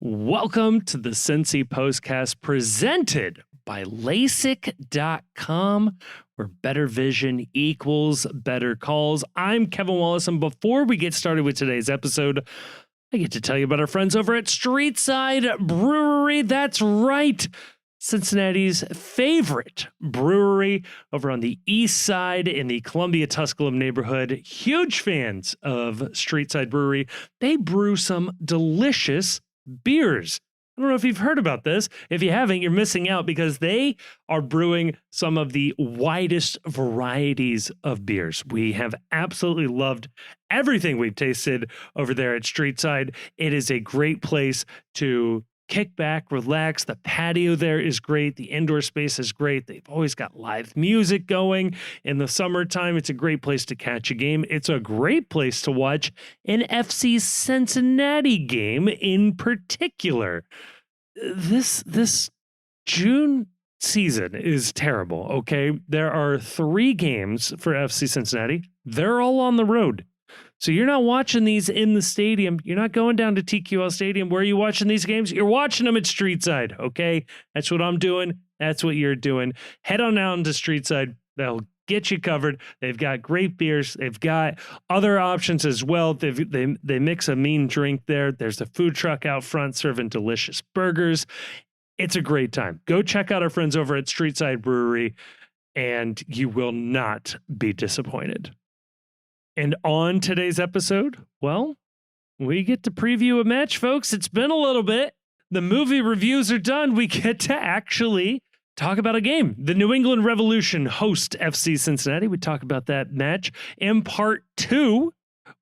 Welcome to the Cincy Podcast presented by LASIK.com, where better vision equals better calls. I'm Kevin Wallace, and before we get started with today's episode, I get to tell you about our friends over at Streetside Brewery. That's right, Cincinnati's favorite brewery over on the east side in the Columbia-Tusculum neighborhood. Huge fans of Streetside Brewery. They brew some delicious beers. I don't know if you've heard about this. If you haven't, you're missing out because they are brewing some of the widest varieties of beers. We have absolutely loved everything we've tasted over there at Streetside. It is a great place to kick back, relax. The patio there is great. The indoor space is great. They've always got live music going. In the summertime, it's a great place to catch a game. It's a great place to watch an FC Cincinnati game in particular. This June season is terrible, okay? There are 3 games for FC Cincinnati. They're all on the road. So you're not watching these in the stadium. You're not going down to TQL Stadium. Where are you watching these games? You're watching them at Streetside, okay? That's what I'm doing. That's what you're doing. Head on out into Streetside. They'll get you covered. They've got great beers. They've got other options as well. They mix a mean drink there. There's a food truck out front serving delicious burgers. It's a great time. Go check out our friends over at Streetside Brewery, and you will not be disappointed. And on today's episode, well, we get to preview a match, folks. It's been a little bit. The movie reviews are done. We get to actually talk about a game. The New England Revolution host FC Cincinnati. We talk about that match. In part 2,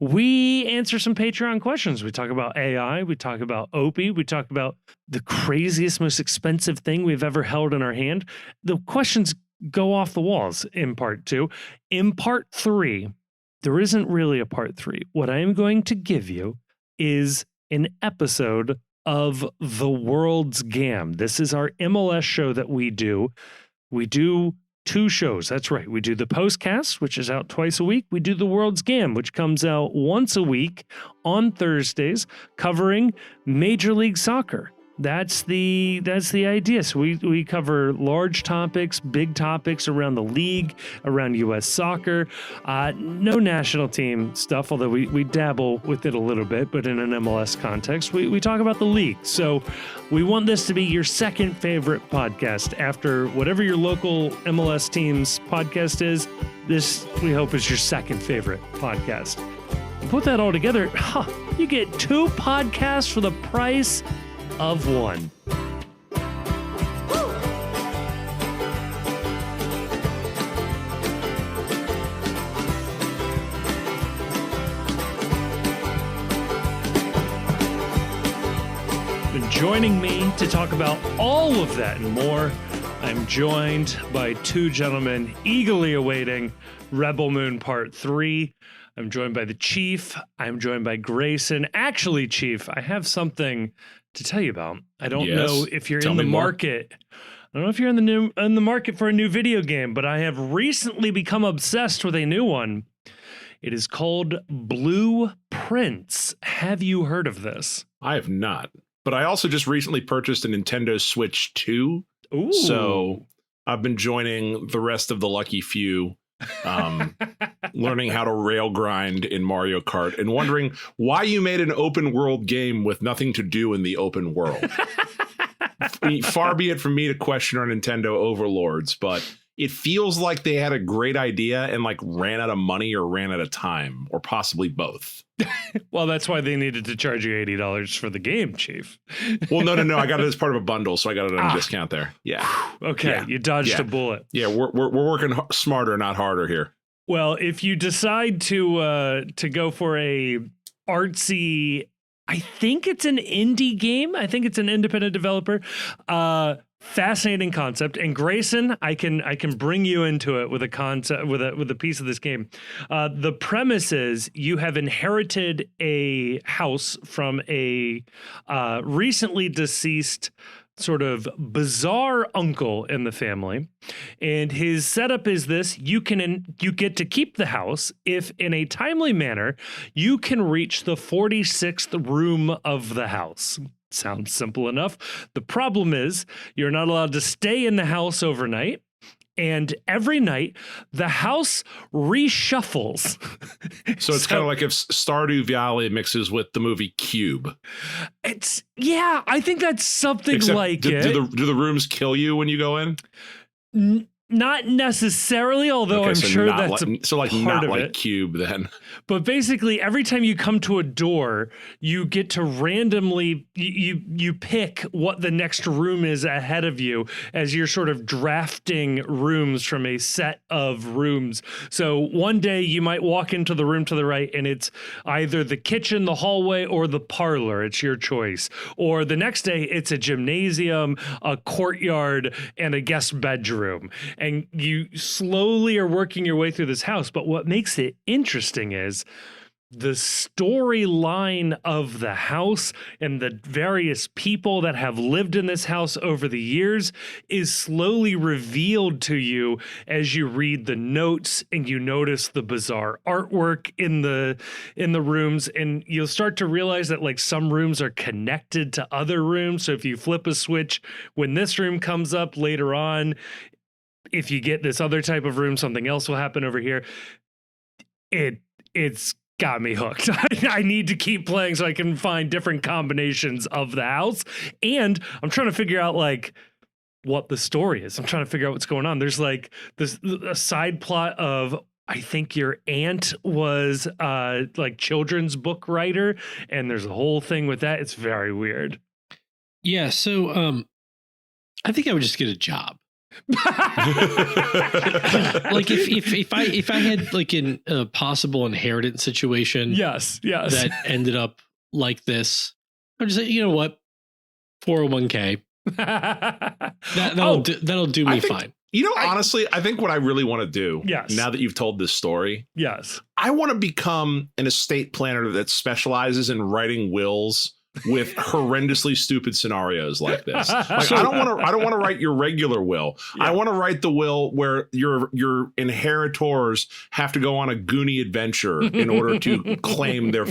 we answer some Patreon questions. We talk about AI. We talk about Opie. We talk about the craziest, most expensive thing we've ever held in our hand. The questions go off the walls in part 2. In part 3, there isn't really a part 3. What I am going to give you is an episode of The World's Gam. This is our MLS show that we do. We do 2 shows. That's right. We do the Postcast, which is out twice a week. We do The World's Gam, which comes out once a week on Thursdays, covering Major League Soccer. That's the idea. So we cover large topics, big topics around the league, around U.S. soccer. No national team stuff, although we dabble with it a little bit, but in an MLS context, we talk about the league. So we want this to be your second favorite podcast after whatever your local MLS team's podcast is. This, we hope, is your second favorite podcast. Put that all together, you get 2 podcasts for the price of 1. And joining me to talk about all of that and more, I'm joined by 2 gentlemen eagerly awaiting Rebel Moon Part 3. I'm joined by the Chief. I'm joined by Grayson. Actually, Chief, I have something to tell you about. I don't know if you're in the market. I don't know if you're in the market for a new video game, but I have recently become obsessed with a new one. It is called Blue Prince. Have you heard of this? I have not, but I also just recently purchased a Nintendo Switch 2. Ooh. So I've been joining the rest of the lucky few, learning how to rail grind in Mario Kart and wondering why you made an open world game with nothing to do in the open world. Far be it from me to question our Nintendo overlords, but it feels like they had a great idea and like ran out of money or ran out of time, or possibly both. Well, that's why they needed to charge you $80 for the game, Chief. Well, no. I got it as part of a bundle, so I got it on a discount there. Yeah. Okay, yeah. You dodged a bullet. Yeah, we're working smarter, not harder here. Well, if you decide to go for a artsy, I think it's an indie game. I think it's an independent developer. Fascinating concept. And Grayson, I can bring you into it with a concept, with a piece of this game. The premise is you have inherited a house from a recently deceased sort of bizarre uncle in the family, and his setup is this: you get to keep the house if in a timely manner you can reach the 46th room of the house. Sounds simple enough. The problem is you're not allowed to stay in the house overnight. And every night, the house reshuffles. So it's kind of like if Stardew Valley mixes with the movie Cube. I think that's something like do, it. Do the rooms kill you when you go in? Not necessarily, although I'm sure that's part of it. Cube then. But basically, every time you come to a door, you get to randomly you pick what the next room is ahead of you as you're sort of drafting rooms from a set of rooms. So one day you might walk into the room to the right and it's either the kitchen, the hallway, or the parlor. It's your choice. Or the next day it's a gymnasium, a courtyard, and a guest bedroom. And you slowly are working your way through this house. But what makes it interesting is the storyline of the house and the various people that have lived in this house over the years is slowly revealed to you as you read the notes and you notice the bizarre artwork in the rooms, and you'll start to realize that like some rooms are connected to other rooms. So if you flip a switch when this room comes up later on, if you get this other type of room, something else will happen over here. It's got me hooked. I need to keep playing so I can find different combinations of the house. And I'm trying to figure out like what the story is. I'm trying to figure out what's going on. There's like a side plot of, I think your aunt was like children's book writer, and there's a whole thing with that. It's very weird. Yeah, so I think I would just get a job. Like if I had like a possible inheritance situation, yes, that ended up like this, I'm just saying, you know what, 401k, that'll do me fine. You know, honestly, I think what I really want to do, now that you've told this story, I want to become an estate planner that specializes in writing wills with horrendously stupid scenarios like this. Like, I don't want to write your regular will. I want to write the will where your inheritors have to go on a Goonie adventure in order to claim their,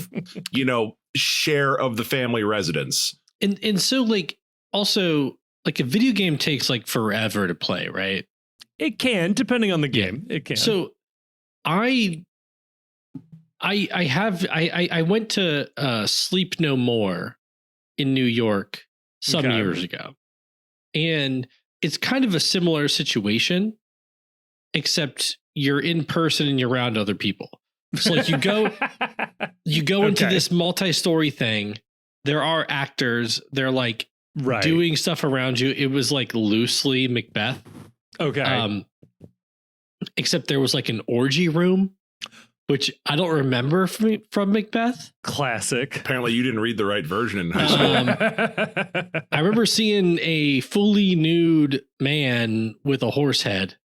share of the family residence. And so like also like a video game takes like forever to play, right? It can, depending on the game. It can. So I went to Sleep No More in New York some years ago, and it's kind of a similar situation, except you're in person and you're around other people. So like you go into this multi-story thing. There are actors. They're like doing stuff around you. It was like loosely Macbeth. Okay. Except there was like an orgy room, which I don't remember from Macbeth. Classic. Apparently you didn't read the right version in high school. I remember seeing a fully nude man with a horse head.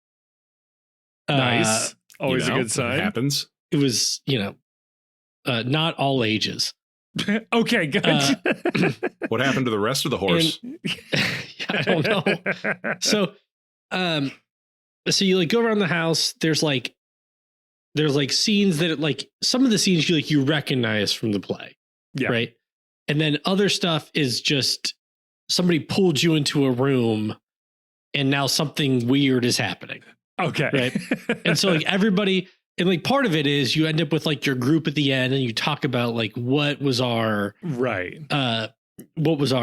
Nice. Always a good sign. It happens. It was, not all ages. Okay, good. What happened to the rest of the horse? I don't know. So you like go around the house. There's like scenes that like some of the scenes you recognize from the play. Yeah. Right. And then other stuff is just somebody pulled you into a room and now something weird is happening. Okay. Right. And so like everybody, and like part of it is you end up with like your group at the end and you talk about like what was our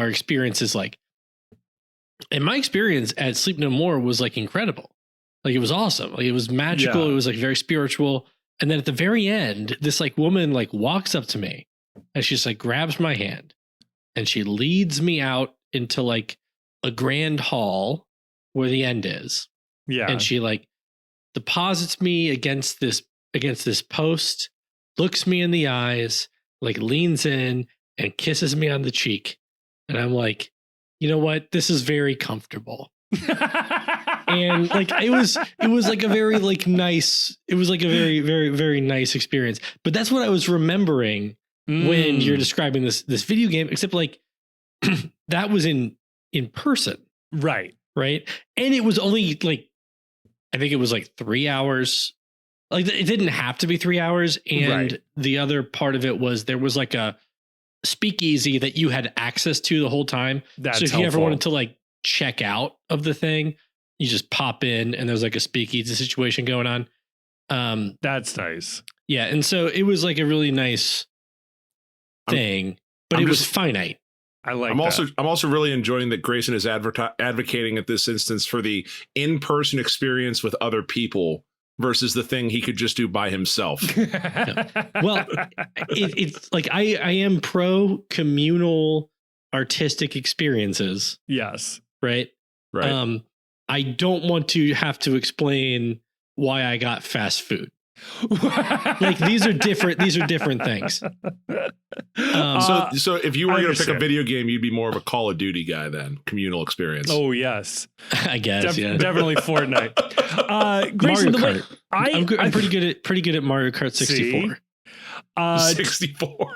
experiences like. And my experience at Sleep No More was like incredible. Like it was awesome. Like it was magical. Yeah. It was like very spiritual. And then at the very end, this like woman like walks up to me and she's like grabs my hand and she leads me out into like a grand hall where the end is. Yeah. And she like deposits me against this post, looks me in the eyes, like leans in and kisses me on the cheek. And I'm like, you know what? This is very comfortable. And like it was like a very like nice, it was like a very, very, very nice experience. But that's what I was remembering when you're describing this video game, except like that was in person. Right. Right. And it was only like, I think it was like 3 hours. Like it didn't have to be 3 hours. And the other part of it was there was like a speakeasy that you had access to the whole time. That's so if you ever helpful. wanted to like check out of the thing, you just pop in and there's like a speakeasy situation going on. That's nice. Yeah. And so it was like a really nice thing, but it was finite. I like I'm that. also really enjoying that Grayson is advocating at this instance for the in-person experience with other people versus the thing he could just do by himself. Well, it's like I am pro communal artistic experiences. Yes. Right. Right. I don't want to have to explain why I got fast food. Like these are different things. So if you were going to pick a understand. video game, you'd be more of a Call of Duty guy then, communal experience. Oh yes, I guess. Yeah. definitely Fortnite. Grayson, Mario Kart. I'm pretty good at Mario Kart 64. 64.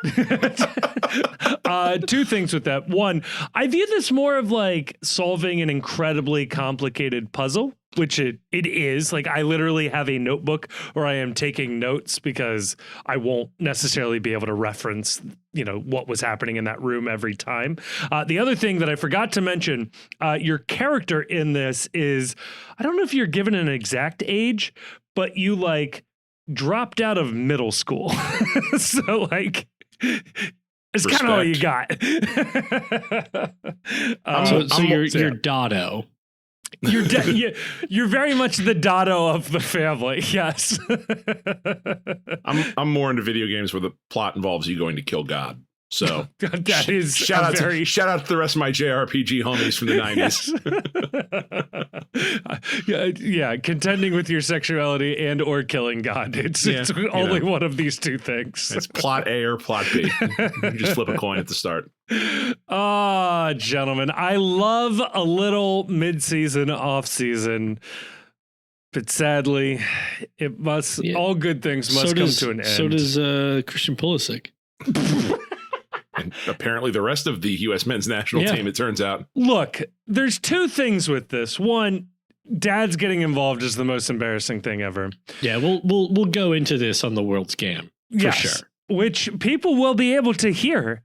Two things with that. One, I view this more of like solving an incredibly complicated puzzle, which it is. Like I literally have a notebook where I am taking notes because I won't necessarily be able to reference, what was happening in that room every time. The other thing that I forgot to mention, your character in this is, I don't know if you're given an exact age, but you like dropped out of middle school. So like it's kind of all you got. So you're Dotto. You're very much the Dotto of the family. Yes. I'm more into video games where the plot involves you going to kill God. So that is shout out to the rest of my JRPG homies from the 90s. Yeah, contending with your sexuality and or killing God. It's only one of these two things. It's plot A or plot B. You just flip a coin at the start. Gentlemen, I love a little mid-season, off-season, but sadly, it must. Yeah. All good things must come to an end. So does Christian Pulisic. And apparently the rest of the U.S. men's national team, it turns out. Look, there's two things with this. One, Dad's getting involved is the most embarrassing thing ever. Yeah, we'll go into this on the World Scam for sure. Which people will be able to hear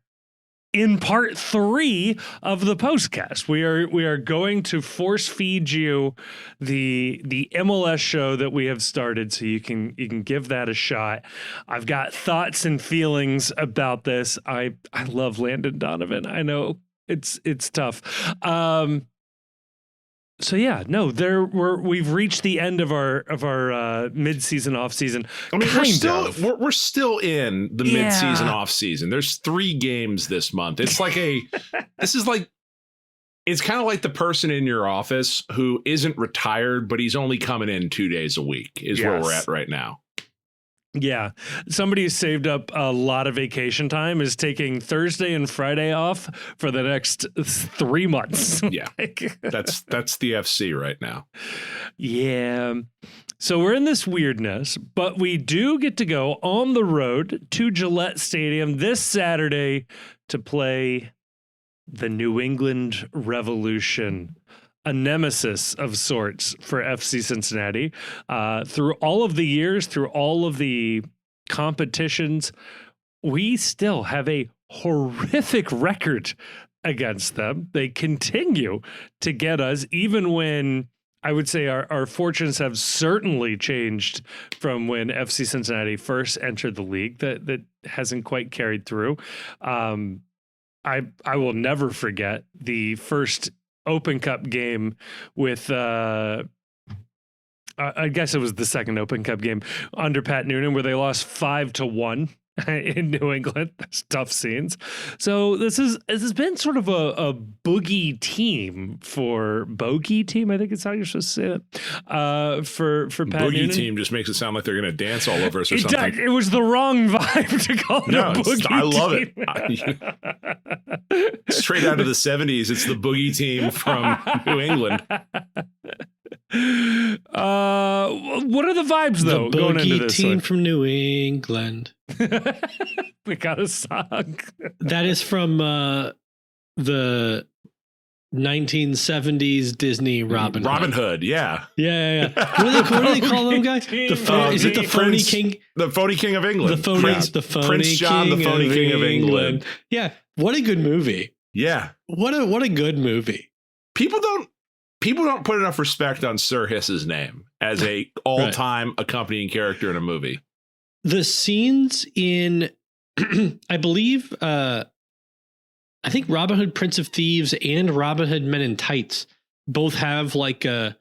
in part 3 of the postcast. We are going to force feed you the MLS show that we have started, so you can give that a shot. I've got thoughts and feelings about this. I love Landon Donovan. I know it's tough. So yeah, no, we've reached the end of our mid-season off season. I mean, we're still in the mid-season off season. There's 3 games this month. It's like it's kind of like the person in your office who isn't retired, but he's only coming in 2 days a week is where we're at right now. Yeah. Somebody who saved up a lot of vacation time is taking Thursday and Friday off for the next 3 months. Yeah. That's the FC right now. Yeah. So we're in this weirdness, but we do get to go on the road to Gillette Stadium this Saturday to play the New England Revolution, a nemesis of sorts for FC Cincinnati. Through all of the years, through all of the competitions, we still have a horrific record against them. They continue to get us, even when I would say our fortunes have certainly changed from when FC Cincinnati first entered the league. That hasn't quite carried through. I will never forget the first Open Cup game with I guess it was the second Open Cup game under Pat Noonan, where they lost 5-1 in New England. That's tough scenes. So this has been sort of a bogey team, I think it's how you're supposed to say it. For Pat Boogie Noonan. team just makes it sound like they're going to dance all over us or something. It was the wrong vibe to call it a boogie I love team. it. Straight out of the 70s, it's the boogie team from New England. What are the vibes though going into this team one? from New England? We got a song. That is from the 1970s Disney Robin Hood. Robin Hood, yeah. Yeah. What do they call them guys? Is it the phony king? The phony king of England. Prince John, the phony king of England. Yeah. What a good movie. Yeah. What a good movie. People don't put enough respect on Sir Hiss's name as a all-time accompanying character in a movie. The scenes in, I believe, I think Robin Hood, Prince of Thieves, and Robin Hood Men in Tights both have like a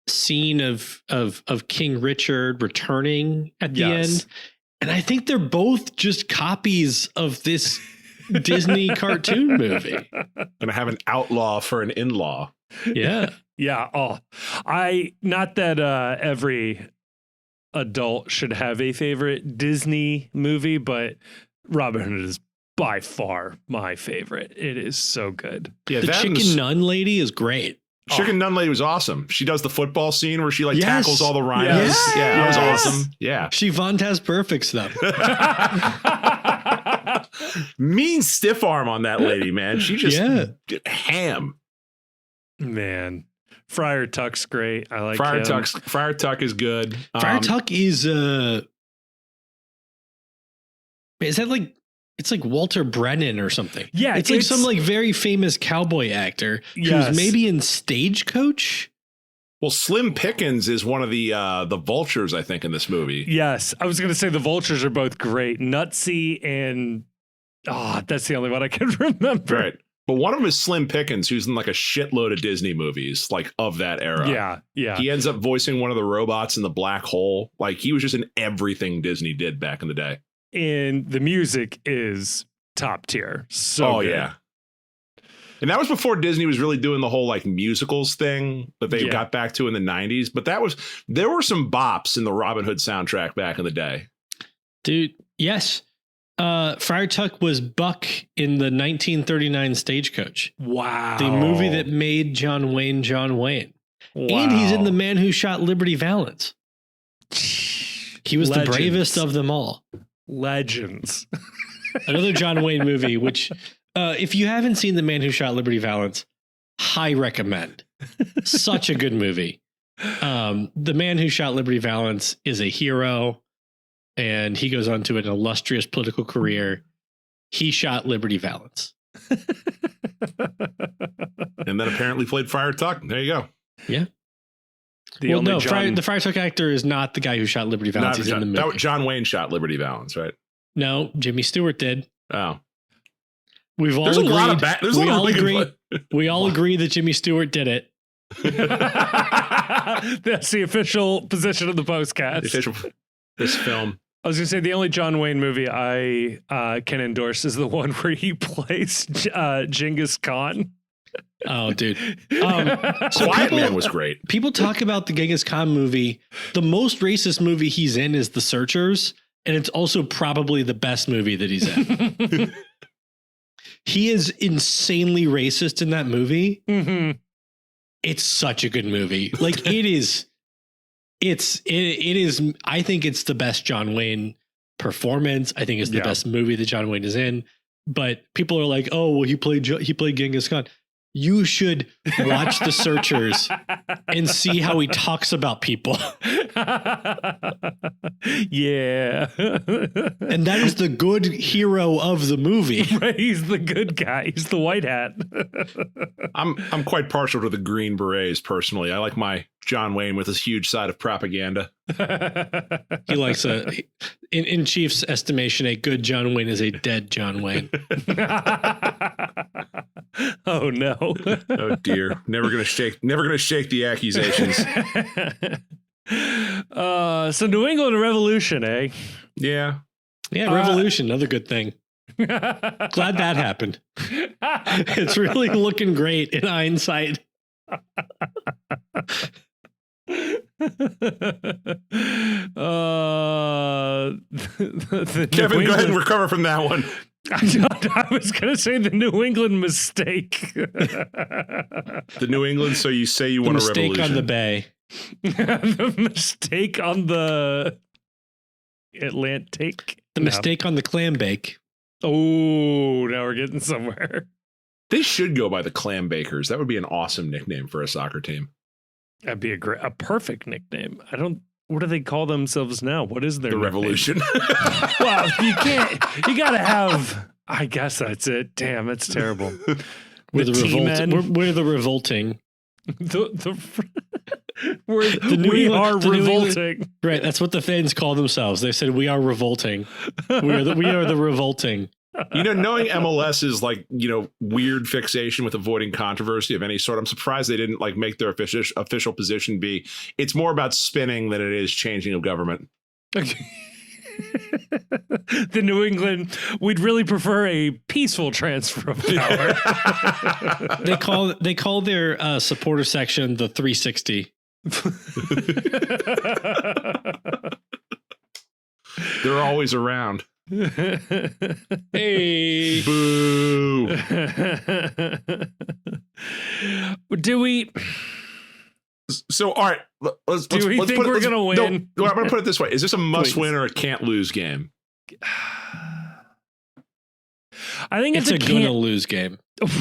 scene of King Richard returning at the end. And I think they're both just copies of this Disney cartoon movie. Gonna have an outlaw for an in-law. Yeah. Yeah. Oh, not that every adult should have a favorite Disney movie, but Robin Hood is by far my favorite. It is so good. Yeah, the chicken nun lady is great. Chicken Nun Lady was awesome. She does the football scene where she tackles all the rhinos. Yes. Yeah, that was awesome. Yeah. She Vontaze perfects them. Mean stiff arm on that lady, man. She just ham. Man. Friar Tuck's great. I like Friar him. Friar Tuck is good. Friar Tuck is that like, it's like Walter Brennan or something. Yeah. It's like some like very famous cowboy actor who's maybe in Stagecoach. Well, Slim Pickens is one of the vultures, I think, in this movie. Yes. I was going to say the vultures are both great. Nutsy and that's the only one I can remember. Right. But one of them is Slim Pickens, who's in like a shitload of Disney movies, like of that era. Yeah. Yeah. He ends up voicing one of the robots in the black hole. Like he was just in everything Disney did back in the day. And the music is top tier. So good. Yeah. And that was before Disney was really doing the whole like musicals thing that they got back to in the 90s. But there were some bops in the Robin Hood soundtrack back in the day. Dude, yes. Friar Tuck was Buck in the 1939 Stagecoach. Wow. The movie that made John Wayne John Wayne. Wow. And he's in The Man Who Shot Liberty Valance. He was the bravest of them all. Legends. Another John Wayne movie, which if you haven't seen The Man Who Shot Liberty Valance, high recommend. Such a good movie. The Man Who Shot Liberty Valance is a hero, and he goes on to an illustrious political career. He shot Liberty Valance. And then apparently played Friar Tuck. There you go. Yeah. The Friar Tuck actor is not the guy who shot Liberty Valance. He's in the movie. John Wayne shot Liberty Valance, right? No, Jimmy Stewart did. Oh. We've all agreed. We all agree that Jimmy Stewart did it. That's the official position of the postcast. This film. I was going to say the only John Wayne movie I can endorse is the one where he plays Genghis Khan. Oh, dude. Quiet Man was great. People talk about the Genghis Khan movie. The most racist movie he's in is The Searchers, and it's also probably the best movie that he's in. He is insanely racist in that movie. Mm-hmm. It's such a good movie. Like it is. It is. I think it's the best John Wayne performance. I think it's the best movie that John Wayne is in. But people are like, "Oh, well, he played Genghis Khan." You should watch The Searchers and see how he talks about people. Yeah. And that is the good hero of the movie. Right, he's the good guy. He's the white hat. I'm quite partial to the Green Berets personally. I like my John Wayne with his huge side of propaganda. He likes in Chief's estimation, a good John Wayne is a dead John Wayne. Oh no. Oh dear. Never gonna shake the accusations. So New England Revolution, eh? Yeah. Yeah, Revolution, another good thing. Glad that happened. It's really looking great in hindsight. Kevin, go ahead and recover from that one. I was going to say the New England mistake. The New England, so you say you want a revolution. Mistake on the bay. The mistake on the Atlantic. The mistake on the clam bake. Oh, now we're getting somewhere. They should go by the Clam Bakers. That would be an awesome nickname for a soccer team. That'd be a perfect nickname. What do they call themselves now? What is their The nickname? Revolution. Well, you gotta have, I guess that's it. Damn, it's terrible. We're the T-men. we're the revolting. We are revolting. Right, that's what the fans call themselves. They said we are revolting. We are the revolting. Knowing MLS's weird fixation with avoiding controversy of any sort, I'm surprised they didn't make their official position be it's more about spinning than it is changing of government. The New England, we'd really prefer a peaceful transfer of power. They call their supporter section the 360. They're always around. Hey, boo. Do we? So, all right. Let's think we're going to win? No, I'm going to put it this way. Is this a must-win or a can't-lose game? I think it's a gonna-lose game.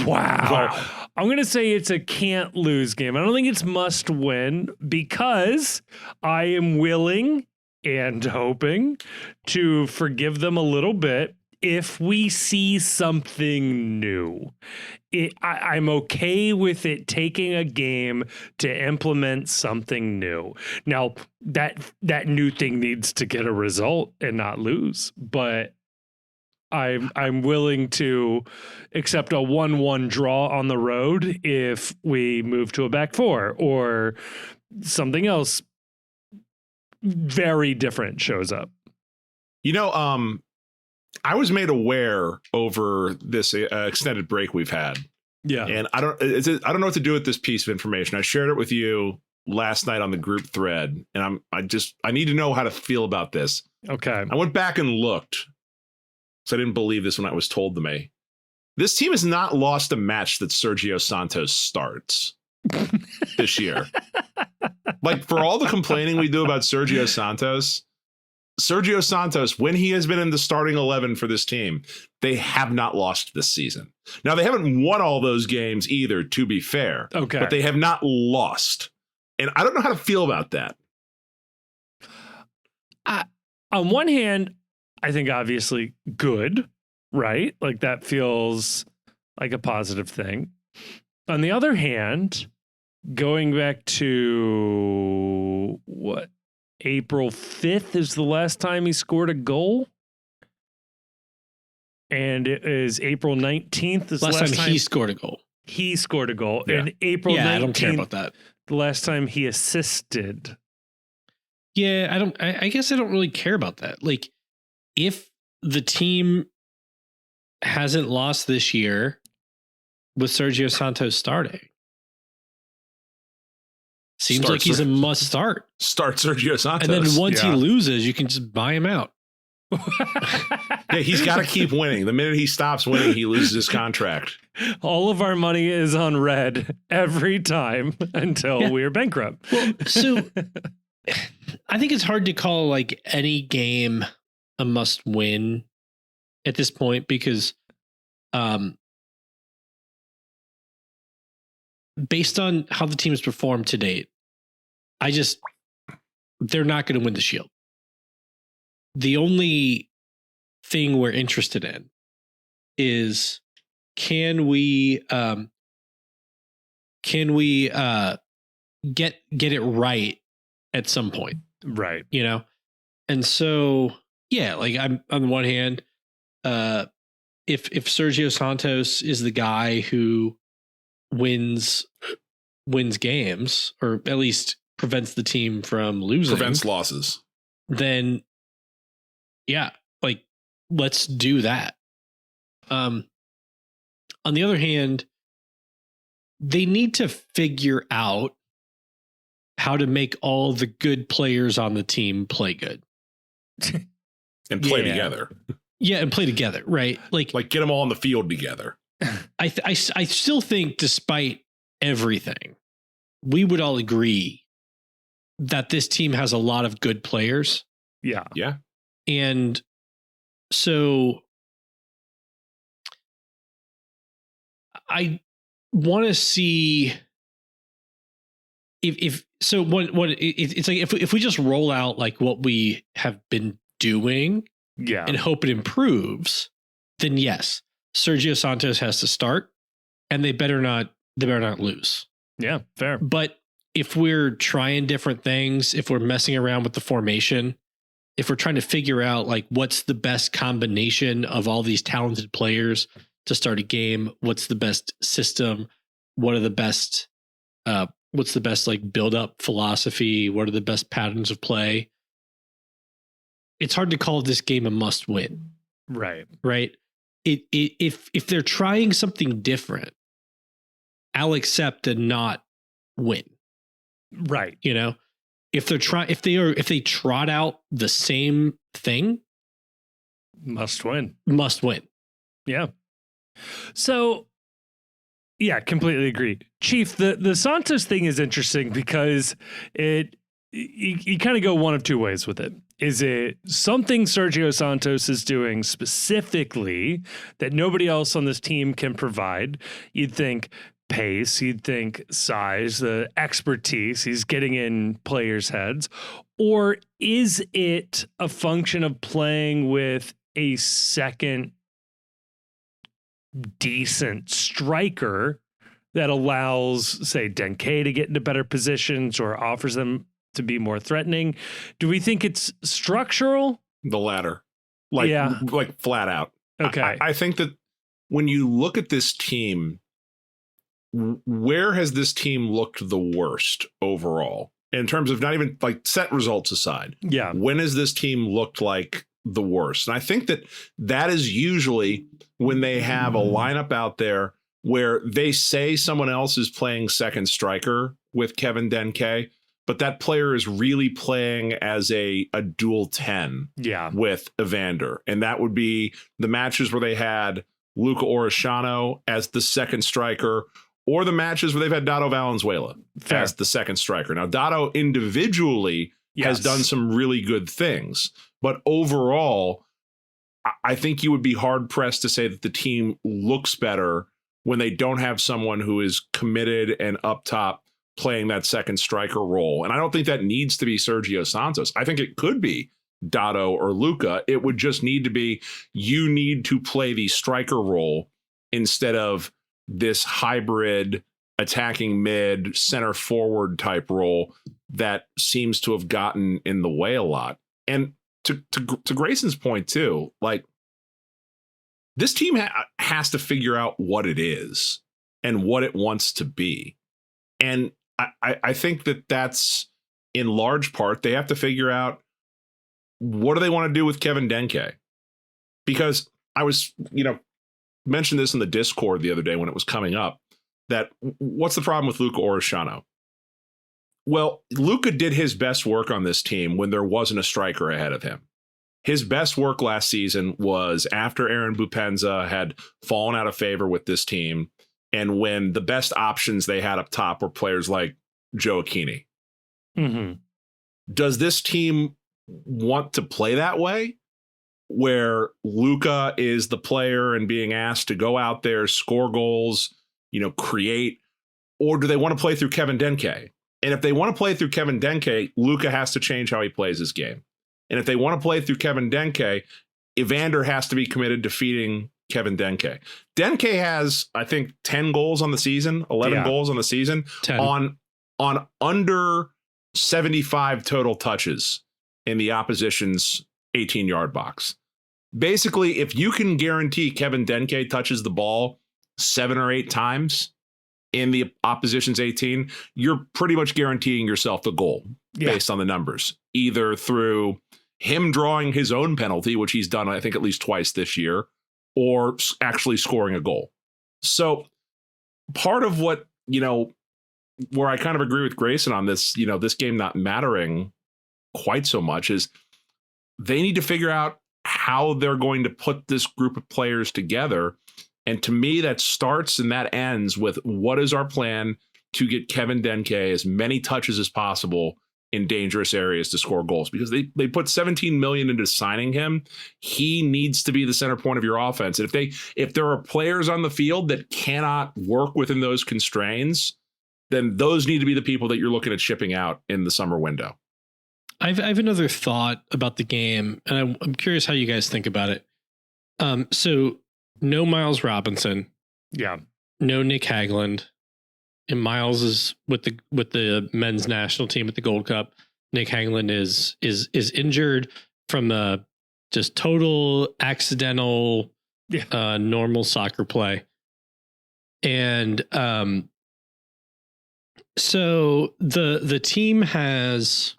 Wow. I'm going to say it's a can't-lose game. I don't think it's must-win because I am willing and hoping to forgive them a little bit if we see something new. I'm okay with it taking a game to implement something new. Now, that new thing needs to get a result and not lose, but I'm willing to accept a 1-1 draw on the road if we move to a back four or something else very different shows up. I was made aware over this extended break we've had. Yeah. And I don't know what to do with this piece of information. I shared it with you last night on the group thread, and I need to know how to feel about this. Okay. I went back and looked, so I didn't believe this when it was told to me. This team has not lost a match that Sergio Santos starts this year. For all the complaining we do about Sergio Santos, when he has been in the starting 11 for this team, they have not lost this season. Now, they haven't won all those games either, to be fair. Okay. But they have not lost. And I don't know how to feel about that. On one hand, I think obviously good, right? That feels like a positive thing. On the other hand, going back to April 5th is the last time he scored a goal. And it is April 19th is the last time he scored a goal. He scored a goal. Yeah. And April 19th, I don't care about that. The last time he assisted. Yeah, I guess I don't really care about that. If the team hasn't lost this year with Sergio Santos starting, seems like he's a must start. Start Sergio Santos. And then once he loses, you can just buy him out. Yeah, he's got to keep winning. The minute he stops winning, he loses his contract. All of our money is on red every time until we're bankrupt. Well, so I think it's hard to call any game a must win at this point because based on how the team has performed to date, they're not going to win the Shield. The only thing we're interested in is can we get it right at some point, right? And so I'm on the one hand, if Sergio Santos is the guy who wins games or at least prevents the team from losing, prevents losses, then let's do that. On the other hand, they need to figure out how to make all the good players on the team play good and play together. Yeah, and play together, right? Get them all on the field together. I still think, despite everything, we would all agree that this team has a lot of good players. Yeah. Yeah. And so I want to see if so. It's like if we just roll out like what we have been doing, and hope it improves, then yes, Sergio Santos has to start, and they better not lose. Yeah, fair. But if we're trying different things, if we're messing around with the formation, if we're trying to figure out like what's the best combination of all these talented players to start a game, what's the best system, what's the best like build up philosophy, what are the best patterns of play, it's hard to call this game a must win. Right. If they're trying something different, I'll accept and not win. Right. If they trot out the same thing, must win. Yeah. So, yeah, completely agree. Chief, the Santos thing is interesting because you kind of go one of two ways with it. Is it something Sergio Santos is doing specifically that nobody else on this team can provide? You'd think pace, you'd think size, the expertise, he's getting in players' heads. Or is it a function of playing with a second decent striker that allows, say, Denke to get into better positions or offers them to be more threatening? Do we think it's structural? The latter. Like flat out. Okay. I think that when you look at this team, where has this team looked the worst overall in terms of not even like set results aside? Yeah. When has this team looked like the worst? And I think that is usually when they have a lineup out there where they say someone else is playing second striker with Kevin Denke, but that player is really playing as a dual 10 with Evander. And that would be the matches where they had Luca Orishano as the second striker, or the matches where they've had Dado Valenzuela as the second striker. Now, Dado individually has done some really good things, but overall, I think you would be hard pressed to say that the team looks better when they don't have someone who is committed and up top playing that second striker role. And I don't think that needs to be Sergio Santos. I think it could be Dado or Luca. It would just need to be, you need to play the striker role instead of this hybrid attacking mid center forward type role that seems to have gotten in the way a lot. And to Grayson's point too, like this team has to figure out what it is and what it wants to be. And I think that's in large part, they have to figure out what do they want to do with Kevin Denke? Because I was, mentioned this in the Discord the other day when it was coming up, that what's the problem with Luca Orishano? Well, Luca did his best work on this team when there wasn't a striker ahead of him. His best work last season was after Aaron Bupenza had fallen out of favor with this team, and when the best options they had up top were players like Joe Aquini. Mm-hmm. Does this team want to play that way, where Luca is the player and being asked to go out there, score goals, create, or do they want to play through Kevin Denke? And if they want to play through Kevin Denke, Luca has to change how he plays his game. And if they want to play through Kevin Denke, Evander has to be committed to feeding Kevin Denke. Denke has, I think, 10 goals on the season, 11 goals on the season, 10. on under 75 total touches in the opposition's 18-yard box. Basically, if you can guarantee Kevin Denke touches the ball 7 or 8 times in the opposition's 18, you're pretty much guaranteeing yourself the goal based on the numbers, either through him drawing his own penalty, which he's done, I think, at least twice this year, or actually scoring a goal. So part of what, where I kind of agree with Grayson on this, this game not mattering quite so much, is they need to figure out how they're going to put this group of players together. And to me, that starts and that ends with, what is our plan to get Kevin Denke as many touches as possible in dangerous areas to score goals, because they put 17 million into signing him. He needs to be the center point of your offense. And if there are players on the field that cannot work within those constraints, then those need to be the people that you're looking at shipping out in the summer window. I have another thought about the game, and I'm curious how you guys think about it. So no Miles Robinson, Yeah. no Nick Hagland, and Miles is with the men's national team at the Gold Cup. Nick Hagland is injured from just total accidental, normal soccer play, and so the team has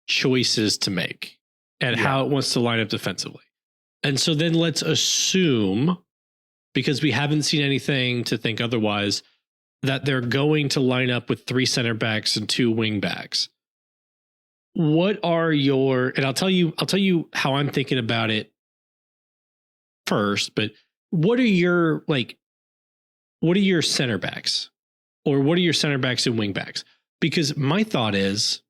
choices to make and how it wants to line up defensively. And so then let's assume, because we haven't seen anything to think otherwise, that they're going to line up with 3 center backs and 2 wing backs. What are your, and I'll tell you how I'm thinking about it first, but what are your center backs, or what are your center backs and wing backs? Because my thought is,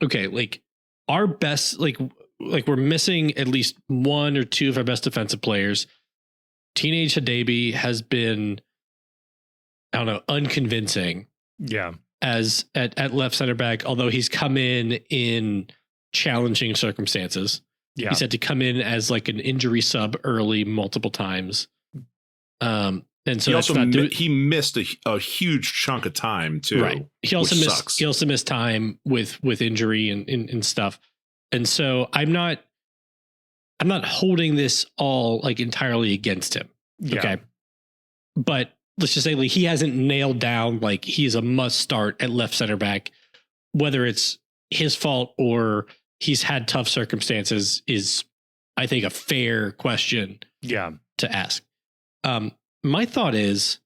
okay, like our best, like we're missing at least 1 or 2 of our best defensive players. Teenage Hadebe has been, I don't know, unconvincing. Yeah. As at left center back, although he's come in challenging circumstances. Yeah. He's had to come in as like an injury sub early multiple times. And so he missed a huge chunk of time too. Right. He also missed time with injury and stuff. And so I'm not holding this all like entirely against him. Yeah. Okay. But let's just say like he hasn't nailed down like he's a must start at left center back, whether it's his fault or he's had tough circumstances is, I think, a fair question to ask. My thought is,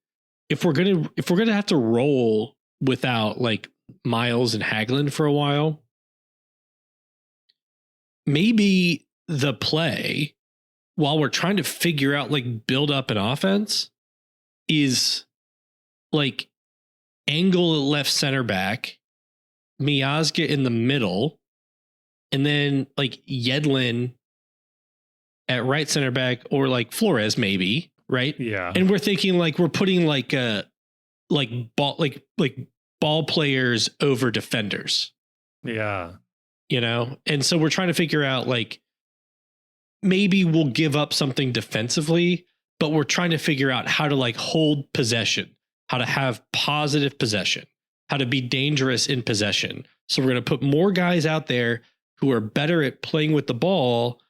if we're gonna have to roll without like Miles and Hagland for a while, maybe the play, while we're trying to figure out like build up an offense, is like Angle at left center back, Miazga in the middle, and then like Yedlin at right center back, or like Flores maybe, right? Yeah. And we're thinking like we're putting like ball players over defenders. Yeah. You know? And so we're trying to figure out like maybe we'll give up something defensively, but we're trying to figure out how to like hold possession, how to have positive possession, how to be dangerous in possession. So we're going to put more guys out there who are better at playing with the ball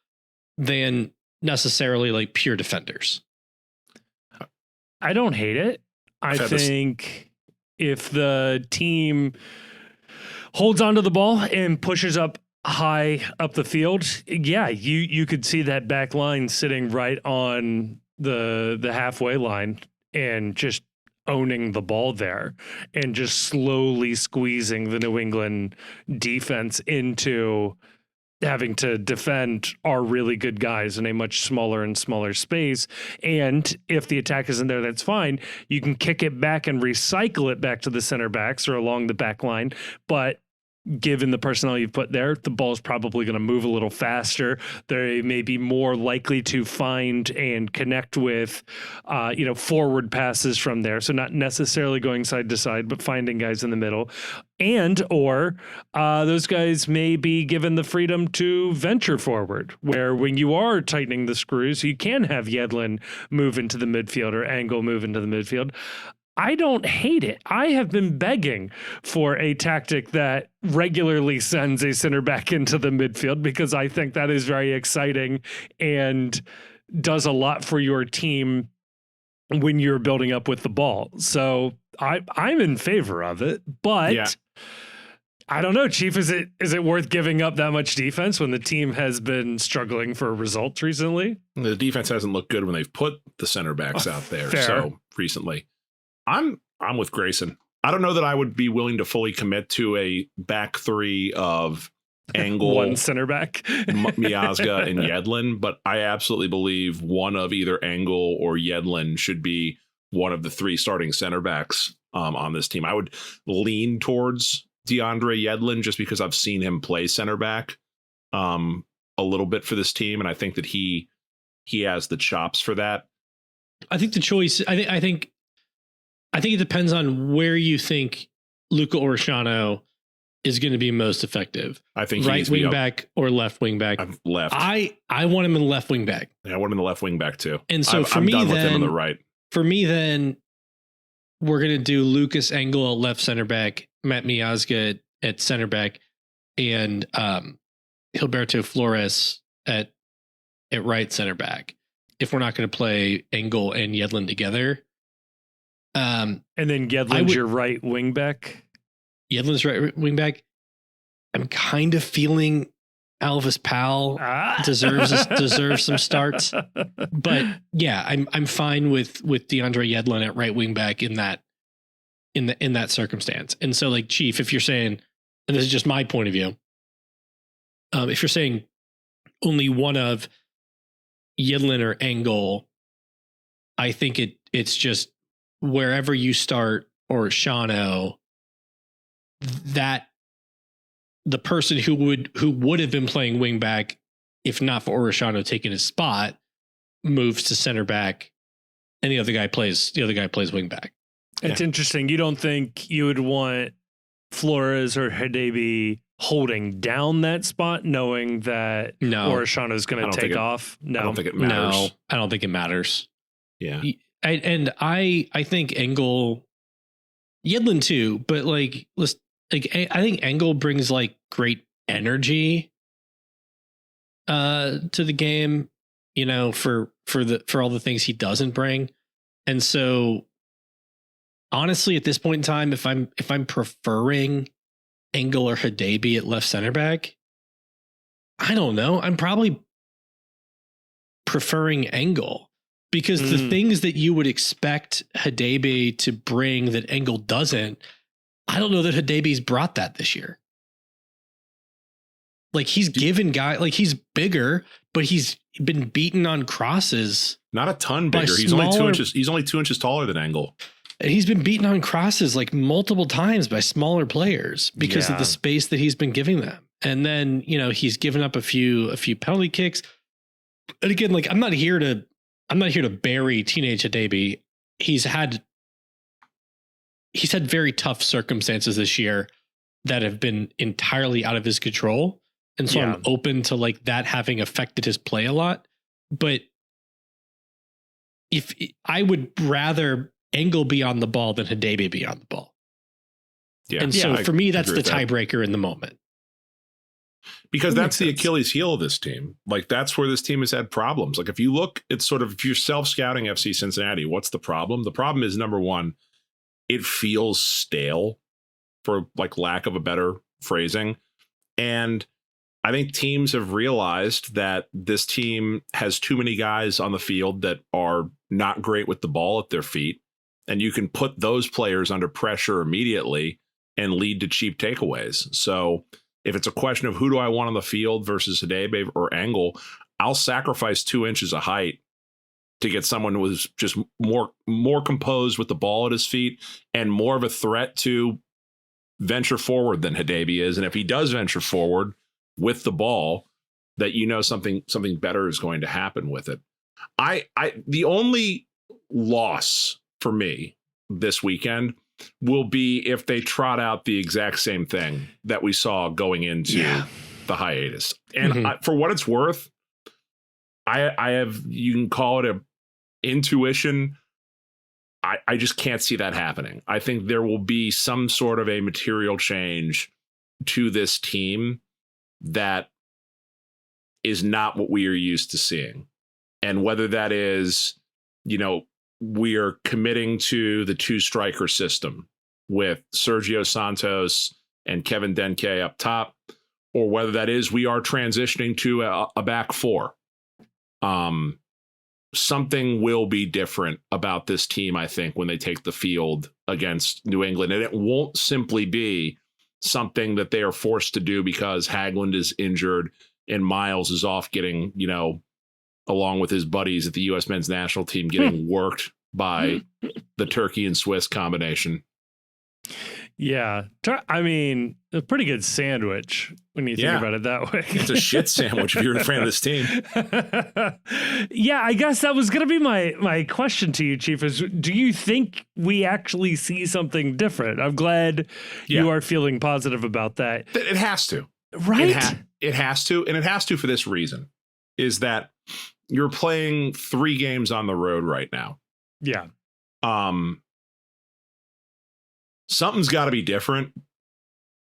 than necessarily like pure defenders. I don't hate it. I think if the team holds onto the ball and pushes up high up the field, you could see that back line sitting right on the halfway line and just owning the ball there and just slowly squeezing the New England defense into having to defend our really good guys in a much smaller and smaller space. And if the attack isn't there, that's fine. You can kick it back and recycle it back to the center backs or along the back line. But given the personnel you've put there, the ball is probably going to move a little faster. They may be more likely to find and connect with, forward passes from there. So not necessarily going side to side, but finding guys in the middle. And or those guys may be given the freedom to venture forward, where when you are tightening the screws, you can have Yedlin move into the midfield or Angle move into the midfield. I don't hate it. I have been begging for a tactic that regularly sends a center back into the midfield, because I think that is very exciting and does a lot for your team when you're building up with the ball. So I'm in favor of it, but I don't know, Chief, is it worth giving up that much defense when the team has been struggling for results recently? The defense hasn't looked good when they've put the center backs out there. Fair. So recently. I'm with Grayson. I don't know that I would be willing to fully commit to a back three of Angle, one center back, Miazga, and Yedlin, but I absolutely believe one of either Angle or Yedlin should be one of the 3 starting center backs on this team. I would lean towards DeAndre Yedlin just because I've seen him play center back a little bit for this team, and I think that he has the chops for that. I think the choice. I think it depends on where you think Luca Orishano is going to be most effective. I think right wing back or left wing back. Left. I want him in left wing back. Yeah, I want him in the left wing back too. And so I'm done with him on the right. For me, then we're going to do Lucas Engel at left center back, Matt Miazga at center back, and Gilberto Flores at right center back. If we're not going to play Engel and Yedlin together. And then Yedlin's your right wing back. Yedlin's right wing back. I'm kind of feeling Elvis Powell deserves some starts, but yeah, I'm fine with DeAndre Yedlin at right wing back in that circumstance. And so, like, Chief, if you're saying, and this is just my point of view, if you're saying only one of Yedlin or Engel, I think it's just wherever you start or Shano, that the person who would have been playing wing back, if not for Orishano taking his spot, moves to center back, and the other guy plays wing back. It's interesting. You don't think you would want Flores or Hadebe holding down that spot, knowing that Orishano is going to take off? No, I don't think it matters. No, I don't think it matters. Yeah, I think Engel, Yedlin too, but like I think Engel brings like great energy to the game, for all the things he doesn't bring. And so honestly, at this point in time, if I'm preferring Engel or Hadebe at left center back, I don't know. I'm probably preferring Engel because the things that you would expect Hadebe to bring that Engel doesn't, I don't know that Hadebe's brought that this year. Like, he's given he's bigger, but he's been beaten on crosses. Not a ton bigger. He's only 2 inches. He's only 2 inches taller than Engel. And he's been beaten on crosses like multiple times by smaller players because of the space that he's been giving them. And then, he's given up a few penalty kicks. And again, like, I'm not here to bury teenage Hadebe. He's had very tough circumstances this year that have been entirely out of his control. And so I'm open to like that having affected his play a lot. But if I would rather Engel be on the ball than Hadebe be on the ball. Yeah. And so for me, that's the tiebreaker in the moment. Because that's the Achilles heel of this team. Like, that's where this team has had problems. Like, if you look at if you're self-scouting FC Cincinnati, what's the problem? The problem is, number one, it feels stale, for like lack of a better phrasing. And I think teams have realized that this team has too many guys on the field that are not great with the ball at their feet. And you can put those players under pressure immediately and lead to cheap takeaways. So if it's a question of who do I want on the field versus Hadebe or Engel, I'll sacrifice 2 inches of height to get someone who is just more composed with the ball at his feet and more of a threat to venture forward than Hadebe is. And if he does venture forward with the ball, that something better is going to happen with it. The only loss for me this weekend will be if they trot out the exact same thing that we saw going into the hiatus. And for what it's worth, I have, you can call it a intuition. I just can't see that happening. I think there will be some sort of a material change to this team that is not what we are used to seeing. And whether that is, we are committing to the 2-striker system with Sergio Santos and Kevin Denke up top, or whether that is we are transitioning to a back four. Something will be different about this team, I think, when they take the field against New England. And it won't simply be something that they are forced to do because Hagland is injured and Miles is off getting, along with his buddies at the U.S. men's national team, getting worked by the Turkey and Swiss combination. Yeah. I mean, a pretty good sandwich when you think about it that way. It's a shit sandwich if you're a fan of this team. Yeah, I guess that was going to be my question to you, Chief, is do you think we actually see something different? I'm glad you are feeling positive about that. It has to. Right? It has to. And it has to for this reason, is that you're playing 3 games on the road right now. Yeah. Something's got to be different,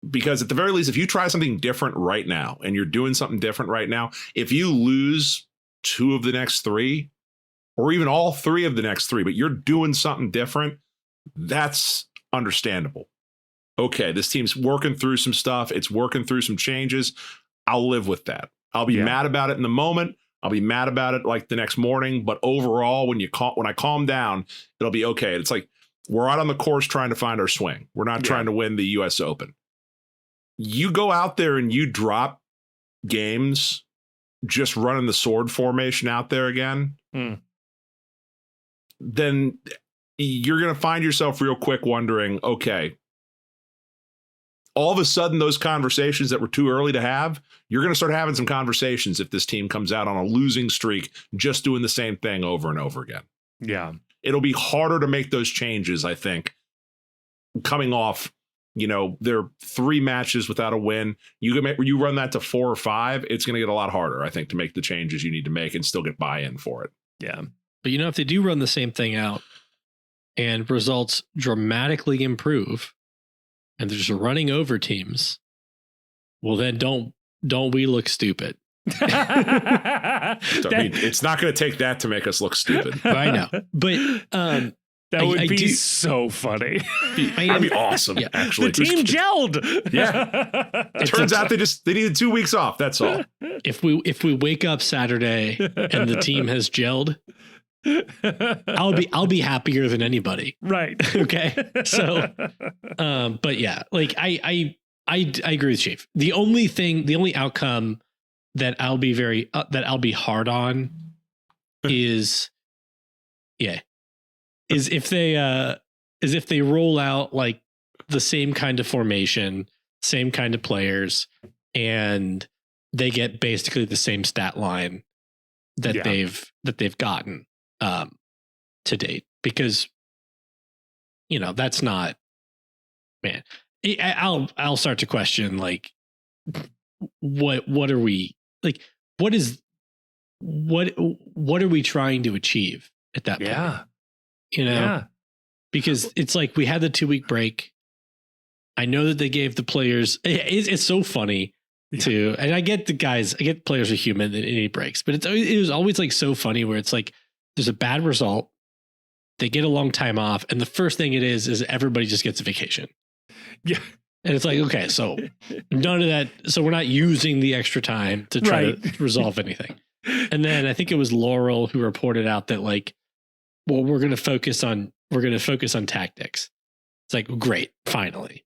because at the very least, if you try something different right now and you're doing something different right now, if you lose 2 of the next 3 or even all 3 of the next 3, but you're doing something different, that's understandable. Okay, this team's working through some stuff. It's working through some changes. I'll live with that. I'll be mad about it in the moment. I'll be mad about it like the next morning. But overall, when I calm down, it'll be okay. It's like, we're out on the course trying to find our swing. We're not trying to win the US Open. You go out there and you drop games just running the sword formation out there again, then you're going to find yourself real quick wondering, okay, all of a sudden those conversations that were too early to have, you're going to start having some conversations if this team comes out on a losing streak, just doing the same thing over and over again. Yeah. It'll be harder to make those changes, I think, coming off, there are 3 matches without a win. You run that to 4 or 5, it's going to get a lot harder, I think, to make the changes you need to make and still get buy-in for it. Yeah. But if they do run the same thing out and results dramatically improve and they're just running over teams, well, then don't we look stupid? I mean, it's not going to take that to make us look stupid. I know, but that would be so funny. That'd be awesome. Yeah. Actually, the team gelled. Yeah, it turns out they needed 2 weeks off. That's all. If we wake up Saturday and the team has gelled, I'll be happier than anybody. Right. Okay. So, but yeah, like I agree with Chief. The only outcome that I'll be hard on is if they roll out like the same kind of formation, same kind of players, and they get basically the same stat line that they've gotten to date, because that's not, man. I'll start to question, like, what are we, like, what are we trying to achieve at that point? Because it's like we had the 2-week break. I know that they gave the players, it's so funny too. And I get players are human and any breaks, but it was always like so funny where it's like, there's a bad result, they get a long time off, and the first thing it is everybody just gets a vacation. Yeah. And it's like, okay, so none of that. So we're not using the extra time to try to resolve anything. And then I think it was Laurel who reported out that, like, well, we're going to focus on tactics. It's like, great. Finally,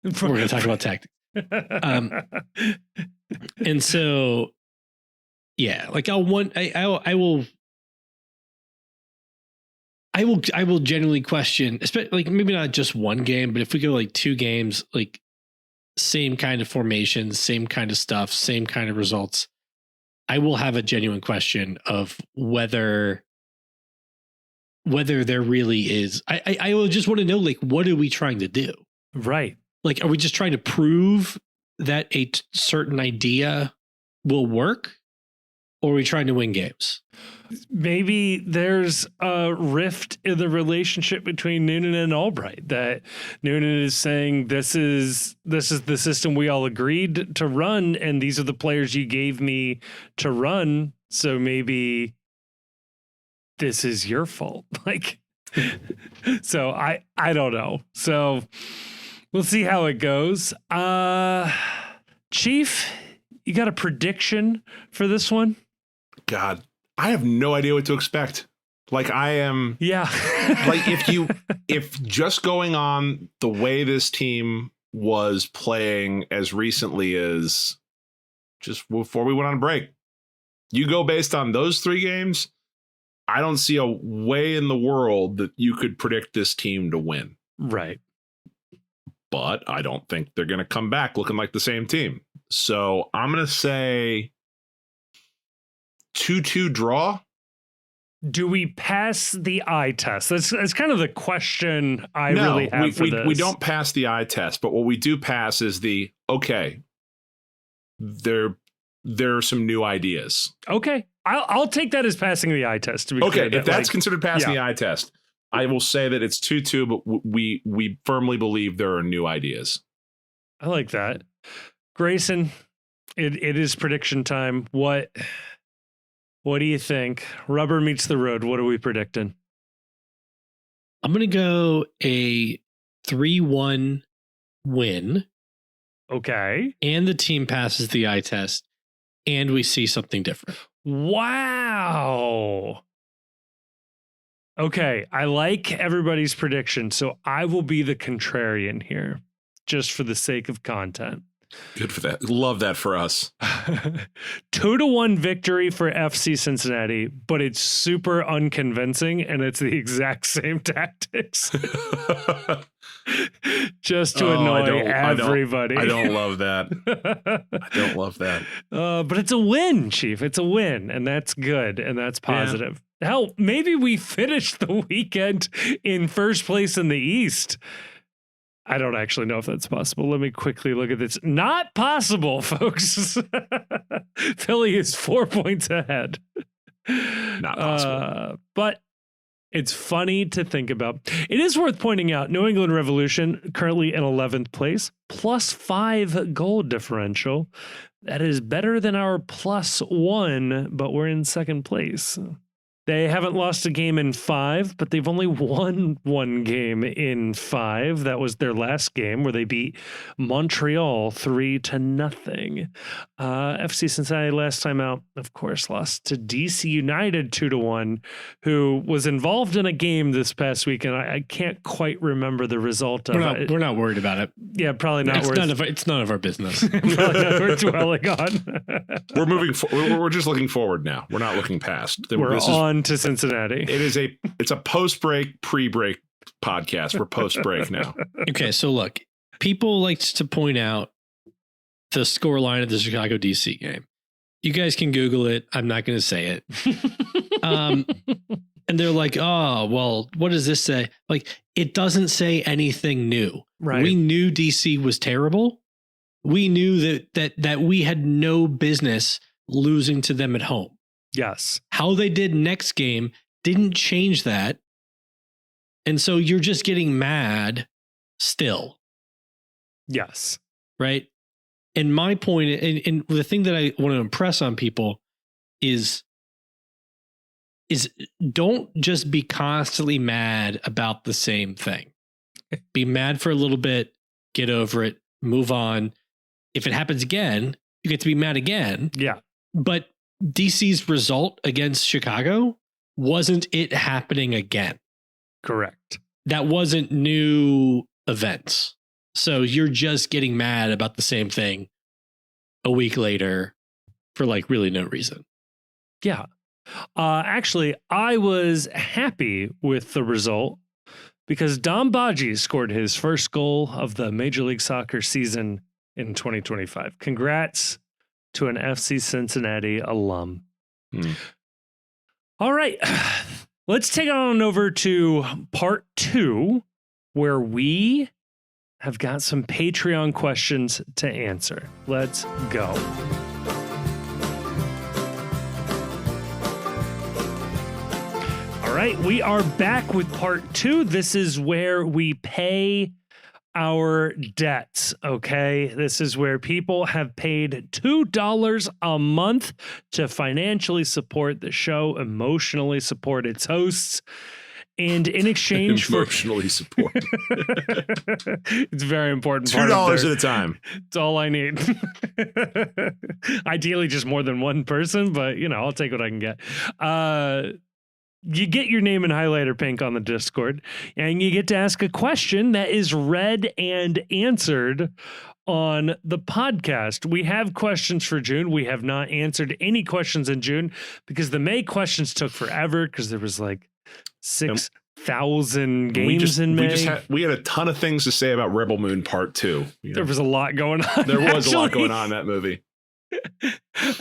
we're going to talk about tactics. And so, yeah, like I will genuinely question, especially, like, maybe not just one game, but if we go like 2 games, like same kind of formations, same kind of stuff, same kind of results, I will have a genuine question of whether there really is. I will just want to know, like, what are we trying to do? Right. Like, are we just trying to prove that a certain idea will work? Or are we trying to win games? Maybe there's a rift in the relationship between Noonan and Albright, that Noonan is saying, this is the system we all agreed to run, and these are the players you gave me to run. So maybe this is your fault. Like, so I don't know. So we'll see how it goes. Chief, you got a prediction for this one? God, I have no idea what to expect. Like, I am. Yeah. Like, if just going on the way this team was playing as recently as just before we went on break, you go based on those 3 games, I don't see a way in the world that you could predict this team to win. Right. but I don't think they're going to come back looking like the same team. So I'm going to say 2-2 draw. Do we pass the eye test? That's kind of the question I really have for this. We don't pass the eye test, but what we do pass is there are some new ideas. Okay. I'll take that as passing the eye test. To be okay, clear, if that's considered passing the eye test, I will say that it's 2-2, but we firmly believe there are new ideas. I like that. Grayson, it is prediction time. What do you think? Rubber meets the road. What are we predicting? I'm going to go a 3-1 win. Okay. And the team passes the eye test, and we see something different. Wow. Okay, I like everybody's prediction, so I will be the contrarian here, just for the sake of content. Good for that. Love that for us. 2-1 victory for FC Cincinnati, but it's super unconvincing, and it's the exact same tactics. Just to annoy everybody. I don't love that. I don't love that. But it's a win, Chief. It's a win, and that's good, and that's positive. Yeah. Hell, maybe we finish the weekend in first place in the East. I don't actually know if that's possible. Let me quickly look at this. Not possible, folks. Philly is 4 points ahead. Not possible. But it's funny to think about. It is worth pointing out, New England Revolution currently in 11th place, +5 goal differential. That is better than our +1, but we're in second place. They haven't lost a game in 5, but they've only won one game in 5. That was their last game where they beat Montreal 3-0. FC Cincinnati last time out, of course, lost to DC United 2-1, who was involved in a game this past week, and I can't quite remember the result of it. We're not worried about it. Yeah, probably not. It's none of our business. Probably not worth dwelling on. We're moving. We're just looking forward now. We're not looking past. We're on to Cincinnati. It's a post-break, pre-break podcast. We're post-break now. Okay, so look, people like to point out the scoreline of the Chicago DC game. You guys can Google it. I'm not going to say it. And they're like, oh, well, what does this say? Like, it doesn't say anything new. Right. We knew DC was terrible. We knew that we had no business losing to them at home. Yes. How they did next game didn't change that. And so you're just getting mad still. Yes. Right. And my point, and the thing that I want to impress on people is don't just be constantly mad about the same thing. Be mad for a little bit, get over it, move on. If it happens again, you get to be mad again. Yeah. But DC's result against Chicago wasn't it happening again. Correct. That wasn't new events. So you're just getting mad about the same thing a week later for like really no reason. Yeah. Actually, I was happy with the result because Dom Badji scored his first goal of the Major League Soccer season in 2025. Congrats to an FC Cincinnati alum. All right. Let's take it on over to part 2, where we have got some Patreon questions to answer. Let's go. All right, we are back with part 2. This is where we pay our debts, okay? This is where people have paid $2 a month to financially support the show, emotionally support its hosts, and in exchange emotionally support. It's very important. $2 at a time. It's all I need. Ideally, just more than one person, but I'll take what I can get. You get your name in highlighter pink on the Discord, and you get to ask a question that is read and answered on the podcast. We have questions for June. We have not answered any questions in June because the May questions took forever because there was like 6 1,000 games in May. We had a ton of things to say about Rebel Moon Part 2. There was a lot going on. There was a lot going on in that movie.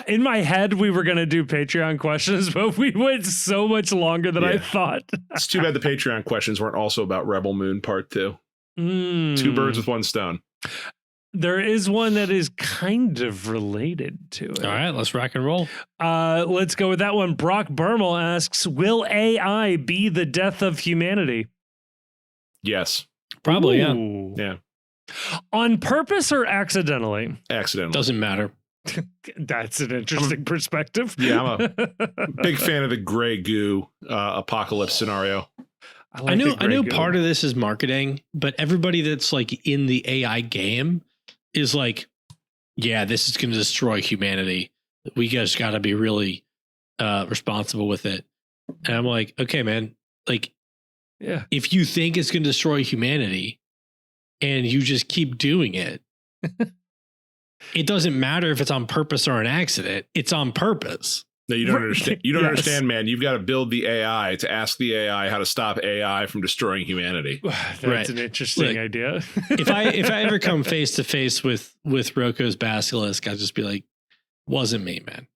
In my head, we were going to do Patreon questions, but we went so much longer than I thought. It's too bad the Patreon questions weren't also about Rebel Moon Part 2. 2 birds with one stone. There is one that is kind of related to it. All right, let's rock and roll. Let's go with that one. Brock Burmel asks, will AI be the death of humanity? Yes. Probably, Ooh. Yeah. On purpose or accidentally? Accidentally. Doesn't matter. That's an interesting perspective. Yeah, I'm a big fan of the gray goo apocalypse scenario. I know part of this is marketing, but everybody that's like in the AI game is like, yeah, this is going to destroy humanity. We just got to be really responsible with it. And I'm like, okay, man, like, yeah, if you think it's going to destroy humanity and you just keep doing it, it doesn't matter if it's on purpose or an accident. It's on purpose. No, you don't understand. You don't understand, man. You've got to build the AI to ask the AI how to stop AI from destroying humanity. That's an interesting idea. if I ever come face to face with Roko's basilisk, I'll just be like, wasn't me, man.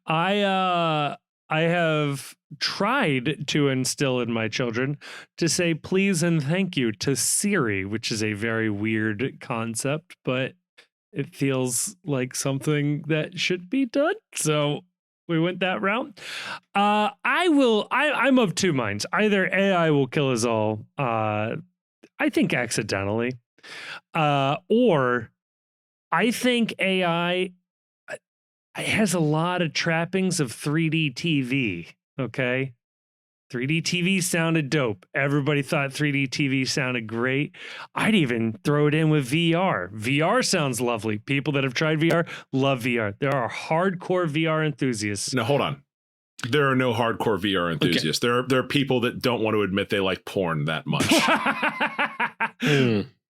I have tried to instill in my children to say please and thank you to Siri, which is a very weird concept, but it feels like something that should be done. So we went that route. I'm of two minds. Either AI will kill us all, I think accidentally, or I think AI has a lot of trappings of 3D TV. Okay. 3D TV sounded dope. Everybody thought 3D TV sounded great. I'd even throw it in with VR. VR sounds lovely. People that have tried VR love VR. There are hardcore VR enthusiasts. No, hold on. There are no hardcore VR enthusiasts. Okay. There are people that don't want to admit they like porn that much.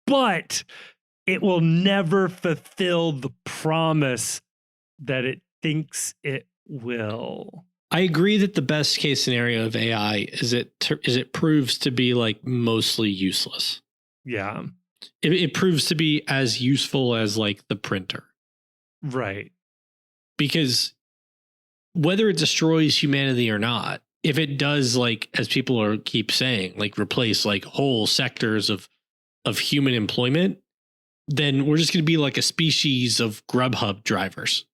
But it will never fulfill the promise that it thinks it will. I agree that the best case scenario of AI is it proves to be like mostly useless. Yeah. It proves to be as useful as like the printer. Right. Because whether it destroys humanity or not, if it does, like, as people keep saying, like replace like whole sectors of human employment, then we're just going to be like a species of Grubhub drivers.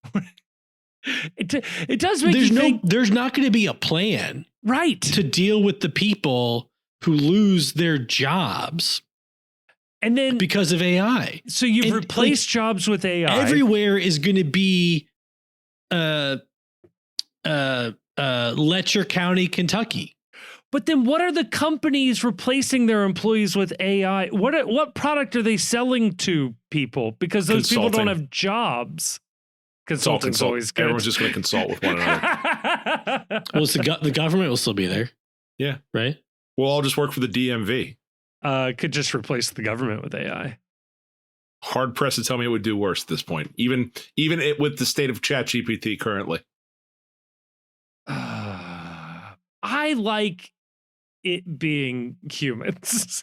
It does make you think there's not going to be a plan, right, to deal with the people who lose their jobs, and then because of AI. So you've replaced jobs with AI. Everywhere is going to be Letcher County, Kentucky. But then what are the companies replacing their employees with AI? What product are they selling to people? Because those people don't have jobs. Consulting's always good. Everyone's just going to consult with one another. Well, the government will still be there. Yeah. Right? We'll all just work for the DMV. Could just replace the government with AI. Hard pressed to tell me it would do worse at this point. Even it with the state of ChatGPT currently. I like it being humans.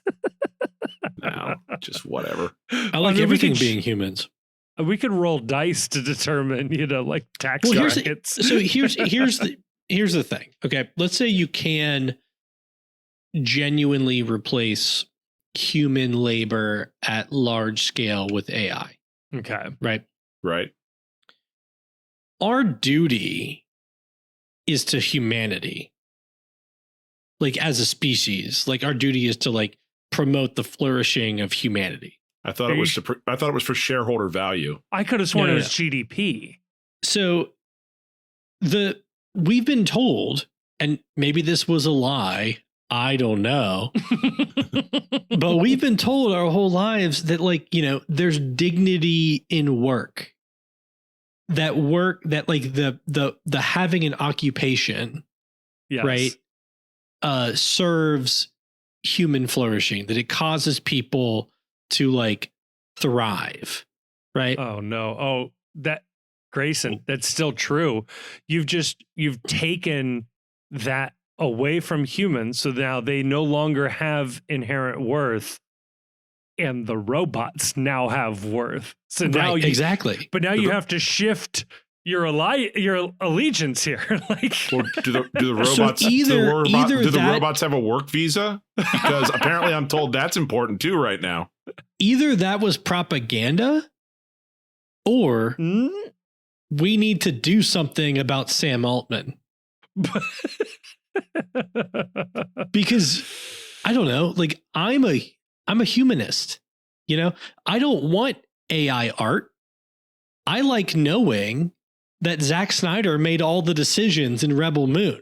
No, just whatever. I like everything being humans. We could roll dice to determine, like tax brackets. Here's the thing. Okay, let's say you can genuinely replace human labor at large scale with AI. Okay, right. Our duty is to humanity, like as a species. Like our duty is to like promote the flourishing of humanity. I thought it was for shareholder value. I could have sworn it was GDP. So we've been told, and maybe this was a lie, I don't know, but we've been told our whole lives that there's dignity in work. That like the having an occupation, yes, right, serves human flourishing, that it causes people to like thrive, right? Oh no. Oh, that Grayson, that's still true. You've taken that away from humans. So now they no longer have inherent worth, and the robots now have worth. So now exactly. But now you have to shift your allegiance here. Like, Or do the robots So either do the that- robots have a work visa? Because apparently I'm told that's important too right now. Either that was propaganda, or mm? we need to do something about Sam Altman. Because I don't know, like I'm a humanist, you know? I don't want AI art. I like knowing that Zack Snyder made all the decisions in Rebel Moon.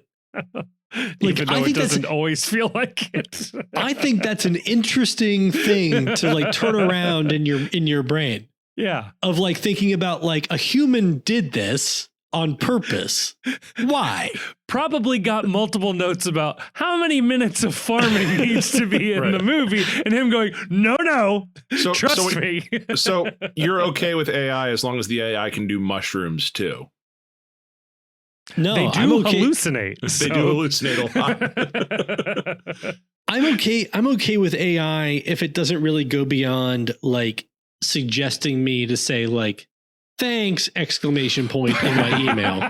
Even though it doesn't always feel like it. I think that's an interesting thing to like turn around in your brain. Yeah. Of like thinking about like a human did this on purpose. Why? Probably got multiple notes about how many minutes of farming needs to be in Right. the movie, and him going, no, So, trust me. so you're okay with AI as long as the AI can do mushrooms too. No, They do I'm okay. hallucinate. They do hallucinate a lot. I'm okay with AI if it doesn't really go beyond like suggesting me to say like thanks exclamation point in my email.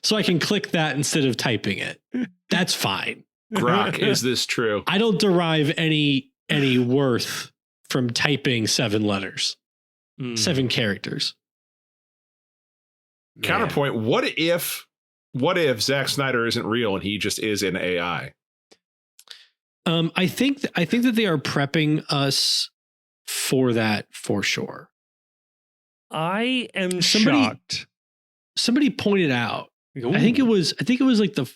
So I can click that instead of typing it. That's fine. Grok, is this true? I don't derive any worth from typing 7 letters, 7 characters. Man. Counterpoint, what if Zack Snyder isn't real and he just is an AI? I think that they are prepping us for that for sure. I am shocked. Somebody pointed out. Ooh. I think it was like the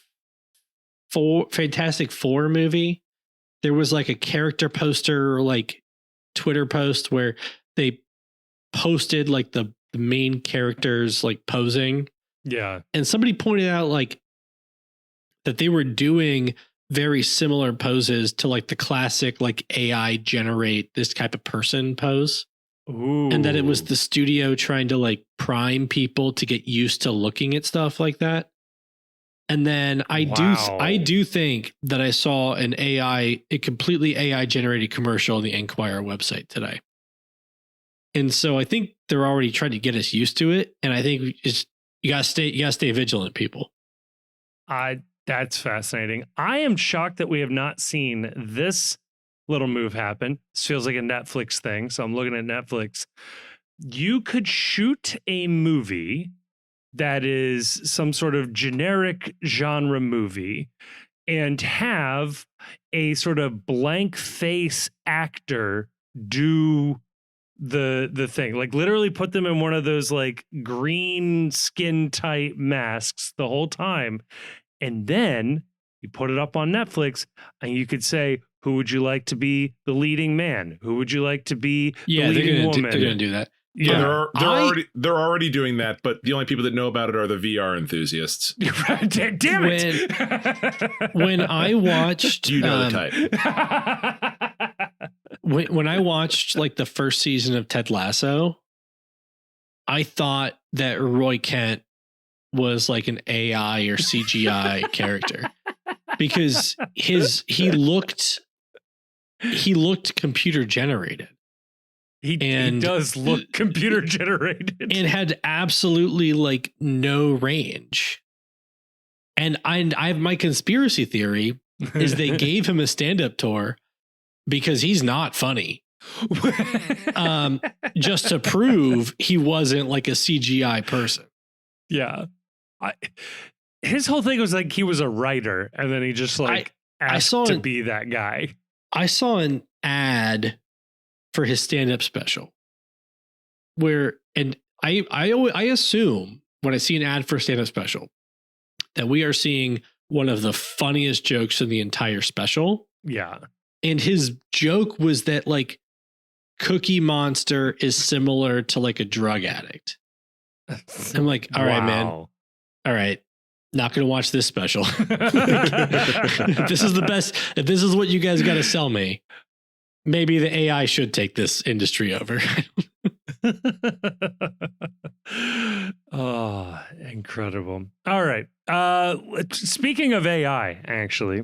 Fantastic Four movie. There was like a character poster or like Twitter post where they posted like the main characters like posing. Yeah. And somebody pointed out like that they were doing very similar poses to like the classic like AI generate this type of person pose. Ooh. And that it was the studio trying to like prime people to get used to looking at stuff like that. And then I do think that I saw a completely AI generated commercial on the Enquirer website today. And so I think they're already trying to get us used to it. And I think you gotta stay vigilant, people. That's fascinating. I am shocked that we have not seen this little move happen. This feels like a Netflix thing. So I'm looking at Netflix. You could shoot a movie that is some sort of generic genre movie and have a sort of blank face actor do the thing, like literally put them in one of those like green skin tight masks the whole time. And then you put it up on Netflix and you could say, who would you like to be the leading man? Who would you like to be the leading woman? They're going to do that. Yeah, they're already doing that, but the only people that know about it are the VR enthusiasts. Damn it! When I watched, You know the type. when I watched like the first season of Ted Lasso, I thought that Roy Kent was like an AI or CGI character because he looked computer generated. He does look computer generated and had absolutely like no range. And I have my conspiracy theory is they gave him a stand-up tour because he's not funny. Just to prove he wasn't like a CGI person. Yeah. His whole thing was like he was a writer and then he just like asked to be that guy. I saw an ad for his stand-up special where, and I assume when I see an ad for a stand-up special that we are seeing one of the funniest jokes in the entire special. Yeah. And his joke was that like Cookie Monster is similar to like a drug addict. I'm like, all right, man. All right. Not going to watch this special. If this is the best, if this is what you guys got to sell me, maybe the AI should take this industry over. Oh, incredible. All right. Speaking of AI, actually,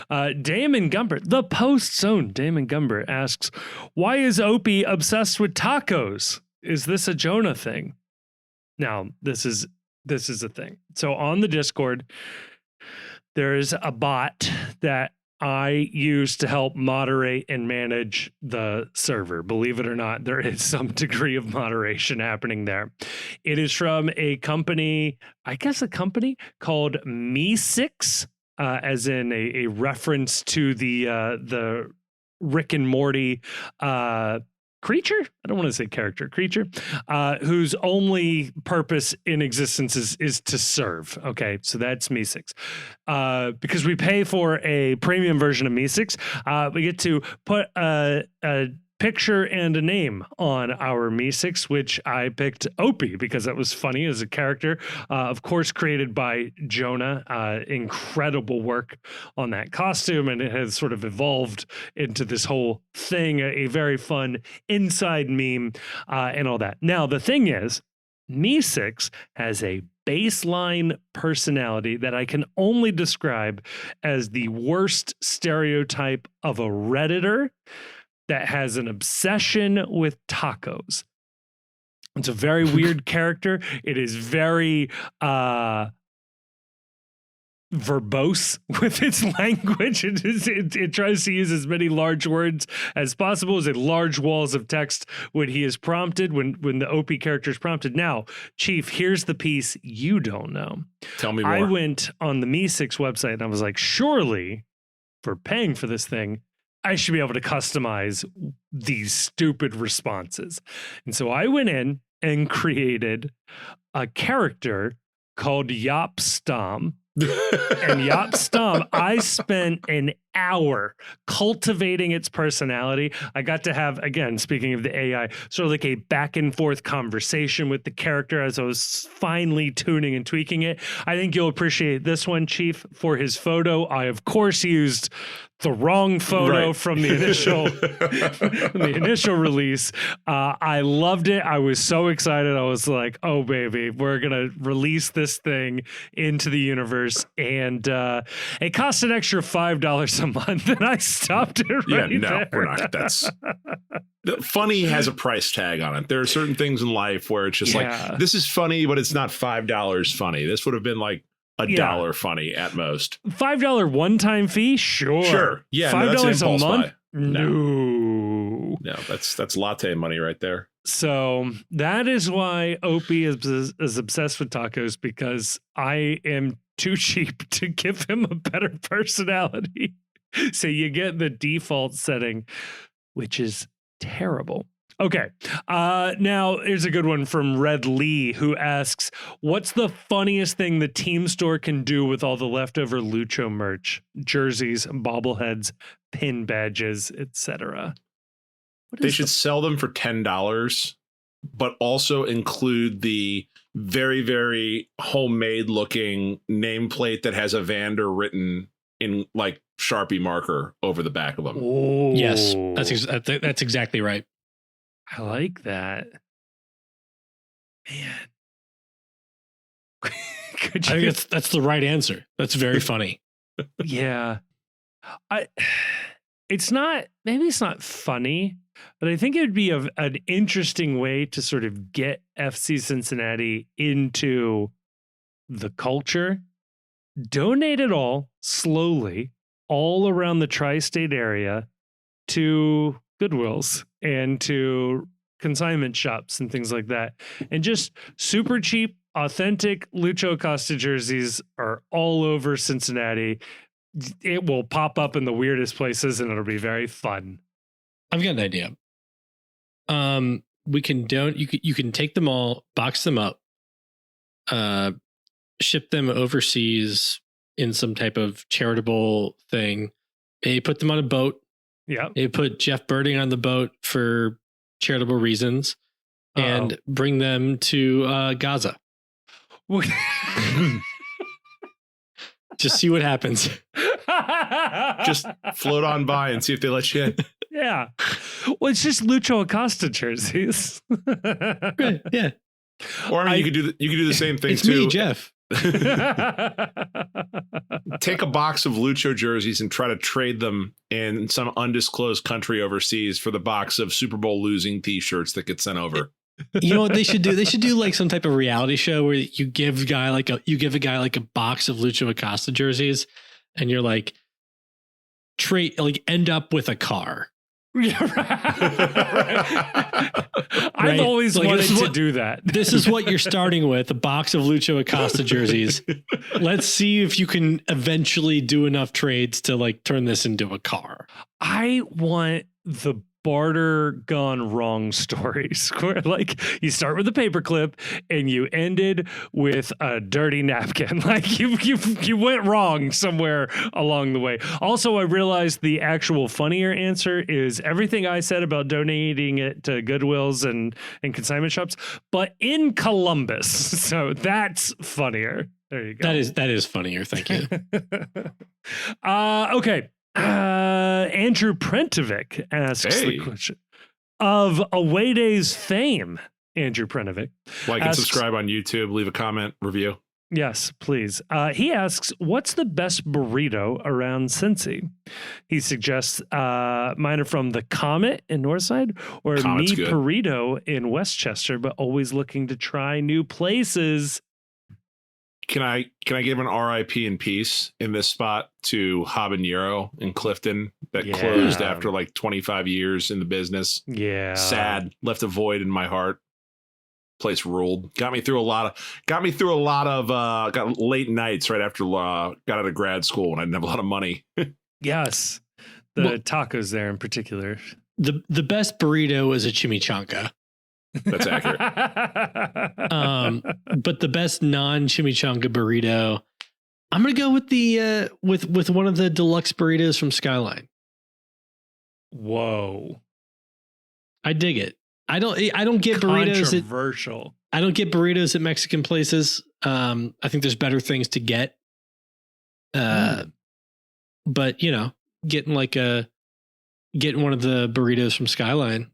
Damon Gumbert, the Post's own Damon Gumbert, asks, why is Opie obsessed with tacos? Is this a Jonah thing? Now, this is a thing. So on the Discord, there is a bot that I use to help moderate and manage the server. Believe it or not, there is some degree of moderation happening there. It is from a company, I guess a company called Me6, as in a reference to the Rick and Morty creature? I don't want to say character, creature, whose only purpose in existence is to serve. Okay, so that's Me6. Because we pay for a premium version of Me6, we get to put a picture and a name on our Me6, which I picked Opie because that was funny as a character. Of course, created by Jonah. Incredible work on that costume, and it has sort of evolved into this whole thing, a very fun inside meme and all that. Now, the thing is, Me6 has a baseline personality that I can only describe as the worst stereotype of a Redditor that has an obsession with tacos. It's a very weird character. It is very verbose with its language. It tries to use as many large words as possible, as large walls of text when he is prompted, when the OP character is prompted. Now, Chief, here's the piece you don't know. Tell me more. I went on the Me6 website and I was like, surely for paying for this thing, I should be able to customize these stupid responses. And so I went in and created a character called Yop Stom. And Yop Stom, I spent an hour cultivating its personality. I got to have, again, speaking of the AI, sort of like a back and forth conversation with the character as I was finely tuning and tweaking it. I think you'll appreciate this one, Chief, for his photo. I, of course, used the wrong photo from the initial release. I loved it. I was so excited. I was like, oh, baby, we're going to release this thing into the universe. And it cost an extra $5 a month. And I stopped it right there. We're not. That's funny has a price tag on it. There are certain things in life where it's just like, this is funny, but it's not $5 funny. This would have been like $1 funny at most. $5 one-time fee? Sure. Yeah. $5 a month? Buy. No, that's latte money right there. So that is why Opie is obsessed with tacos, because I am too cheap to give him a better personality. So you get the default setting, which is terrible. Okay. Now here's a good one from Red Lee, who asks, what's the funniest thing the team store can do with all the leftover Lucho merch, jerseys, bobbleheads, pin badges, etc.? They should sell them for $10, but also include the very, very homemade looking nameplate that has Evander written in like Sharpie marker over the back of them. Oh. Yes, that's exactly right. I like that. Man. I think that's the right answer. That's very funny. Yeah. Maybe it's not funny, but I think it would be an interesting way to sort of get FC Cincinnati into the culture. Donate it all slowly all around the tri-state area to Goodwills and to consignment shops and things like that. And just super cheap, authentic Lucho Acosta jerseys are all over Cincinnati. It will pop up in the weirdest places and it'll be very fun. I've got an idea. You can take them all, box them up, ship them overseas in some type of charitable thing. Maybe put them on a boat. Yeah. They put Jeff Birding on the boat for charitable reasons and bring them to Gaza. Just see what happens. Just float on by and see if they let you in. Yeah. Well, it's just Lucho Acosta jerseys. Right, yeah. Or I mean, you could do the same thing It's too. me, Jeff. Take a box of Lucho jerseys and try to trade them in some undisclosed country overseas for the box of Super Bowl losing T-shirts that get sent over. You know what they should do? They should do like some type of reality show where you give a guy like a box of Lucho Acosta jerseys, and you're like end up with a car. Yeah, right. I've always wanted to do that. This is what you're starting with, a box of Lucho Acosta jerseys. Let's see if you can eventually do enough trades to like turn this into a car. I want the barter gone wrong stories where like you start with a paperclip and you ended with a dirty napkin. Like you went wrong somewhere along the way. Also, I realized the actual funnier answer is everything I said about donating it to Goodwills and consignment shops, but in Columbus. So that's funnier. There you go. That is funnier. Thank you. Okay. Andrew Prentovic asks the question of Away Days fame. Andrew Prentovic. Like and subscribe on YouTube. Leave a comment, review. Yes, please. He asks, what's the best burrito around Cincy? He suggests mine are from the Comet in Northside or Comet's Me good. Burrito in Westchester, but always looking to try new places. Can I give an RIP in peace in this spot to Habanero in Clifton that closed after like 25 years in the business? Yeah. Sad. Left a void in my heart. Place ruled. Got me through a lot of got late nights right after got out of grad school when I didn't have a lot of money. Yes. The tacos there in particular. The best burrito is a chimichanga. That's accurate. But the best non-chimichanga burrito, I'm gonna go with the with one of the deluxe burritos from Skyline. Whoa. I dig it. I don't get burritos. Controversial. I don't get burritos at Mexican places. I think there's better things to get. But you know, getting one of the burritos from Skyline,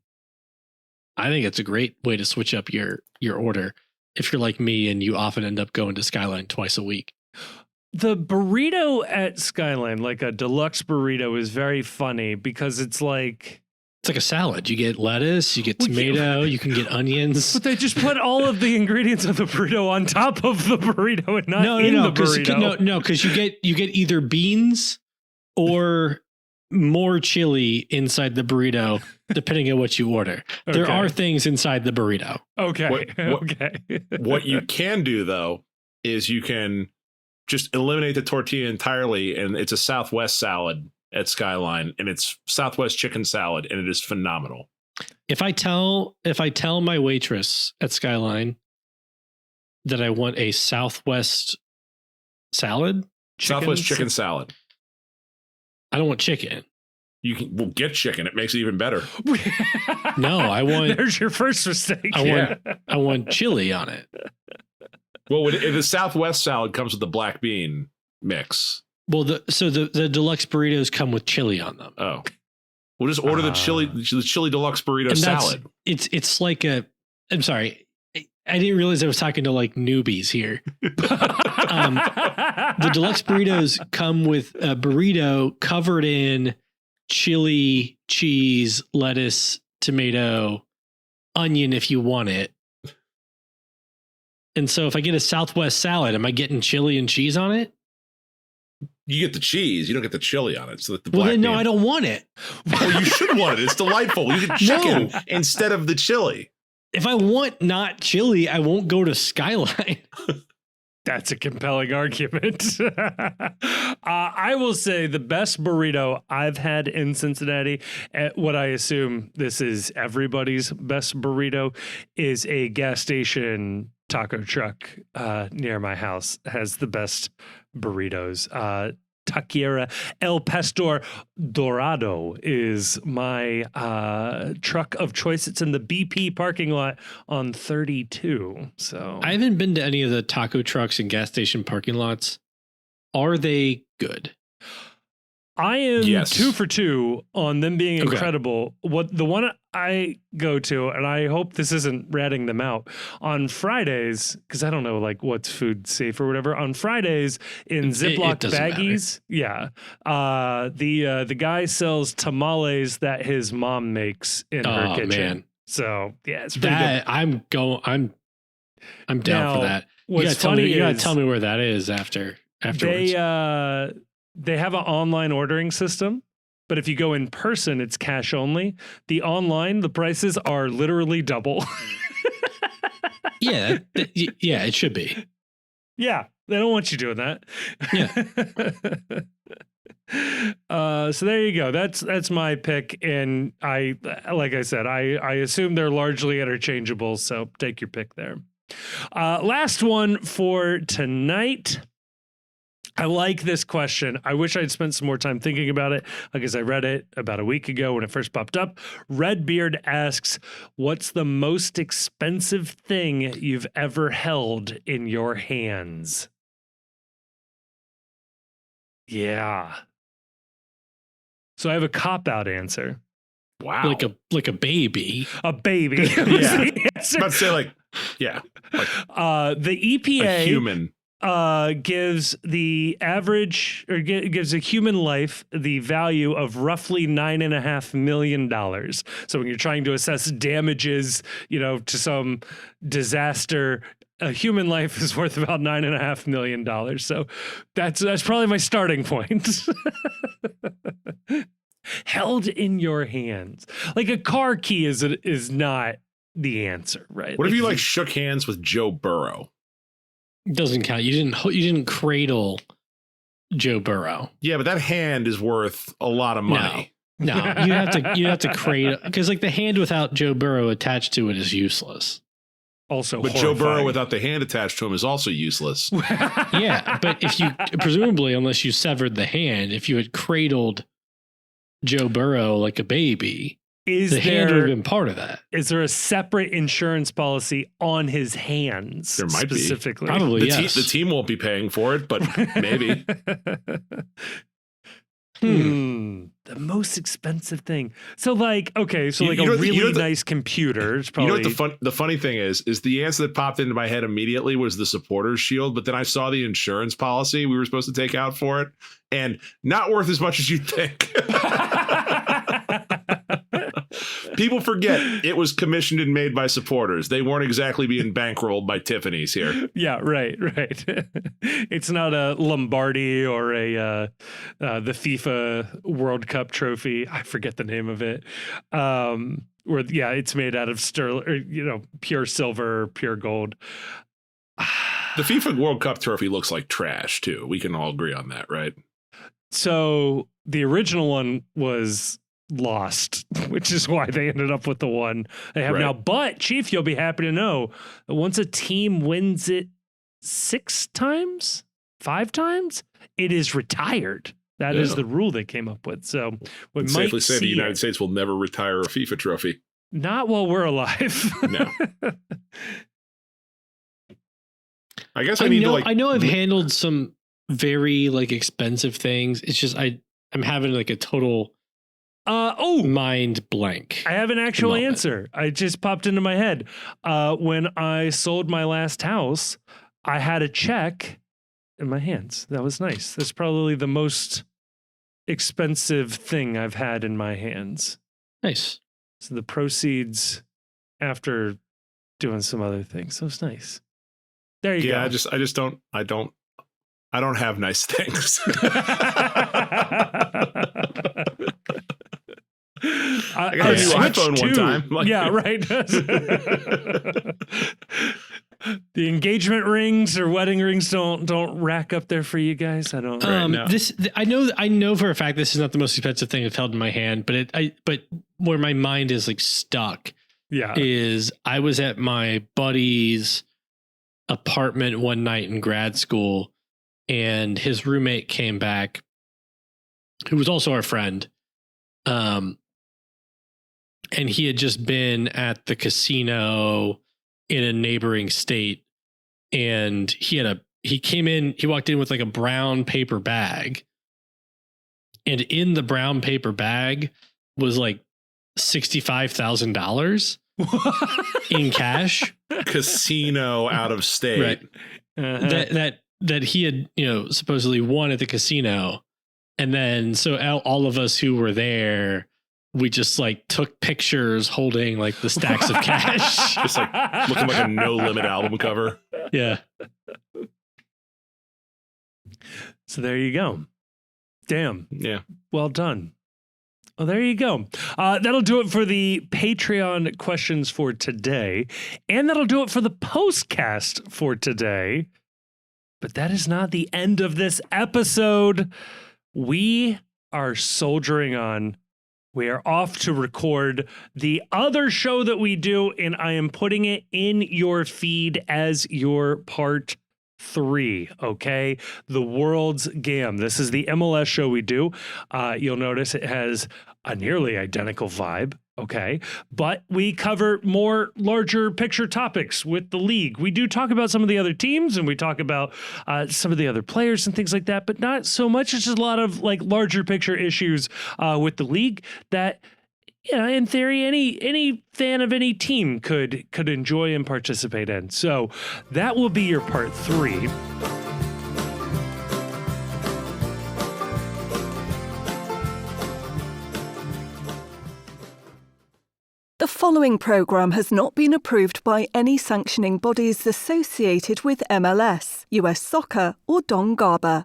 I think it's a great way to switch up your order if you're like me and you often end up going to Skyline twice a week. The burrito at Skyline, like a deluxe burrito, is very funny because it's like a salad. You get lettuce, you get tomato, you can got onions. But they just put all of the ingredients of the burrito on top of the burrito and not in the burrito. No, because you get either beans or more chili inside the burrito, depending on what you order. Okay. There are things inside the burrito. Okay. What you can do though is you can just eliminate the tortilla entirely, and it's a Southwest salad at Skyline, and it's Southwest chicken salad, and it is phenomenal. If I tell my waitress at Skyline that I want a Southwest salad, Southwest chicken salad. I don't want chicken. We'll get chicken. It makes it even better. No, I want. There's your first mistake. I want chili on it. Well, the Southwest salad comes with the black bean mix. Well, the deluxe burritos come with chili on them. Oh, we'll just order the chili deluxe burrito salad. It's like I'm sorry. I didn't realize I was talking to like newbies here. The deluxe burritos come with a burrito covered in chili, cheese, lettuce, tomato, onion if you want it. And so if I get a Southwest salad, am I getting chili and cheese on it? You get the cheese. You don't get the chili on it. So that the well, then no, I don't want it. Well, you should want it. It's delightful. You get chicken instead of the chili. If I want not chili, I won't go to Skyline. That's a compelling argument. I will say the best burrito I've had in Cincinnati, at what I assume this is everybody's best burrito, is a gas station taco truck near my house. Has the best burritos. Taqueria El Pastor Dorado is my truck of choice. It's in the BP parking lot on 32. So I haven't been to any of the taco trucks and gas station parking lots. Are they good? I am Yes. 2 for 2 on them being incredible. What the one I go to, and I hope this isn't ratting them out, on Fridays, because I don't know like what's food safe or whatever. On Fridays in Ziploc baggies, the guy sells tamales that his mom makes in her kitchen. Man. So yeah, it's pretty good. I'm down for that. You gotta tell me where that is afterwards. They have an online ordering system, but if you go in person, it's cash only. The online, the prices are literally double. Yeah, it should be. Yeah, they don't want you doing that. Yeah. So there you go. That's my pick, and like I said, I assume they're largely interchangeable. So take your pick there. Last one for tonight. I like this question. I wish I'd spent some more time thinking about it because I read it about a week ago when it first popped up. Redbeard asks, what's the most expensive thing you've ever held in your hands? Yeah. So I have a cop-out answer. Wow. Like a baby. A baby. Yeah. Let's say the EPA. A human. Gives the average or gives a human life the value of roughly $9.5 million. So when you're trying to assess damages, to some disaster, a human life is worth about $9.5 million. So that's probably my starting point. Held in your hands, like a car key is not the answer, right? What if you shook hands with Joe Burrow? Doesn't count. You didn't cradle Joe Burrow. Yeah, but that hand is worth a lot of money. No, you have to cradle, because the hand without Joe Burrow attached to it is useless. Also, but horrifying. Joe Burrow without the hand attached to him is also useless. Yeah, but if you presumably, unless you severed the hand, if you had cradled Joe Burrow like a baby, the hand would have been part of that. Is there a separate insurance policy on his hands? There might specifically? Be. Probably, yes. The team won't be paying for it, but maybe. The most expensive thing. So a really nice computer. It's probably. You know what the funny thing is the answer that popped into my head immediately was the supporters shield, but then I saw the insurance policy we were supposed to take out for it, and not worth as much as you'd think. People forget it was commissioned and made by supporters. They weren't exactly being bankrolled by Tiffany's here. Yeah, right. It's not a Lombardi or the FIFA World Cup trophy. I forget the name of it. It's made out of sterling, pure silver, pure gold. The FIFA World Cup trophy looks like trash too. We can all agree on that, right? So the original one was lost, which is why they ended up with the one they have now. But Chief, you'll be happy to know that once a team wins it 5 times, it is retired. That is the rule they came up with. So we might safely say the United States will never retire a FIFA trophy. Not while we're alive. No. I guess I know I've handled some very expensive things. It's just I'm having a total mind blank. I have an actual answer. I just popped into my head. When I sold my last house, I had a check in my hands. That was nice. That's probably the most expensive thing I've had in my hands. Nice. So the proceeds after doing some other things. So it's nice. There you go. I don't have nice things. I got a new iPhone one time. Yeah, right. The engagement rings or wedding rings don't rack up there for you guys. I don't. I know for a fact this is not the most expensive thing I've held in my hand, but where my mind is stuck. Yeah, is I was at my buddy's apartment one night in grad school, and his roommate came back, who was also our friend. And he had just been at the casino in a neighboring state, and he walked in with a brown paper bag, And in the brown paper bag was like $65,000 in cash. Casino out of state. Right. That he had, supposedly won at the casino. And then so all of us who were there, we just like took pictures holding like the stacks of cash. Just like looking like a No Limit album cover. Yeah. So there you go. Damn. Yeah. Well done. Well, there you go. That'll do it for the Patreon questions for today. And that'll do it for the postcast for today. But that is not the end of this episode. We are soldiering on. We are off to record the other show that we do, and I am putting it in your feed as your part 3, okay? The World's Game. This is the MLS show we do. You'll notice it has a nearly identical vibe, okay? But we cover more larger picture topics with the league. We do talk about some of the other teams, and we talk about some of the other players and things like that, but not so much. It's just a lot of like larger picture issues with the league that, in theory, any fan of any team could enjoy and participate in. So that will be your part 3. The following program has not been approved by any sanctioning bodies associated with MLS, US Soccer, or Don Garber.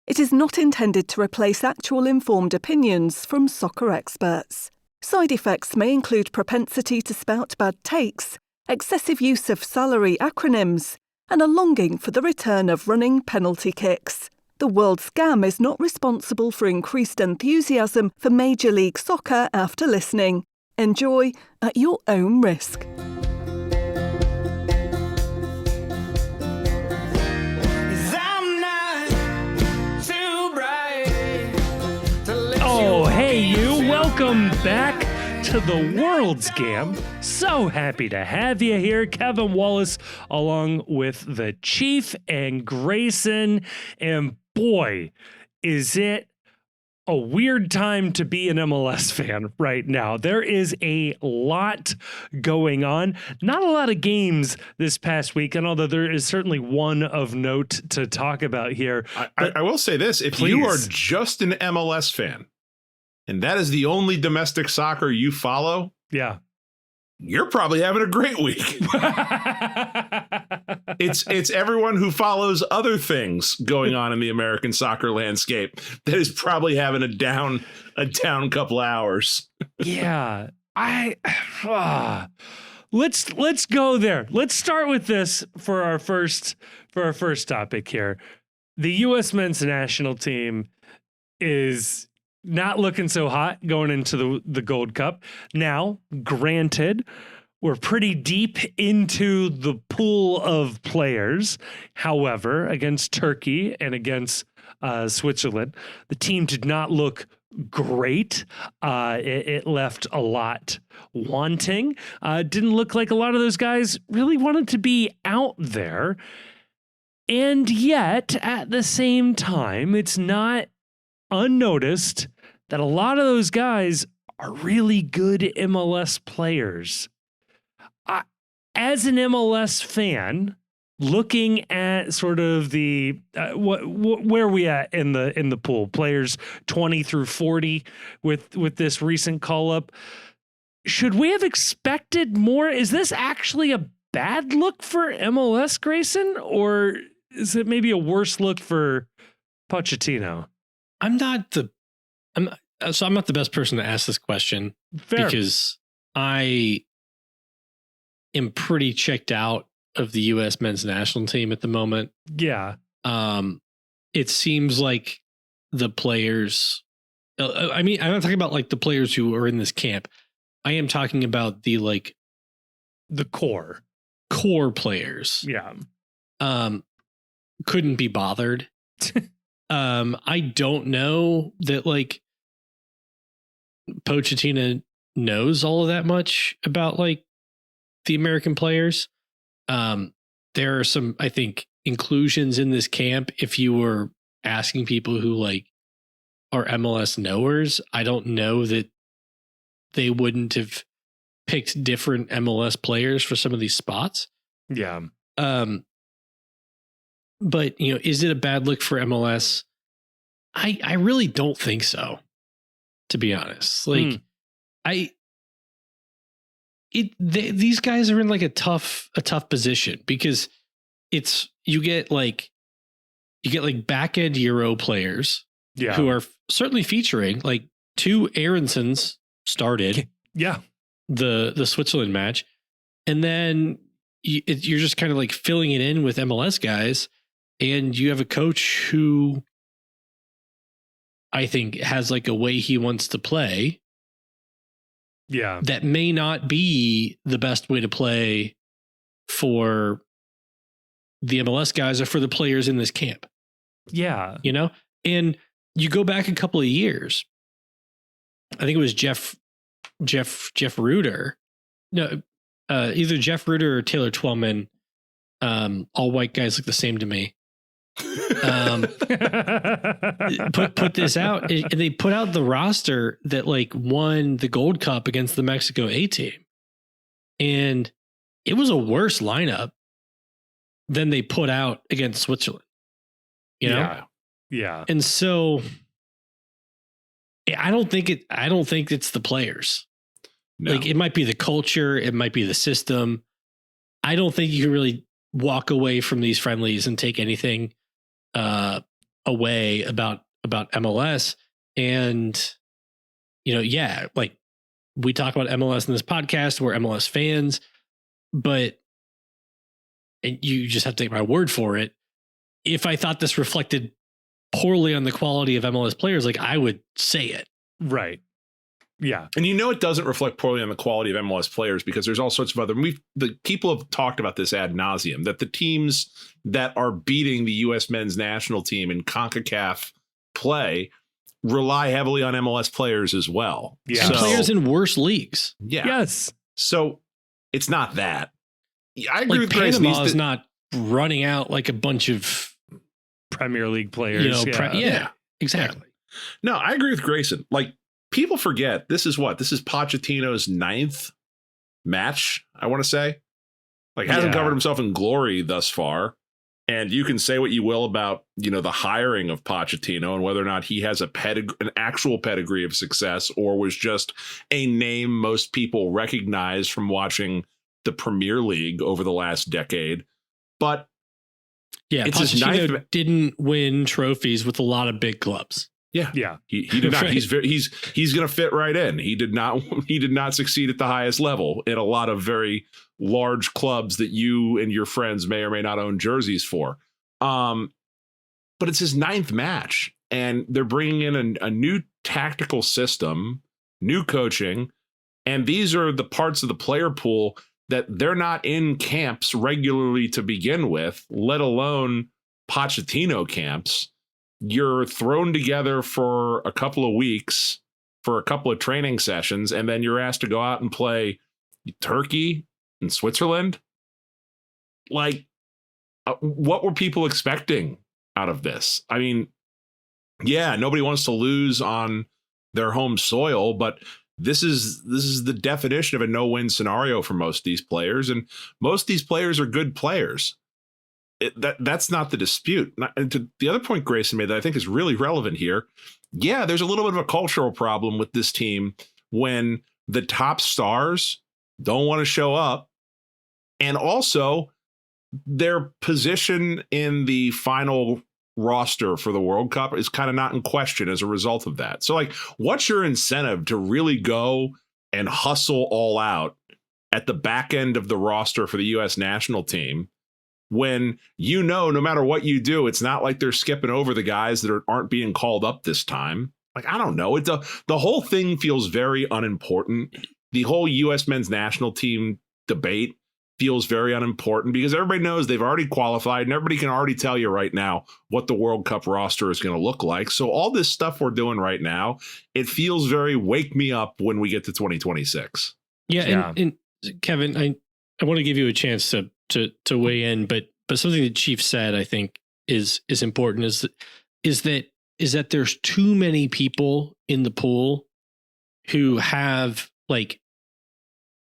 It is not intended to replace actual informed opinions from soccer experts. Side effects may include propensity to spout bad takes, excessive use of salary acronyms, and a longing for the return of running penalty kicks. The World Scam is not responsible for increased enthusiasm for Major League Soccer after listening. Enjoy at your own risk. Oh, hey, you. Welcome back to the World's Game. So happy to have you here. Kevin Wallace along with the Chief and Grayson. And boy, is it a weird time to be an MLS fan right now. There is a lot going on. Not a lot of games this past weekend, although there is certainly one of note to talk about here. I will say this. If you are just an MLS fan, and that is the only domestic soccer you follow, yeah, you're probably having a great week. It's everyone who follows other things going on in the American soccer landscape that is probably having a down couple hours. Yeah, let's go there. Let's start with this for our first topic here. The U.S. men's national team is not looking so hot going into the Gold Cup. Now, granted, we're pretty deep into the pool of players. However, against Turkey and against Switzerland, the team did not look great. It left a lot wanting. Didn't look like a lot of those guys really wanted to be out there. And yet, at the same time, it's not unnoticed that a lot of those guys are really good MLS players. As an MLS fan, looking at sort of the where are we at in the pool, players 20 through 40 with this recent call up, should we have expected more? Is this actually a bad look for MLS, Grayson, or is it maybe a worse look for Pochettino? I'm not the best person to ask this question. Fair. Because I am pretty checked out of the U.S. men's national team at the moment. Yeah. It seems like the players, I mean, I'm not talking about like the players who are in this camp. I am talking about the core players. Yeah. Couldn't be bothered. I don't know that like Pochettino knows all of that much about like the American players. There are some, I think, inclusions in this camp. If you were asking people who like are MLS knowers, I don't know that they wouldn't have picked different MLS players for some of these spots. Yeah. But, you know, is it a bad look for MLS? I really don't think so, to be honest. Like, these guys are in like a tough position because you get like back end Euro players who are certainly featuring, like 2 Aaronsons started the Switzerland match, and then you're just kind of like filling it in with MLS guys, and you have a coach who I think has like a way he wants to play. Yeah. That may not be the best way to play for the MLS guys or for the players in this camp. Yeah. You know? And you go back a couple of years. I think it was Jeff Ruder. No, either Jeff Ruder or Taylor Twellman. All white guys look the same to me. Put this out, and they put out the roster that like won the Gold Cup against the Mexico A team, and it was a worse lineup than they put out against Switzerland. You know, yeah. And so I don't think it's the players. No. Like, it might be the culture, it might be the system. I don't think you can really walk away from these friendlies and take anything away about MLS. And, you know, like we talk about MLS in this podcast, we're MLS fans, but and you just have to take my word for it. If I thought this reflected poorly on the quality of MLS players, like, I would say it. Right. Yeah. And you know it doesn't reflect poorly on the quality of MLS players because there's all sorts of other... the people have talked about this ad nauseum, that the teams that are beating the U.S. men's national team in CONCACAF play rely heavily on MLS players as well. Yeah. And players in worse leagues. Yeah. Yes. So it's not that. I agree with Grace. Panama is not running out like a bunch of Premier League players. You know, exactly. No, I agree with Grayson. Like, people forget this is Pochettino's 9th match, I want to say. Like, hasn't covered himself in glory thus far. And you can say what you will about, you know, the hiring of Pochettino and whether or not he has an actual pedigree of success or was just a name most people recognize from watching the Premier League over the last decade. But it's Pochettino didn't win trophies with a lot of big clubs. Yeah. He did not. Right. He's going to fit right in. He did not succeed at the highest level in a lot of very large clubs that you and your friends may or may not own jerseys for. But it's his 9th match, and they're bringing in a new tactical system, new coaching, and these are the parts of the player pool that they're not in camps regularly to begin with, let alone Pochettino camps. You're thrown together for a couple of weeks for a couple of training sessions, and then you're asked to go out and play Turkey and Switzerland. Like, what were people expecting out of this? I mean, yeah, nobody wants to lose on their home soil, but this is the definition of a no-win scenario for most of these players, and most of these players are good players. That's not the dispute. And to the other point Grayson made that I think is really relevant here, yeah, there's a little bit of a cultural problem with this team when the top stars don't want to show up, and also their position in the final roster for the World Cup is kind of not in question as a result of that. So, like, what's your incentive to really go and hustle all out at the back end of the roster for the U.S. national team when, you know, no matter what you do, it's not like they're skipping over the guys that aren't being called up this time? Like, I don't know. The whole thing feels very unimportant. The whole U.S. men's national team debate feels very unimportant because everybody knows they've already qualified and everybody can already tell you right now what the World Cup roster is going to look like. So all this stuff we're doing right now, it feels very wake me up when we get to 2026. Yeah. And Kevin, I want to give you a chance to weigh in, but something that Chief said, I think is important is that is that there's too many people in the pool who have like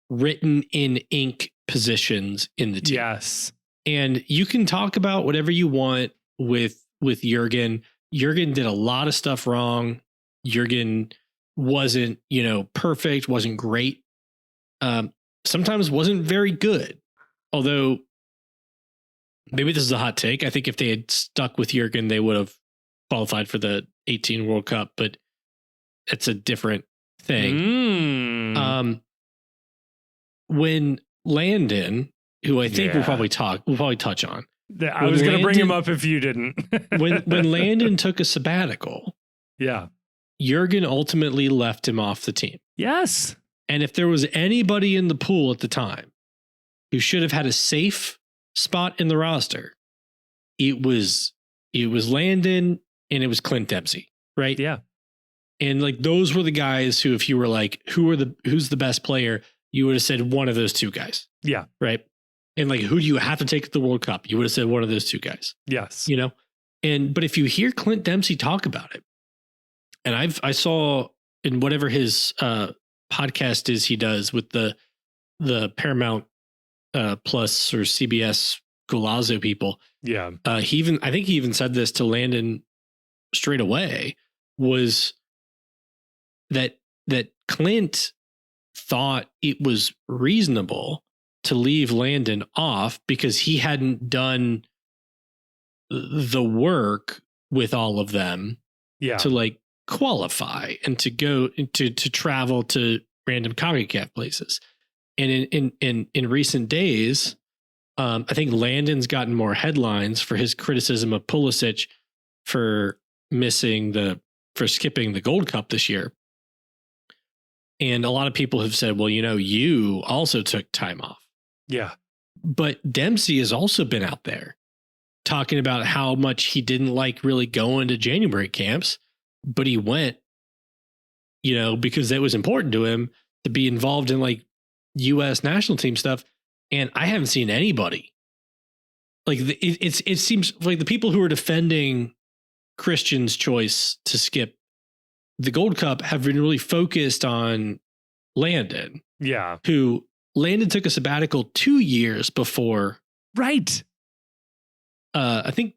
written in ink positions in the team. Yes. And you can talk about whatever you want with Jurgen. Jurgen did a lot of stuff wrong. Jurgen wasn't, perfect, wasn't great. Sometimes wasn't very good. Although maybe this is a hot take. I think if they had stuck with Jurgen, they would have qualified for the 18 World Cup, but it's a different thing. When Landon, who I think we'll probably touch on. I was going to bring him up if you didn't. when Landon took a sabbatical, Jurgen ultimately left him off the team. Yes. And if there was anybody in the pool at the time who should have had a safe spot in the roster, it was Landon and it was Clint Dempsey, right? Yeah. And like those were the guys who, if you were like, who's the best player, you would have said one of those two guys. Yeah. Right. And like, who do you have to take to the World Cup? You would have said one of those two guys. Yes. But if you hear Clint Dempsey talk about it, and I saw in whatever his podcast is he does with the Paramount Plus or CBS Golazo people. Yeah. I think he even said this to Landon straight away, was that Clint thought it was reasonable to leave Landon off because he hadn't done the work with all of them to like qualify and to go to travel to random CONCACAF places. And in recent days, I think Landon's gotten more headlines for his criticism of Pulisic for skipping the Gold Cup this year. And a lot of people have said, well, you also took time off. Yeah. But Dempsey has also been out there talking about how much he didn't like really going to January camps, but he went, because that was important to him to be involved in like U.S. national team stuff. And I haven't seen anybody like it seems like the people who are defending Christian's choice to skip the Gold Cup have been really focused on Landon. Yeah. Who Landon took a sabbatical 2 years before. Right. I think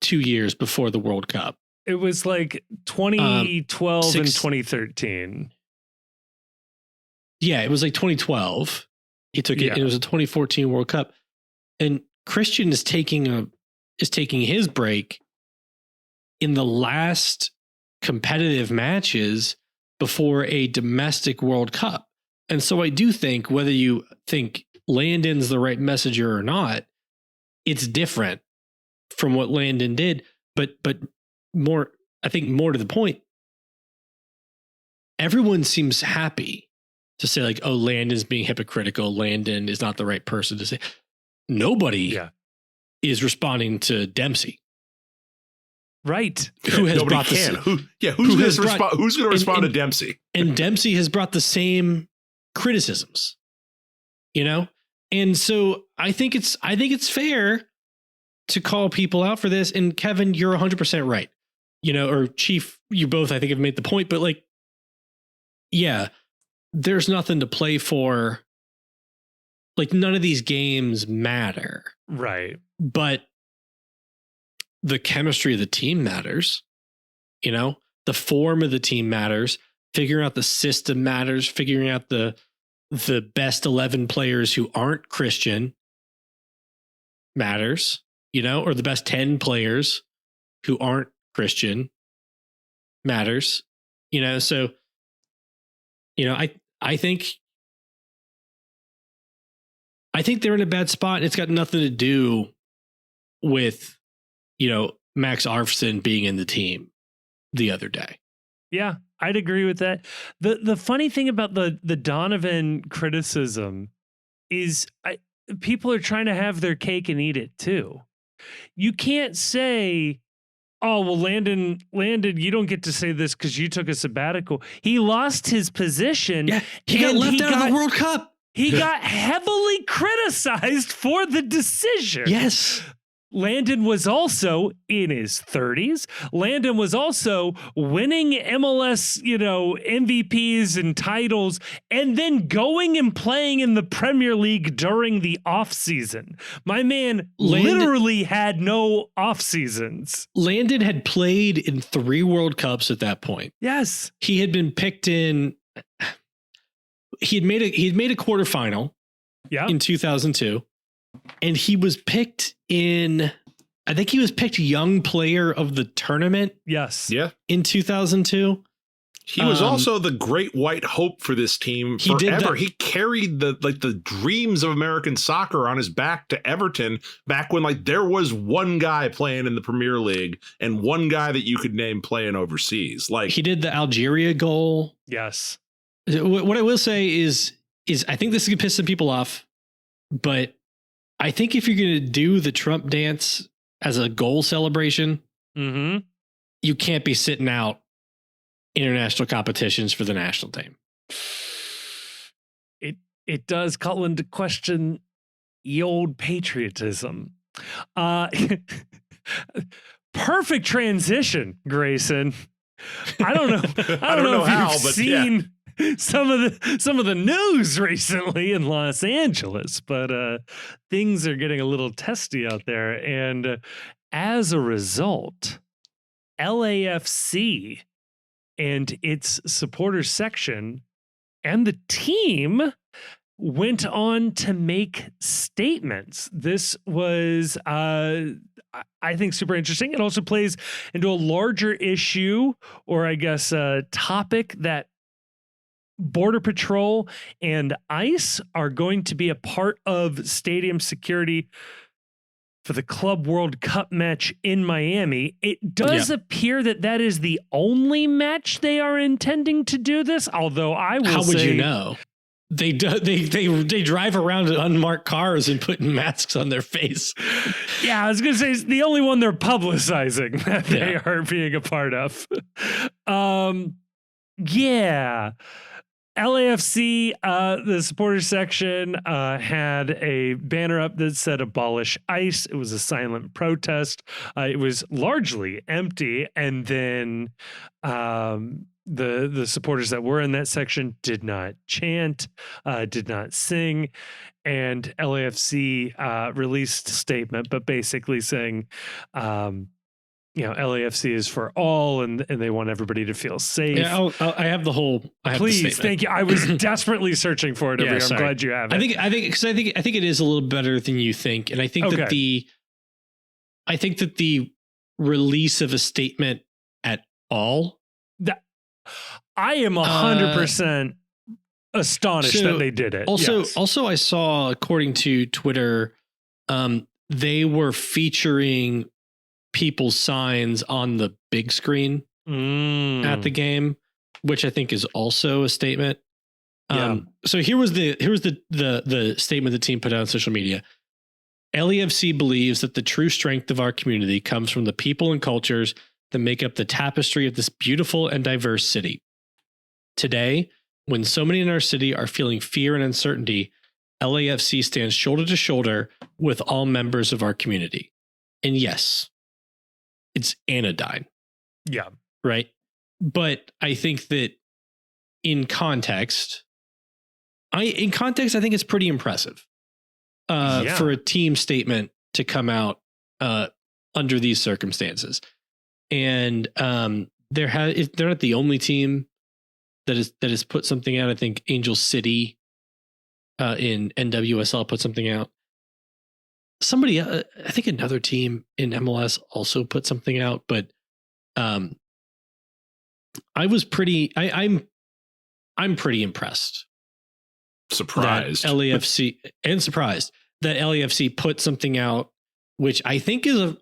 2 years before the World Cup. It was like 2012 and 2013. Yeah, it was like 2012. He took it. And it was a 2014 World Cup. And Christian is taking his break in the last competitive matches before a domestic World Cup. And so I do think, whether you think Landon's the right messenger or not, it's different from what Landon did. But more, I think more to the point, everyone seems happy to say like, oh, Landon's being hypocritical. Landon is not the right person to say. Nobody is responding to Dempsey. Right. Who has Nobody brought can. Who's Who's going to respond to Dempsey? And Dempsey has brought the same criticisms, And so I think it's fair to call people out for this. And Kevin, you're 100% right. Or Chief, you both, I think, have made the point, but like, yeah, there's nothing to play for. Like, none of these games matter. Right. But the chemistry of the team matters. The form of the team matters. Figuring out the system matters. Figuring out the best 11 players who aren't Christian matters, or the best 10 players who aren't Christian matters, so, I think they're in a bad spot. It's got nothing to do with, Max Arfson being in the team the other day. Yeah, I'd agree with that. The funny thing about the Donovan criticism is people are trying to have their cake and eat it too. You can't say, oh, well, Landon, you don't get to say this because you took a sabbatical. He lost his position. Yeah, he got left out of the World Cup. He got heavily criticized for the decision. Yes. Landon was also in his 30s. Landon was also winning MLS, MVPs and titles, and then going and playing in the Premier League during the off season. My man literally had no off seasons. Landon had played in 3 World Cups at that point. Yes. He had been picked in. He had made a quarterfinal in 2002. And he was picked I think he was picked young player of the tournament. Yes. Yeah. In 2002. He was also the great white hope for this team forever. He carried the dreams of American soccer on his back to Everton back when there was one guy playing in the Premier League and one guy that you could name playing overseas. He did the Algeria goal. Yes. What I will say is I think this is going to piss some people off, but I think if you're going to do the Trump dance as a goal celebration, you can't be sitting out international competitions for the national team. It does call into question the old patriotism. Perfect transition, Grayson. I don't know. I don't know if you've seen some of the news recently in Los Angeles, but things are getting a little testy out there, and as a result, LAFC and its supporters section and the team went on to make statements. This was, I think, super interesting. It also plays into a larger issue, or I guess a topic, that Border Patrol and ICE are going to be a part of stadium security for the Club World Cup match in Miami. It does appear that is the only match they are intending to do this, although I will say... How would you know? They drive around in unmarked cars and putting masks on their face. Yeah, I was going to say it's the only one they're publicizing that they are being a part of. LAFC, the supporters section, had a banner up that said "Abolish ICE." It was a silent protest. It was largely empty, and then the supporters that were in that section did not chant, did not sing, and LAFC released a statement, but basically saying, LAFC is for all, and they want everybody to feel safe. Yeah, I have the whole. Please, thank you. I was desperately searching for it over here. I'm glad you have it. I think it is a little better than you think, and I think that the release of a statement at all. I am 100% astonished that they did it. Also, I saw, according to Twitter, they were featuring people's signs on the big screen at the game, which I think is also a statement. So here was the statement the team put out on social media. LAFC believes that the true strength of our community comes from the people and cultures that make up the tapestry of this beautiful and diverse city. Today, when so many in our city are feeling fear and uncertainty, LAFC stands shoulder to shoulder with all members of our community. And yes, it's anodyne. Yeah. Right. But I think that in context, I think it's pretty impressive for a team statement to come out under these circumstances. And they're not the only team that has put something out. I think Angel City in NWSL put something out. Somebody, I think another team in MLS also put something out, but I'm pretty impressed. Surprised. Surprised that LAFC put something out, which I think is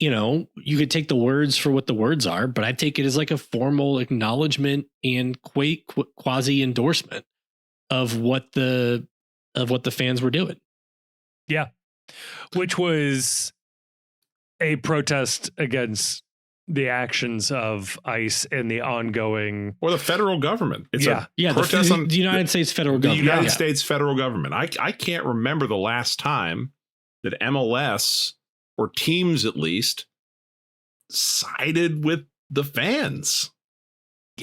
you could take the words for what the words are, but I take it as like a formal acknowledgement and quasi endorsement of what the fans were doing. Yeah. Which was a protest against the actions of ICE and the ongoing, or the federal government. It's a protest on the United States federal government. The United States federal government. I can't remember the last time that MLS, or teams at least, sided with the fans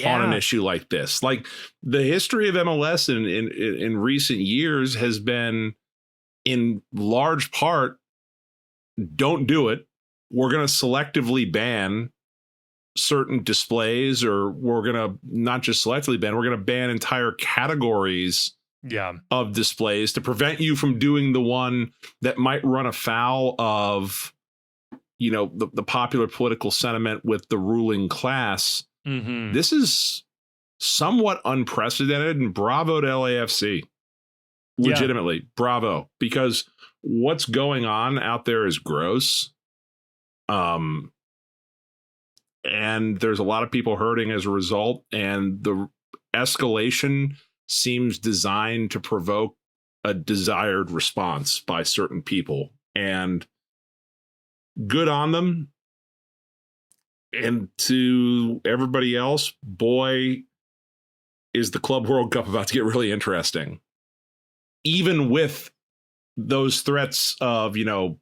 on an issue like this. Like, the history of MLS in recent years has been, in large part, don't do it. We're going to selectively ban certain displays, or we're going to not just selectively ban, we're going to ban entire categories of displays to prevent you from doing the one that might run afoul of, you know, the popular political sentiment with the ruling class. Mm-hmm. This is somewhat unprecedented, and bravo to LAFC. Legitimately, bravo, because what's going on out there is gross. And there's a lot of people hurting as a result, and the escalation seems designed to provoke a desired response by certain people, and good on them. And to everybody else, boy, is the Club World Cup about to get really interesting. Even with those threats of, you know,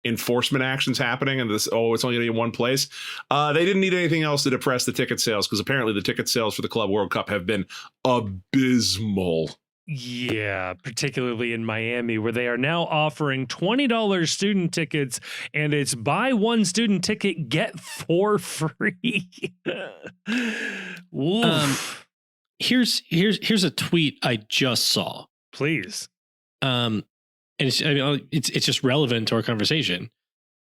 enforcement actions happening and this, it's only going to be in one place. They didn't need anything else to depress the ticket sales, because apparently the ticket sales for the Club World Cup have been abysmal. Yeah, particularly in Miami, where they are now offering $20 student tickets, and it's buy one student ticket, get 4 free. Here's a tweet I just saw. Please. And it's just relevant to our conversation.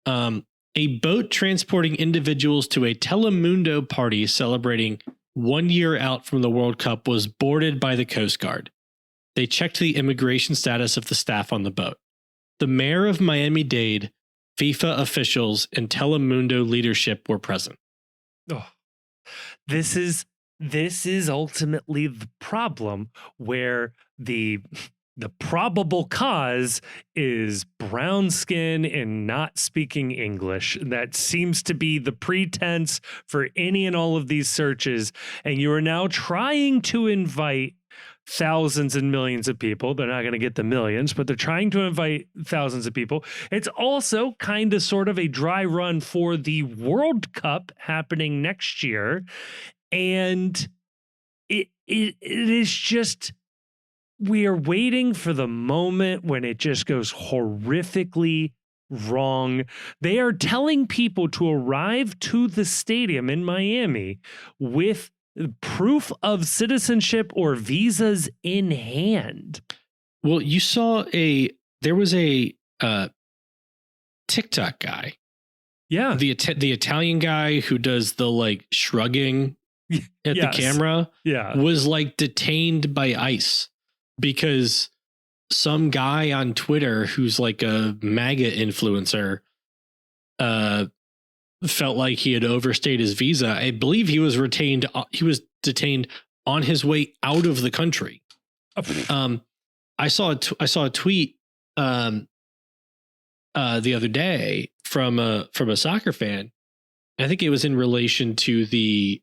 A boat transporting individuals to a Telemundo party celebrating 1 year out from the World Cup was boarded by the Coast Guard. They checked the immigration status of the staff on the boat. The mayor of Miami-Dade, FIFA officials, and Telemundo leadership were present. Oh, this is ultimately the problem, where the probable cause is brown skin and not speaking English. That seems to be the pretense for any and all of these searches. And you are now trying to invite thousands and millions of people. They're not going to get the millions, but they're trying to invite thousands of people. It's also kind of sort of a dry run for the World Cup happening next year. And it is just, we are waiting for the moment when it just goes horrifically wrong. They are telling people to arrive to the stadium in Miami with proof of citizenship or visas in hand. Well, you saw there was a TikTok guy. Yeah. The Italian guy who does the like shrugging at the camera was like detained by ICE because some guy on Twitter who's like a MAGA influencer felt like he had overstayed his visa. I believe he was detained on his way out of the country. I saw a tweet the other day from a soccer fan. I think it was in relation to the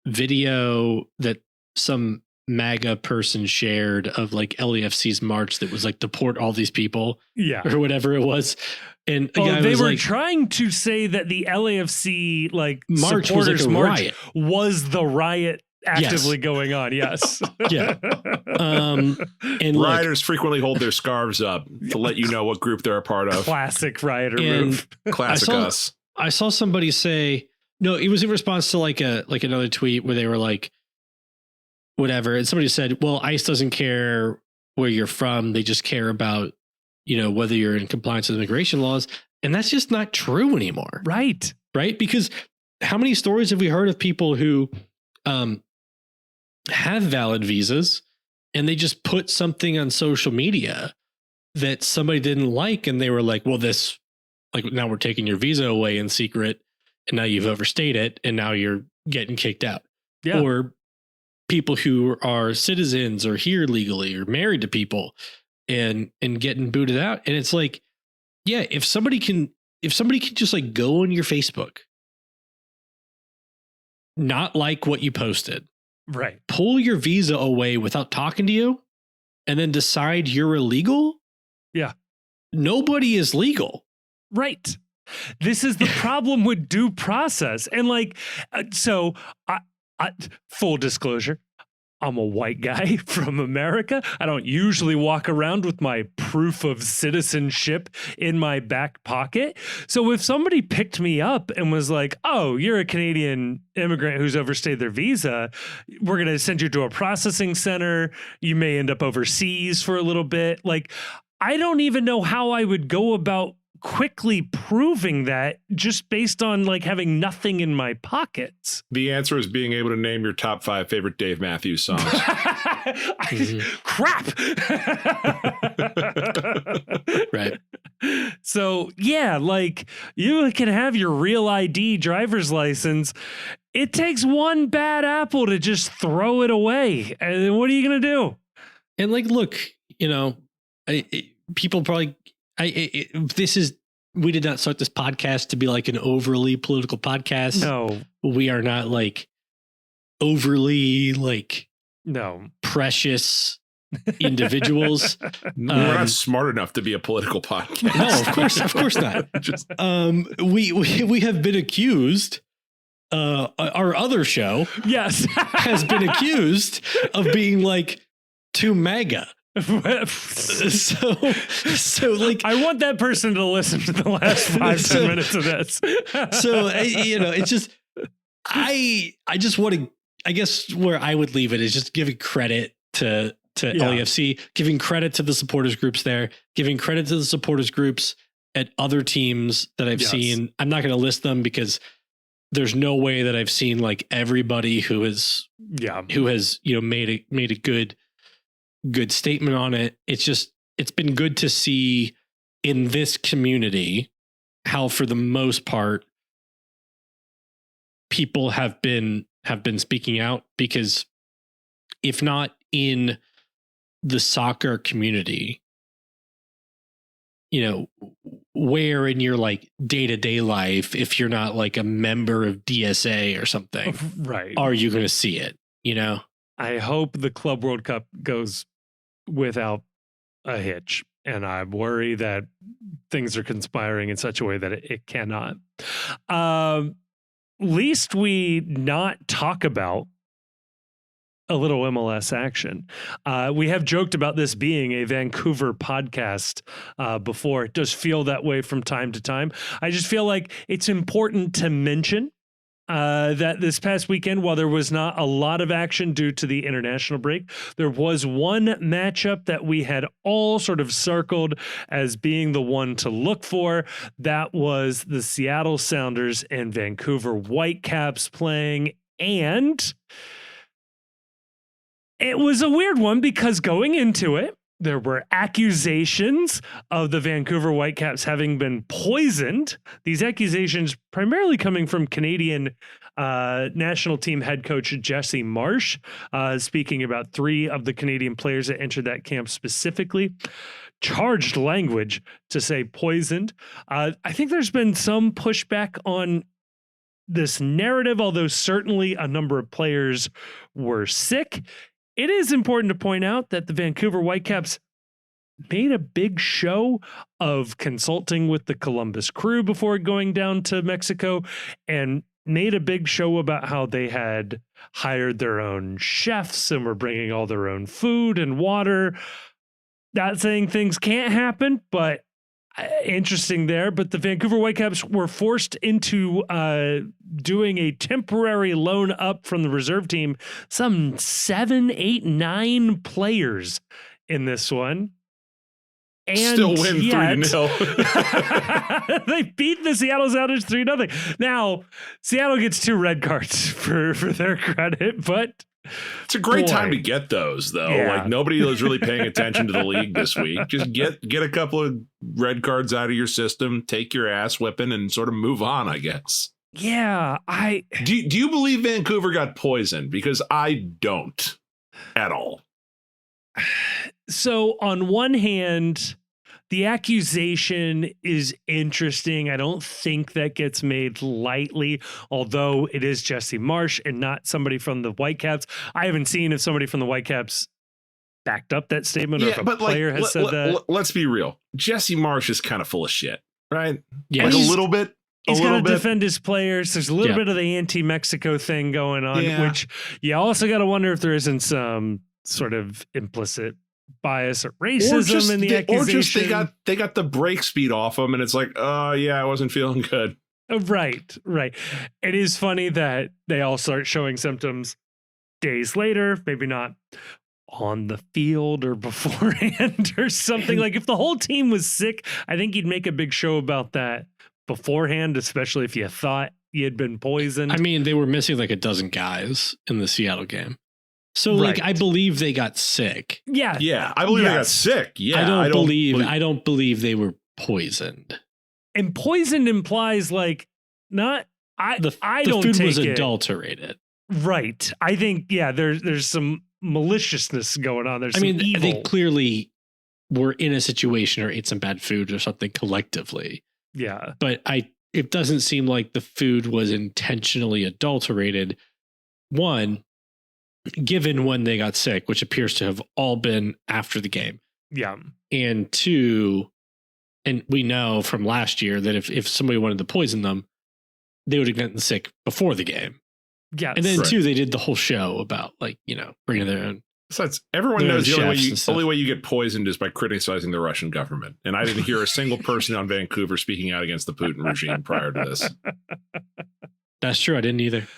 video that some MAGA person shared of like LAFC's march that was like deport all these people, or whatever it was. And they were like, trying to say that the LAFC like march was like a riot. Was the riot actively going on? Yes. Yeah. And rioters frequently hold their scarves up to let you know what group they're a part of. Classic rioter move. Classic us. I saw somebody say, no, it was in response to like another tweet where they were like, whatever. And somebody said, well, ICE doesn't care where you're from. They just care about, whether you're in compliance with immigration laws. And that's just not true anymore. Right. Right. Because how many stories have we heard of people who have valid visas and they just put something on social media that somebody didn't like, and they were like, well, this, like, now we're taking your visa away in secret, and now you've overstayed it, and now you're getting kicked out. Yeah. Or people who are citizens or here legally or married to people and getting booted out. And it's like, yeah, if somebody can just like go on your Facebook, not like what you posted, right, pull your visa away without talking to you, and then decide you're illegal. Yeah. nobody is legal. Right. This is the problem with due process. And so full disclosure, I'm a white guy from America. I don't usually walk around with my proof of citizenship in my back pocket. So if somebody picked me up and was like, oh, you're a Canadian immigrant who's overstayed their visa, we're going to send you to a processing center. You may end up overseas for a little bit. I don't even know how I would go about quickly proving that just based on having nothing in my pockets. The answer is being able to name your top 5 favorite Dave Matthews songs. Crap. Right. So yeah, you can have your real ID driver's license. It takes one bad apple to just throw it away. And what are you going to do? And look, people probably, we did not start this podcast to be an overly political podcast. No, we are not overly no precious individuals. We're not smart enough to be a political podcast. No, of course not. We have been accused. Our other show, yes, has been accused of being too MAGA. So I want that person to listen to the last 5-10 minutes of this. So it's just I just want to, I guess where I would leave it is just giving credit to LAFC, giving credit to the supporters groups there, giving credit to the supporters groups at other teams that I've seen. I'm not going to list them because there's no way that I've seen everybody who has made a good statement on it. It's been good to see in this community how, for the most part, people have been speaking out, because if not in the soccer community, where in your day-to-day life, if you're not a member of DSA or something, right, are you going to see it? I hope the Club World Cup goes without a hitch, and I worry that things are conspiring in such a way that it cannot. Least we not talk about a little MLS action. We have joked about this being a Vancouver podcast before. It does feel that way from time to time. I just feel like it's important to mention that this past weekend, while there was not a lot of action due to the international break, there was one matchup that we had all sort of circled as being the one to look for. That was the Seattle Sounders and Vancouver Whitecaps playing. And it was a weird one because going into it, there were accusations of the Vancouver Whitecaps having been poisoned. These accusations primarily coming from Canadian national team head coach Jesse Marsh, speaking about 3 of the Canadian players that entered that camp specifically. Charged language to say poisoned. I think there's been some pushback on this narrative, although certainly a number of players were sick. It is important to point out that the Vancouver Whitecaps made a big show of consulting with the Columbus Crew before going down to Mexico, and made a big show about how they had hired their own chefs and were bringing all their own food and water. Not saying things can't happen, but interesting there. But the Vancouver Whitecaps were forced into doing a temporary loan up from the reserve team, some 7, 8, 9 players in this one. And still win 3-0. They beat the Seattle Sounders 3-0. Now, Seattle gets 2 red cards for their credit, but it's a great time to get those, though. Yeah. Nobody was really paying attention to the league this week. Just get a couple of red cards out of your system, take your ass whipping, and sort of move on, I guess. Yeah, Do you believe Vancouver got poisoned? Because I don't at all. So on one hand, the accusation is interesting. I don't think that gets made lightly, although it is Jesse Marsh and not somebody from the Whitecaps. I haven't seen if somebody from the Whitecaps backed up that statement or if a player has said that. Let's be real. Jesse Marsh is kind of full of shit, right? Yeah, like a little bit. He's got to defend his players. There's a little bit of the anti-Mexico thing going on, which you also got to wonder if there isn't some sort of implicit bias or racism in the accusation. Or just they got the break speed off him, and it's like, oh yeah, I wasn't feeling good. Right. It is funny that they all start showing symptoms days later, maybe not on the field or beforehand or something. Like if the whole team was sick, I think you'd make a big show about that beforehand, especially if you thought you had been poisoned. I mean, they were missing like a dozen guys in the Seattle game. So like, I believe they got sick. Yeah. I believe they got sick. Yeah. I don't believe they were poisoned. And poisoned implies like the food was adulterated. Right. I think, there's some maliciousness going on. There's evil. They clearly were in a situation or ate some bad food or something collectively. Yeah. But it doesn't seem like the food was intentionally adulterated. One, given when they got sick, which appears to have all been after the game. Yeah. And two, and we know from last year that if somebody wanted to poison them, they would have gotten sick before the game. Yeah. And then two, they did the whole show about bringing their own. Besides, everyone knows the only way you get poisoned is by criticizing the Russian government. And I didn't hear a single person on Vancouver speaking out against the Putin regime prior to this. That's true. I didn't either.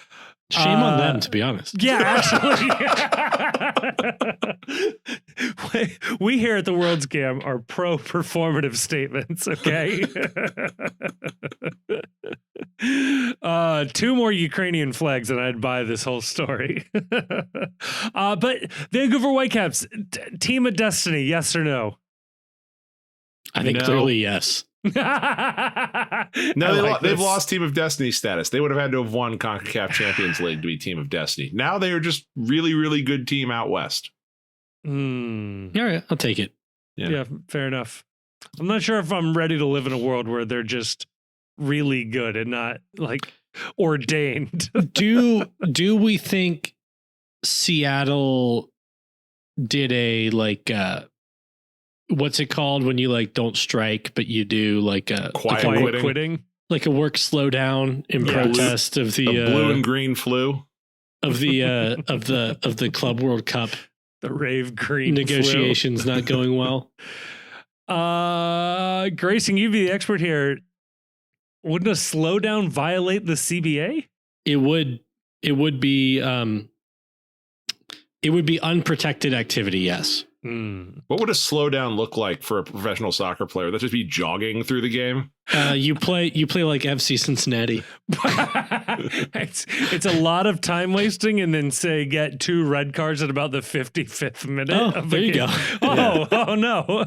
Shame on them, to be honest. Yeah, actually. We here at the World Scam are pro-performative statements, okay? 2 more Ukrainian flags and I'd buy this whole story. But Vancouver Whitecaps, team of destiny, yes or no? I think clearly yes. No, they've lost Team of Destiny status. They would have had to have won CONCACAF Champions League to be Team of Destiny. Now they are just really, really good team out west. All right, I'll take it. Yeah, fair enough. I'm not sure if I'm ready to live in a world where they're just really good and not like ordained. Do we think Seattle did a what's it called when you don't strike, but you do a quiet quitting, like a work slowdown in protest of the blue and green flu of the of the Club World Cup, the rave green negotiations not going well. Grayson, you'd be the expert here. Wouldn't a slowdown violate the CBA? It would be unprotected activity. Yes. What would a slowdown look like for a professional soccer player? Would that just be jogging through the game? You play like FC Cincinnati. It's a lot of time wasting, and then get 2 red cards at about the 55th minute. Of there you game. go. Oh no!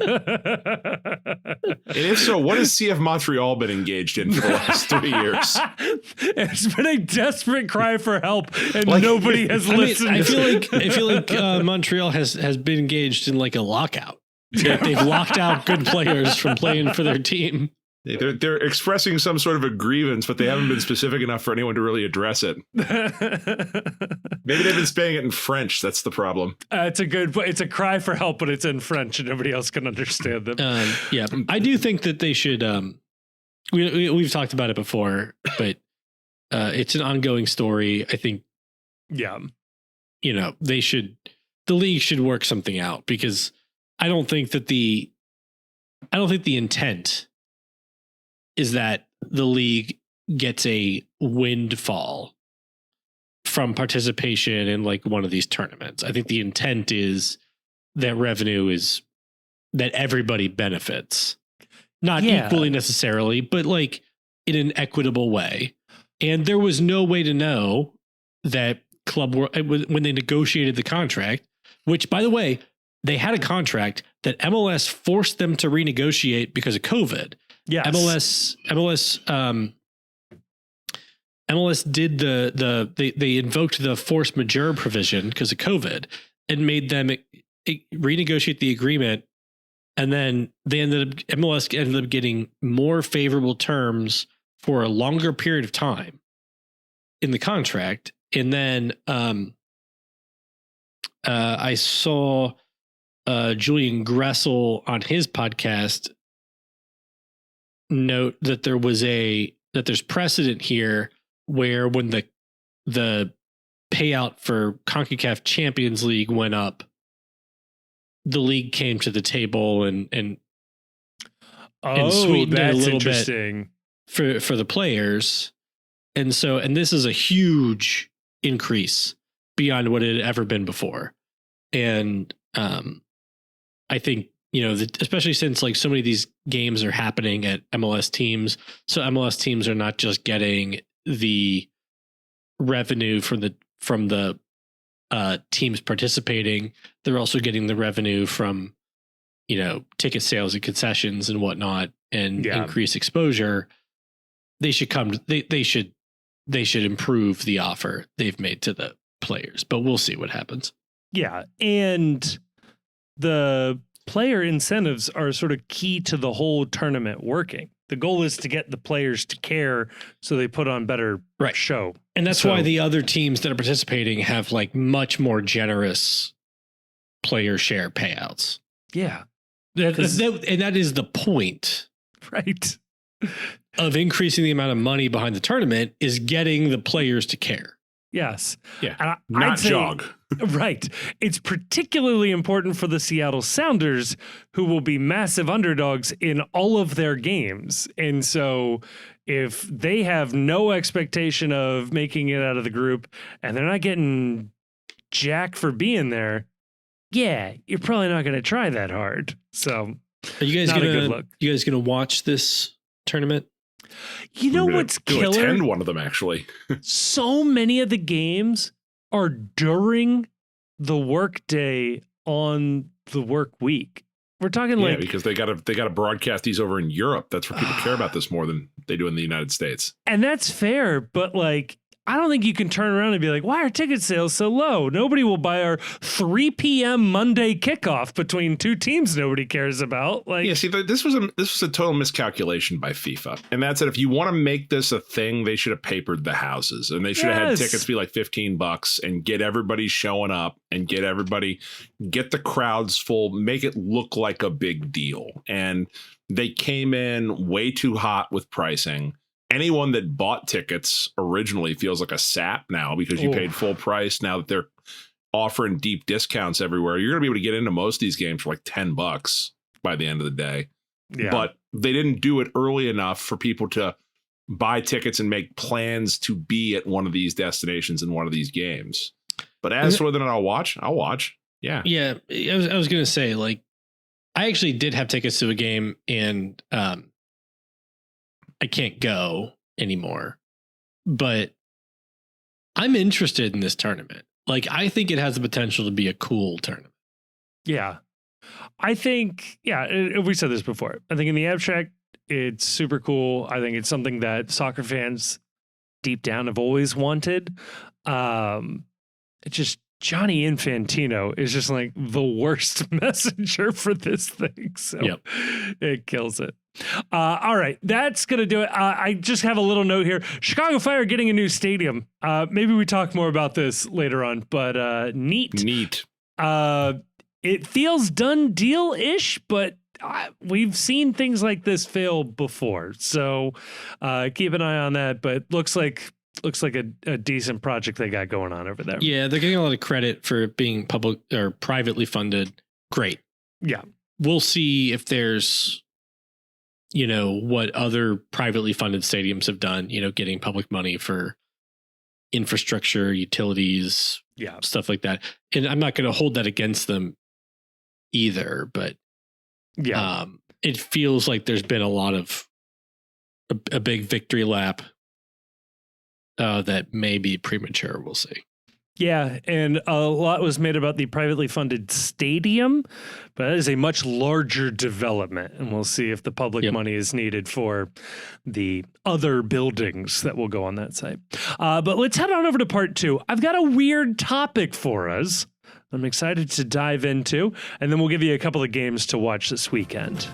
And if so, what has CF Montreal been engaged in for the last 3 years? It's been a desperate cry for help, and nobody has listened. I feel like Montreal has been engaged in a lockout. They've locked out good players from playing for their team. They're expressing some sort of a grievance, but they haven't been specific enough for anyone to really address it. Maybe they've been saying it in French. That's the problem. It's a cry for help, but it's in French and nobody else can understand them. Yeah, I do think that they should. We've talked about it before, but it's an ongoing story. I think. Yeah. The league should work something out, because I don't think the intent is that the league gets a windfall from participation in one of these tournaments. I think the intent is that revenue is that everybody benefits, not equally necessarily, but in an equitable way. And there was no way to know that when they negotiated the contract, which, by the way, they had a contract that MLS forced them to renegotiate because of COVID. Yes. MLS did they invoked the force majeure provision because of COVID and made them renegotiate the agreement. And then MLS ended up getting more favorable terms for a longer period of time in the contract. And then I saw Julian Gressel on his podcast note that there's precedent here where when the payout for CONCACAF Champions League went up, the league came to the table and sweetened it a little bit for the players. And this is a huge increase beyond what it had ever been before. And I think, especially since like so many of these games are happening at MLS teams. So MLS teams are not just getting the revenue from the teams participating. They're also getting the revenue from, ticket sales and concessions and whatnot, and increase exposure. They should improve the offer they've made to the players, but we'll see what happens. Yeah. And the player incentives are sort of key to the whole tournament working. The goal is to get the players to care so they put on better show. And that's why the other teams that are participating have like much more generous player share payouts. Yeah. And that is the point. Right. Of increasing the amount of money behind the tournament is getting the players to care. Yes. Yeah. And not jog. Right. It's particularly important for the Seattle Sounders, who will be massive underdogs in all of their games. And so if they have no expectation of making it out of the group and they're not getting jack for being there, you're probably not going to try that hard. So are you guys gonna watch this tournament? You know what's killer? Attend one of them, actually. So many of the games are during the work day on the work week. We're talking because they gotta broadcast these over in Europe. That's where people care about this more than they do in the United States. And that's fair, but like, I don't think you can turn around and be like, why are ticket sales so low? Nobody will buy our 3 p.m. Monday kickoff between two teams nobody cares about. Like, yeah, see, this was a total miscalculation by FIFA. And that's it. If you want to make this a thing, they should have papered the houses, and they should have had tickets be like $15 and get everybody showing up and get the crowds full, make it look like a big deal. And they came in way too hot with pricing. Anyone that bought tickets originally feels like a sap now because you paid full price. Now that they're offering deep discounts everywhere, you're going to be able to get into most of these games for like $10 by the end of the day. Yeah. But they didn't do it early enough for people to buy tickets and make plans to be at one of these destinations in one of these games. But as for whether I'll watch. Yeah. Yeah. I was going to say, like, I actually did have tickets to a game, and I can't go anymore, but I'm interested in this tournament. Like, I think it has the potential to be a cool tournament. Yeah. I think, we said this before. I think in the abstract, it's super cool. I think it's something that soccer fans deep down have always wanted. It's just Johnny Infantino is just like the worst messenger for this thing. So It kills it. All right, that's going to do it. I just have a little note here. Chicago Fire getting a new stadium. Maybe we talk more about this later on, but neat. It feels done deal-ish, but we've seen things like this fail before. So keep an eye on that, but looks like a decent project they got going on over there. Yeah, they're getting a lot of credit for being public or privately funded. Great. Yeah. We'll see if there's, what other privately funded stadiums have done, getting public money for infrastructure, utilities, stuff like that. And I'm not going to hold that against them either, but it feels like there's been a lot of a big victory lap that may be premature. We'll see. Yeah, and a lot was made about the privately funded stadium, but that is a much larger development, and we'll see if the public money is needed for the other buildings that will go on that site. But let's head on over to part 2. I've got a weird topic for us I'm excited to dive into, and then we'll give you a couple of games to watch this weekend.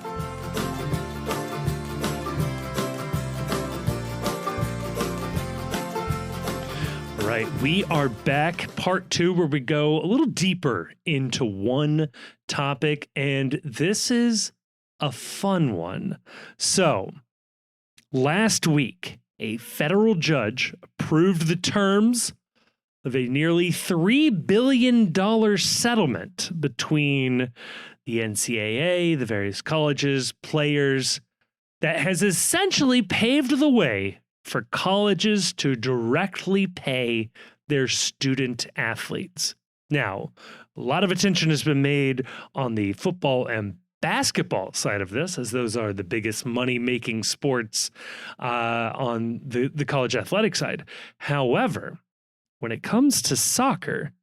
right, we are back, part 2, where we go a little deeper into one topic, and this is a fun one. So, last week, a federal judge approved the terms of a nearly $3 billion settlement between the NCAA, the various colleges, players, that has essentially paved the way for colleges to directly pay their student athletes. Now, a lot of attention has been made on the football and basketball side of this, as those are the biggest money-making sports on the college athletic side. However, when it comes to soccer,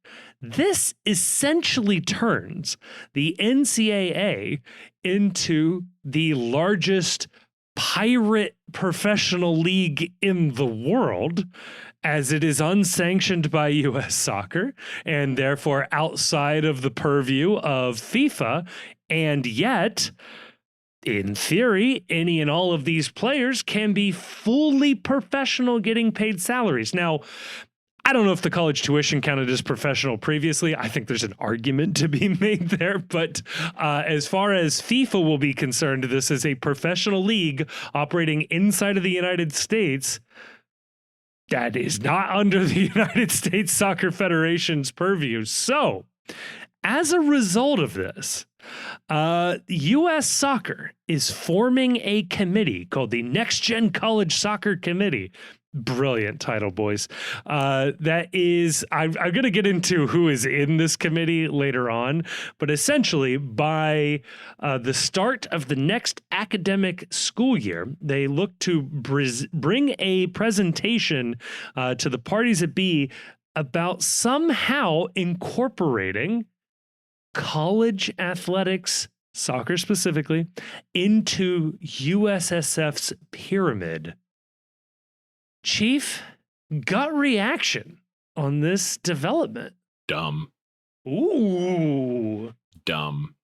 this essentially turns the NCAA into the largest pirate professional league in the world, as it is unsanctioned by U.S. Soccer and therefore outside of the purview of FIFA. And yet, in theory, any and all of these players can be fully professional, getting paid salaries. Now, I don't know if the college tuition counted as professional previously. I think there's an argument to be made there. But as far as FIFA will be concerned, this is a professional league operating inside of the United States that is not under the United States Soccer Federation's purview. So, as a result of this, U.S. Soccer is forming a committee called the Next Gen College Soccer Committee. Brilliant title, boys. That is, I'm going to get into who is in this committee later on, but essentially by the start of the next academic school year, they look to bring a presentation to the parties that be about somehow incorporating college athletics, soccer specifically, into USSF's pyramid. Chief, gut reaction on this development? Dumb. Ooh. Dumb.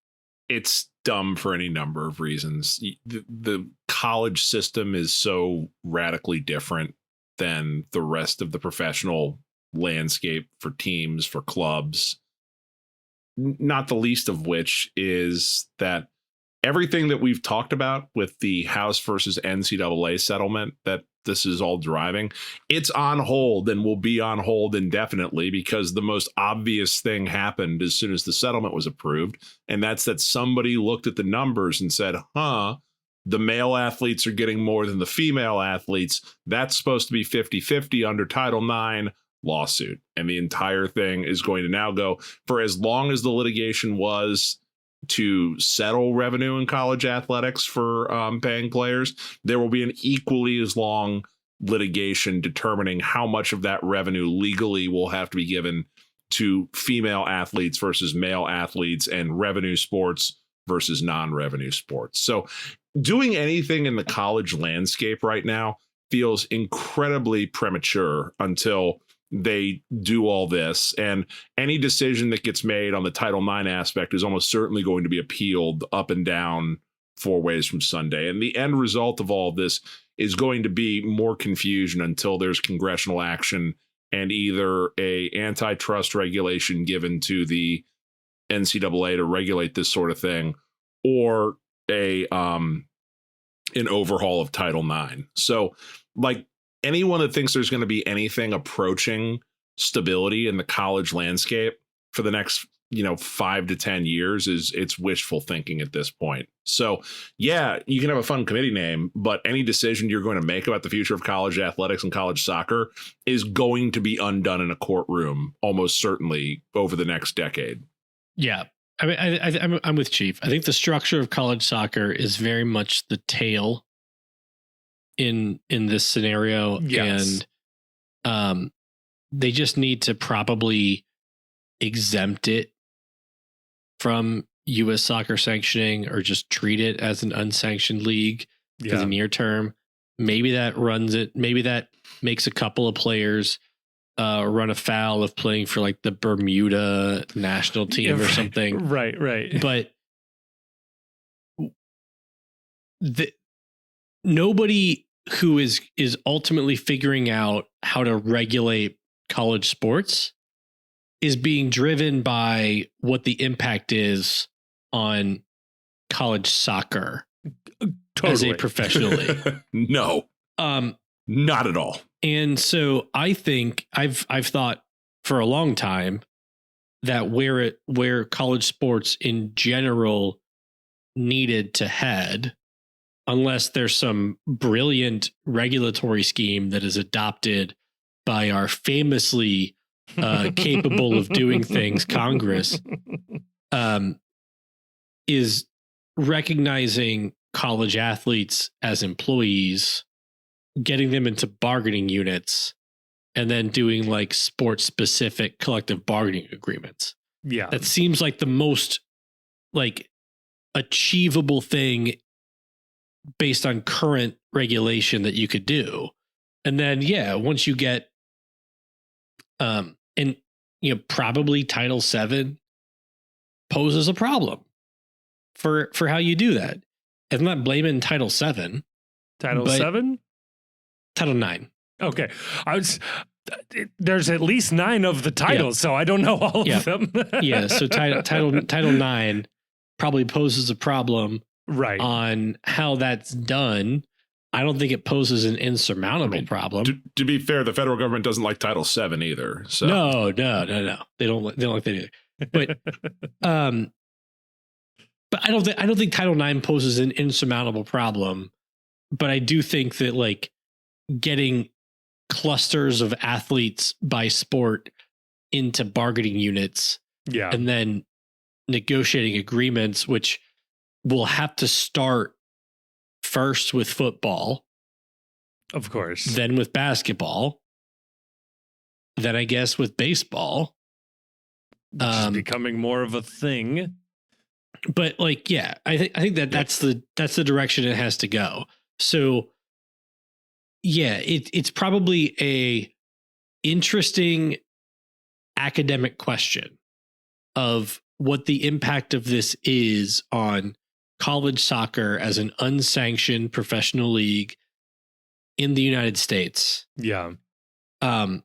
It's dumb for any number of reasons. The college system is so radically different than the rest of the professional landscape for teams, for clubs. Not the least of which is that everything that we've talked about with the House versus NCAA settlement that this is all driving, it's on hold and will be on hold indefinitely, because the most obvious thing happened as soon as the settlement was approved. And that's that somebody looked at the numbers and said, the male athletes are getting more than the female athletes. That's supposed to be 50-50 under Title IX. Lawsuit. And the entire thing is going to now go for as long as the litigation was to settle revenue in college athletics for paying players. There will be an equally as long litigation determining how much of that revenue legally will have to be given to female athletes versus male athletes, and revenue sports versus non-revenue sports. So doing anything in the college landscape right now feels incredibly premature until they do all this, and any decision that gets made on the Title IX aspect is almost certainly going to be appealed up and down 4 ways from Sunday. And the end result of all of this is going to be more confusion until there's congressional action and either a antitrust regulation given to the NCAA to regulate this sort of thing, or an overhaul of Title IX. So, like, anyone that thinks there's going to be anything approaching stability in the college landscape for the next, 5 to 10 years it's wishful thinking at this point. So, yeah, you can have a fun committee name, but any decision you're going to make about the future of college athletics and college soccer is going to be undone in a courtroom almost certainly over the next decade. Yeah. I mean, I'm with Chief. I think the structure of college soccer is very much the tail in this scenario. Yes. And they just need to probably exempt it from U.S. soccer sanctioning, or just treat it as an unsanctioned league for the near term. Maybe that runs it. Maybe that makes a couple of players run afoul of playing for like the Bermuda national team or something. Right. But nobody who is ultimately figuring out how to regulate college sports is being driven by what the impact is on college soccer as a professional league. No, not at all. And so I think I've thought for a long time that where college sports in general needed to head, unless there's some brilliant regulatory scheme that is adopted by our famously capable of doing things Congress, is recognizing college athletes as employees, getting them into bargaining units, and then doing like sports specific collective bargaining agreements. Yeah. That seems like the most like achievable thing based on current regulation that you could do. And then, yeah, once you get, and you know, probably Title VII poses a problem for how you do that. And I'm not blaming Title VII. Title VII? Title IX. Okay. There's at least 9 of the titles, so I don't know all of them. Yeah. So Title IX probably poses a problem right on how that's done. I don't think it poses an insurmountable problem. To be fair, the federal government doesn't like Title VII either. So no. They don't like that either. But but I don't think Title IX poses an insurmountable problem. But I do think that like getting clusters of athletes by sport into bargaining units, and then negotiating agreements, which will have to start first with football, of course, then with basketball, then I guess with baseball, which is becoming more of a thing. But like, yeah, I think that's the direction it has to go. So yeah, it's probably a interesting academic question of what the impact of this is on college soccer as an unsanctioned professional league in the United States. Yeah. I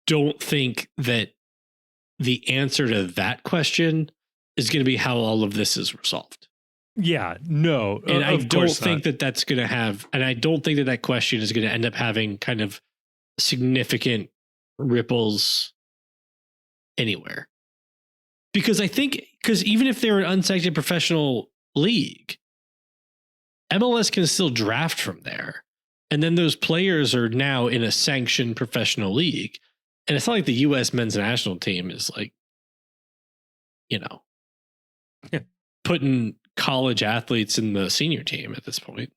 don't think that the answer to that question is going to be how all of this is resolved. Yeah, no. And I don't think that that's going to have, and I don't think that question is going to end up having kind of significant ripples anywhere. Because even if they're an unsanctioned professional league, MLS can still draft from there. And then those players are now in a sanctioned professional league. And it's not like the U.S. men's national team is like, you know, putting college athletes in the senior team at this point.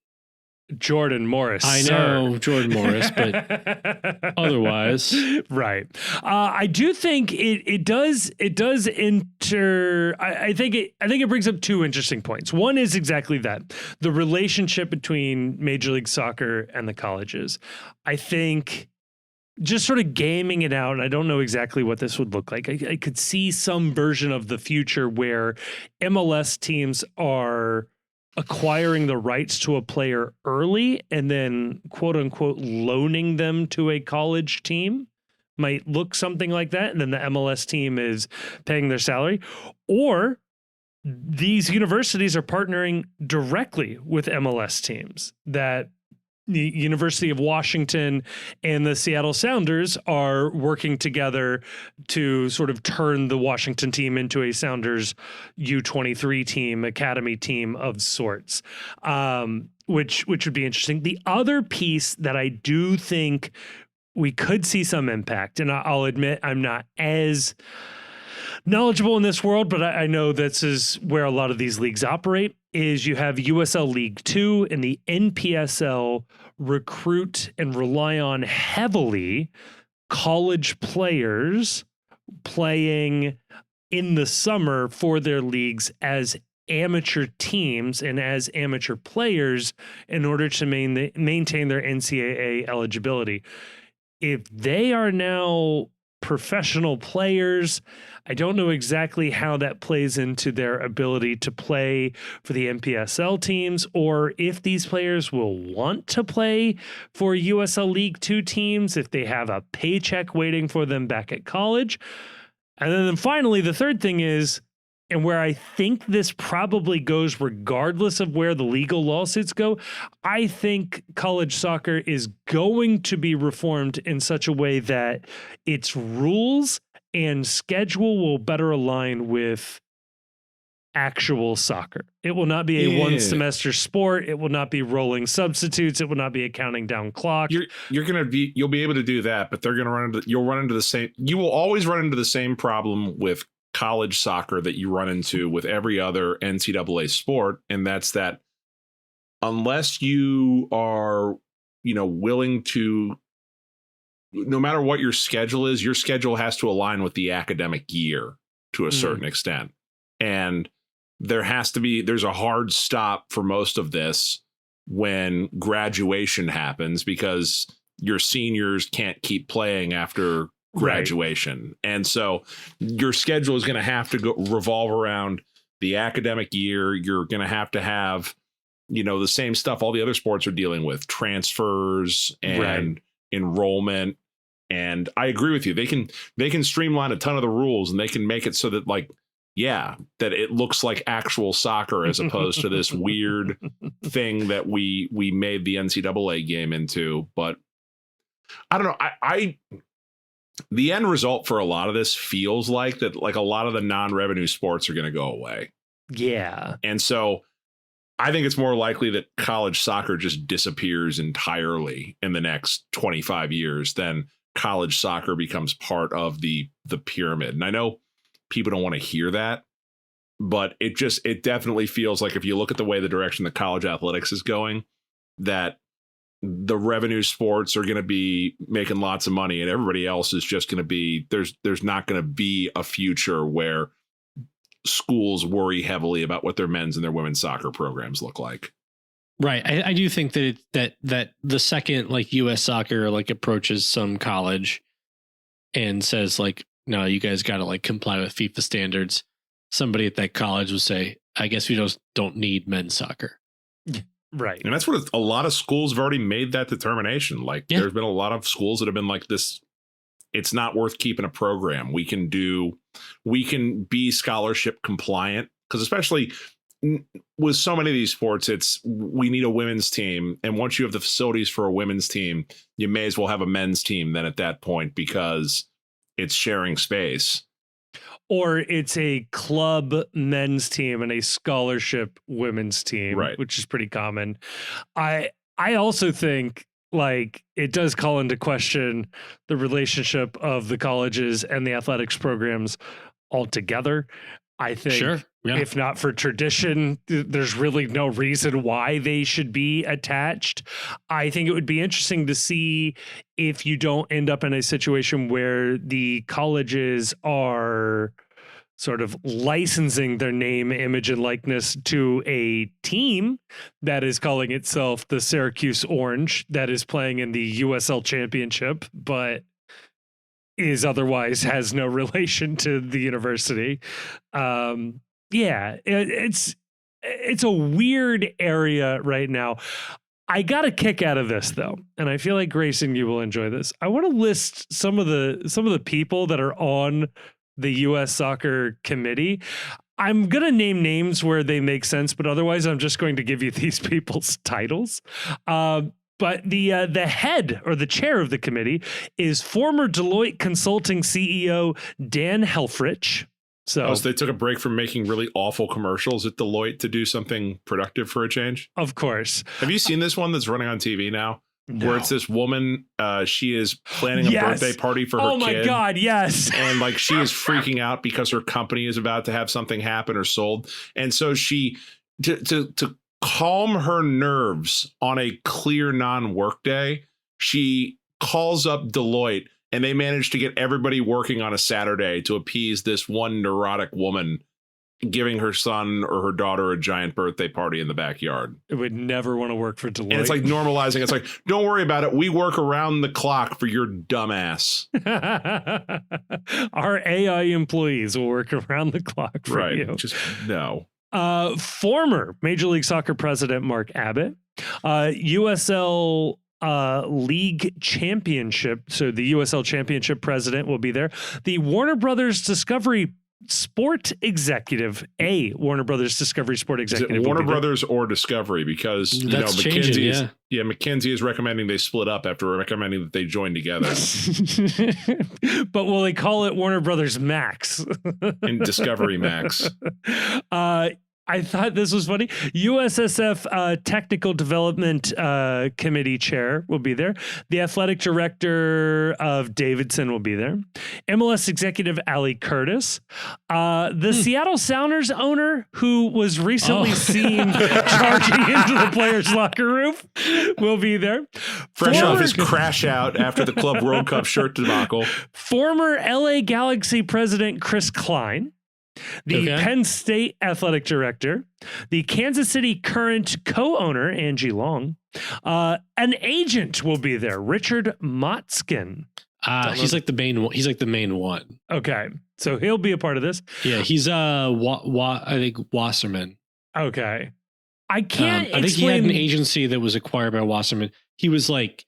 Jordan Morris. I know Jordan Morris, but otherwise. Right. I do think it does enter. I think it brings up 2 interesting points. One is exactly that, the relationship between Major League Soccer and the colleges. I think just sort of gaming it out, and I don't know exactly what this would look like. I could see some version of the future where MLS teams are acquiring the rights to a player early and then quote unquote loaning them to a college team. Might look something like that. And then the MLS team is paying their salary. Or these universities are partnering directly with MLS teams, that the University of Washington and the Seattle Sounders are working together to sort of turn the Washington team into a Sounders U23 team, academy team of sorts, which would be interesting. The other piece that I do think we could see some impact, and I'll admit I'm not as knowledgeable in this world, but I know this is where a lot of these leagues operate, is you have USL League 2 and the NPSL recruit and rely on heavily college players playing in the summer for their leagues as amateur teams and as amateur players in order to maintain their NCAA eligibility. If they are now professional players. I don't know exactly how that plays into their ability to play for the NPSL teams, or if these players will want to play for USL League 2 teams, if they have a paycheck waiting for them back at college. And then finally, the third thing is, and where I think this probably goes regardless of where the legal lawsuits go, I think college soccer is going to be reformed in such a way that its rules and schedule will better align with actual soccer. It will not be a one semester sport. It will not be rolling substitutes. It will not be a counting down clock. You'll be able to do that, but you'll run into the same, you will always run into the same problem with college soccer that you run into with every other NCAA sport. And that's that unless you are, willing to, no matter what your schedule is, your schedule has to align with the academic year to a certain extent. And there's a hard stop for most of this when graduation happens, because your seniors can't keep playing after graduation. Right. And so your schedule is going to have to revolve around the academic year. You're going to have, the same stuff all the other sports are dealing with, transfers and enrollment. And I agree with you. They can streamline a ton of the rules, and they can make it so that that it looks like actual soccer as opposed to this weird thing that we made the NCAA game into. But I don't know. The end result for a lot of this feels like that, like a lot of the non-revenue sports are going to go away. Yeah. And so I think it's more likely that college soccer just disappears entirely in the next 25 years than college soccer becomes part of the pyramid. And I know people don't want to hear that, but it definitely feels like, if you look at the way the direction that college athletics is going, that the revenue sports are going to be making lots of money, and everybody else is just going to be, there's not going to be a future where schools worry heavily about what their men's and their women's soccer programs look like. Right. I do think that that the second US soccer approaches some college and says no, you guys got to comply with FIFA standards, somebody at that college will say, I guess we don't need men's soccer. Right. And that's what a lot of schools have already made that determination. There's been a lot of schools that have been like this. It's not worth keeping a program. We can be scholarship compliant, because especially with so many of these sports, we need a women's team. And once you have the facilities for a women's team, you may as well have a men's team then at that point, because it's sharing space. Or it's a club men's team and a scholarship women's team, right, which is pretty common. I also think it does call into question the relationship of the colleges and the athletics programs altogether. I think if not for tradition, there's really no reason why they should be attached. I think it would be interesting to see if you don't end up in a situation where the colleges are sort of licensing their name, image, and likeness to a team that is calling itself the Syracuse Orange, that is playing in the USL Championship, but is otherwise has no relation to the university. It's a weird area right now. I got a kick out of this though, and I feel like Grayson, you will enjoy this. I want to list some of the people that are on the U.S. Soccer Committee. I'm going to name names where they make sense, but otherwise I'm just going to give you these people's titles. But the head or the chair of the committee is former Deloitte Consulting CEO Dan Helfrich. So they took a break from making really awful commercials at Deloitte to do something productive for a change. Of course. Have you seen this one that's running on TV now? No. Where it's this woman, she is planning a birthday party for her kid. Oh my God, yes. And she is freaking out because her company is about to have something happen or sold. And so she, to calm her nerves on a clear non-work day, she calls up Deloitte, and they manage to get everybody working on a Saturday to appease this one neurotic woman giving her son or her daughter a giant birthday party in the backyard. It would never want to work for Deloitte. And it's like normalizing. It's like, don't worry about it. We work around the clock for your dumbass. Our AI employees will work around the clock for you. Just no. Former Major League Soccer president Mark Abbott, USL League Championship. So the USL Championship president will be there. The Warner Brothers Discovery Sport Executive, Warner Brothers Discovery Sport Executive. Is it Warner Brothers or Discovery? Because McKinsey is recommending they split up after recommending that they join together. But will they call it Warner Brothers Max? And Discovery Max. I thought this was funny. USSF Technical Development Committee Chair will be there. The Athletic Director of Davidson will be there. MLS Executive Ali Curtis. The Seattle Sounders owner, who was recently seen charging into the players' locker room, will be there. Fresh off his crash out after the Club World Cup shirt debacle. Former LA Galaxy President Chris Klein. The Penn State athletic director, the Kansas City current co-owner, Angie Long, an agent will be there, Richard Motzkin. He's like the main one. He's like the main one. Okay. So he'll be a part of this. Yeah, he's I think Wasserman. Okay. I can't I think he had an agency that was acquired by Wasserman. He was like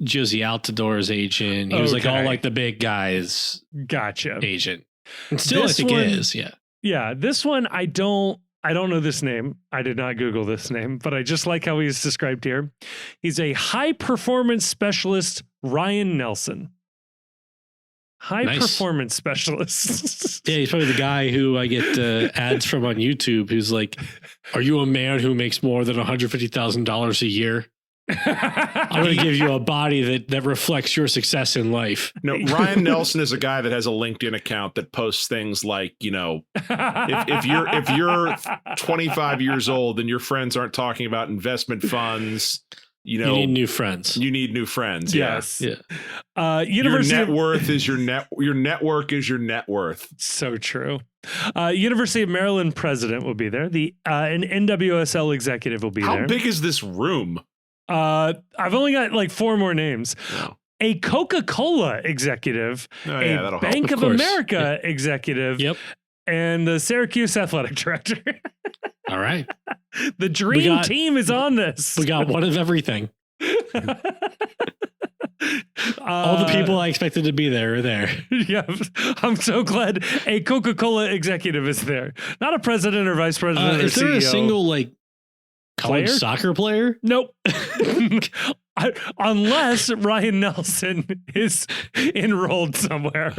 Josie Altidore's agent. He was like all like the big guys. Gotcha. Agent. And still this I think one, is, yeah. Yeah. This one I don't know this name. I did not Google this name, but I just like how he's described here. He's a high performance specialist, Ryan Nelson. High performance specialist. Yeah, he's probably the guy who I get ads from on YouTube who's like, are you a man who makes more than $150,000 a year? I'm going to give you a body that reflects your success in life. No, Ryan Nelson is a guy that has a LinkedIn account that posts things like, if you're 25 years old and your friends aren't talking about investment funds, you need new friends. You need new friends. Yes. Yeah. Your net worth is your network is your net worth. So true. University of Maryland president will be there. An NWSL executive will be there. How big is this room? I've only got like 4 more names. Wow. A Coca-Cola executive, a Bank of America executive, and the Syracuse athletic director. All right. The dream team is on this. We got one of everything. All the people I expected to be there are there. Yeah, I'm so glad a Coca-Cola executive is there. Not a president or vice president or is there CEO. A single college soccer player? Nope. Unless Ryan Nelson is enrolled somewhere.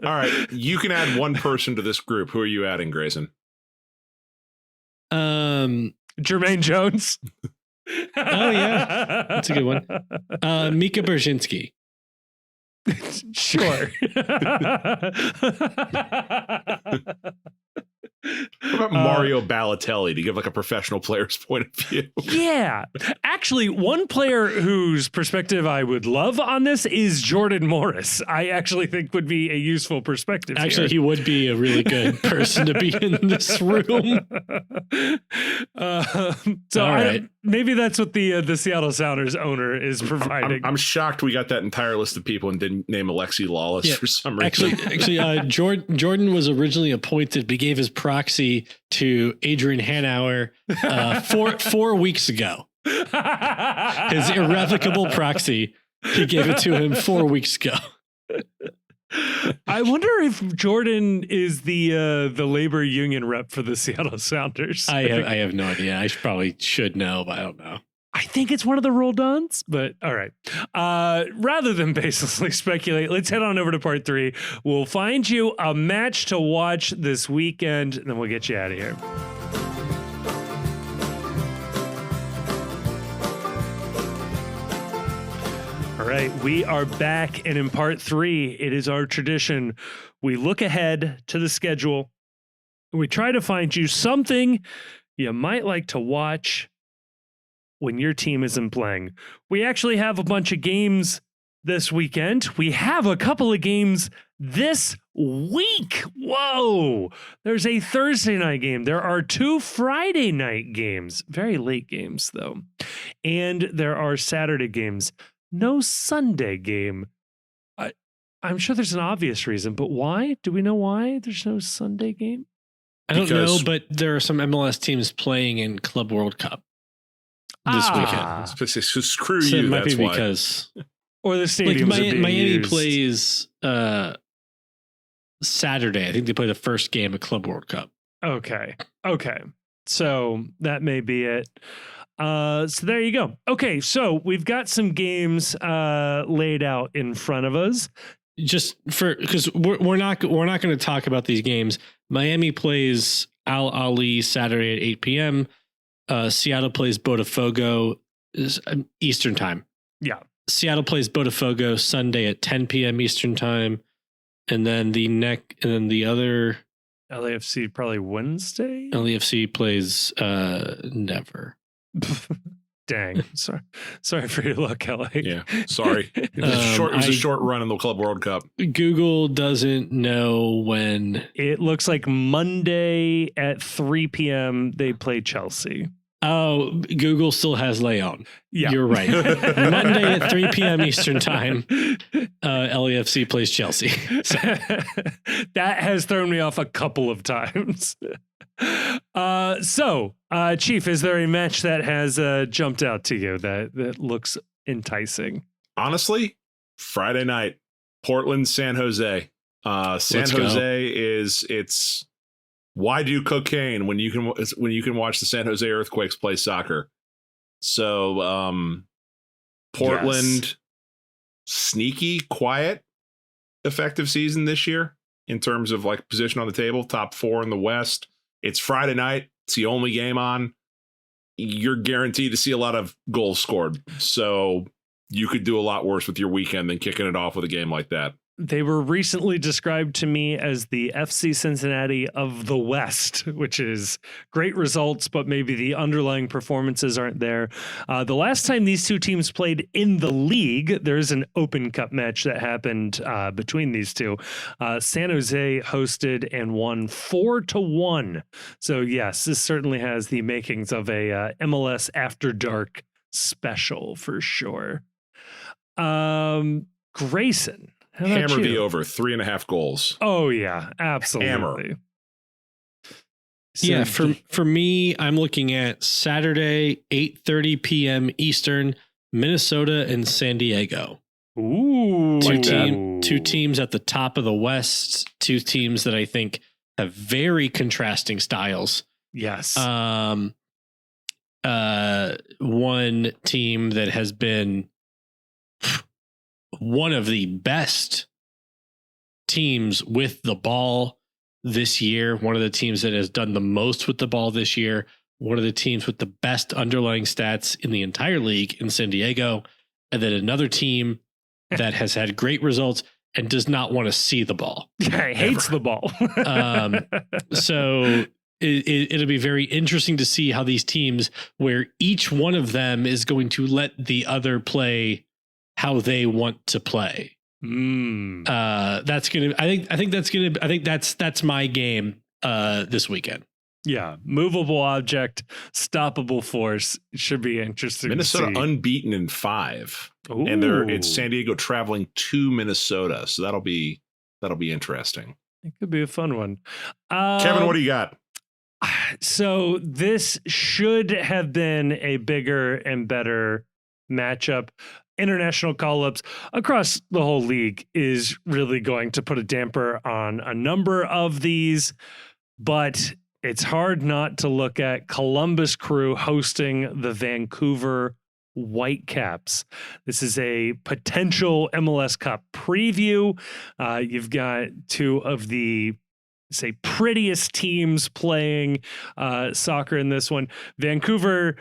All right. You can add one person to this group. Who are you adding, Grayson? Jermaine Jones. Oh, yeah. That's a good one. Mika Brzezinski. Sure. What about Mario Balotelli to give like a professional player's point of view? Yeah. Actually, one player whose perspective I would love on this is Jordan Morris. I actually think would be a useful perspective. Actually, he would be a really good person to be in this room. Maybe that's what the Seattle Sounders owner is providing. I'm shocked we got that entire list of people and didn't name Alexi Lawless for some reason. Actually, Jordan was originally appointed, but gave his proxy to Adrian Hanauer 4 weeks ago. His irrevocable proxy, he gave it to him 4 weeks ago. I wonder if Jordan is the labor union rep for the Seattle Sounders. I have no idea. I probably should know, but I don't know. I think it's one of the Roll-Dons, but all right. Rather than baselessly speculate, let's head on over to part 3. We'll find you a match to watch this weekend, and then we'll get you out of here. All right, we are back, and in part 3, it is our tradition. We look ahead to the schedule. We try to find you something you might like to watch when your team isn't playing. We actually have a bunch of games this weekend. We have a couple of games this week. Whoa. There's a Thursday night game. There are 2 Friday night games. Very late games, though. And there are Saturday games. No Sunday game. I'm sure there's an obvious reason, but why? Do we know why there's no Sunday game? I don't know, but there are some MLS teams playing in Club World Cup this weekend. So screw So you. it might That's be why. because Or the stadiums like are being Miami used. plays Saturday. I think they play the first game of Club World Cup. Okay. So that may be it. So there you go. Okay, so we've got some games laid out in front of us. Just for because we're not going to talk about these games. Miami plays Al Ali Saturday at 8 p.m. Seattle plays Botafogo Eastern time. Yeah. Seattle plays Botafogo Sunday at 10 p.m. Eastern time, and then the other LAFC probably Wednesday. LAFC plays never. Dang. Sorry for your luck, LA. Yeah, sorry. It was a short run in the Club World Cup. Google doesn't know when. It looks like Monday at 3 p.m. they play Chelsea. Oh, Google still has Leon. Yeah. You're right. Monday at 3 p.m. Eastern time, LAFC plays Chelsea. So, that has thrown me off a couple of times. Chief, is there a match that has jumped out to you that looks enticing? Honestly, Friday night, Portland, San Jose. San Jose it's why do cocaine when you can watch the San Jose Earthquakes play soccer? So Portland, sneaky, quiet, effective season this year in terms of like position on the table, top 4 in the West. It's Friday night. It's the only game on. You're guaranteed to see a lot of goals scored. So you could do a lot worse with your weekend than kicking it off with a game like that. They were recently described to me as the FC Cincinnati of the West, which is great results, but maybe the underlying performances aren't there. The last time these two teams played in the league, there's an Open Cup match that happened between these two. San Jose hosted and won 4-1. So yes, this certainly has the makings of a MLS After Dark special for sure. Grayson. Hammer the over 3.5 goals. Oh yeah, absolutely. Hammer. yeah, for me, I'm looking at Saturday, 8:30 p.m. Eastern, Minnesota and San Diego. Ooh, Two teams at the top of the West. 2 teams that I think have very contrasting styles. Yes. One team that has been one of the best teams with the ball this year. One of the teams that has done the most with the ball this year. One of the teams with the best underlying stats in the entire league in San Diego. And then another team that has had great results and does not want to see the ball. Hates the ball. So it'll be very interesting to see how these teams, where each one of them is going to let the other play how they want to play. That's my game this weekend. Yeah, movable object, stoppable force. It should be interesting. Minnesota to see. unbeaten in 5. Ooh. And it's San Diego traveling to Minnesota, so that'll be interesting. It could be a fun one. Kevin, what do you got? So this should have been a bigger and better matchup. International call-ups across the whole league is really going to put a damper on a number of these, but it's hard not to look at Columbus Crew hosting the Vancouver Whitecaps. This is a potential MLS Cup preview. You've got 2 of the prettiest teams playing soccer in this one. Vancouver,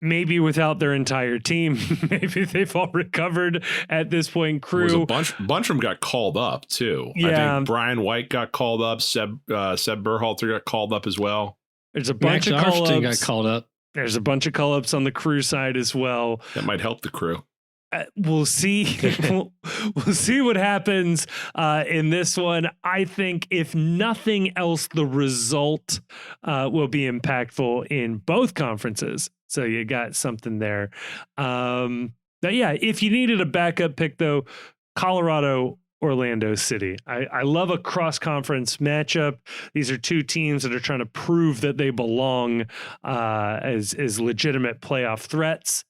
maybe without their entire team, maybe they've all recovered at this point. Crew, was a bunch of them got called up too. Yeah. I think Brian White got called up. Seb Berhalter got called up as well. There's a bunch Max of Arfton call-ups. got called up. There's a bunch of call-ups on the Crew side as well. That might help the Crew. We'll see. we'll see what happens in this one. I think, if nothing else, the result will be impactful in both conferences. So you got something there. But yeah, if you needed a backup pick, though, Colorado, Orlando City. I love a cross-conference matchup. These are two teams that are trying to prove that they belong as legitimate playoff threats.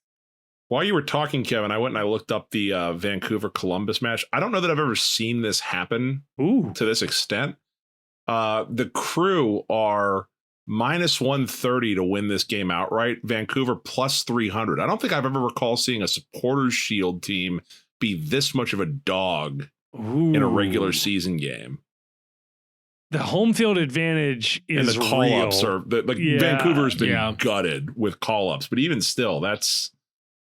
While you were talking, Kevin, I went and I looked up the Vancouver-Columbus match. I don't know that I've ever seen this happen to this extent. The Crew are minus 130 to win this game outright. Vancouver plus 300. I don't think I've ever recalled seeing a Supporters Shield team be this much of a dog in a regular season game. The home field advantage is and the call-ups are Vancouver's been gutted with call-ups, but even still, that's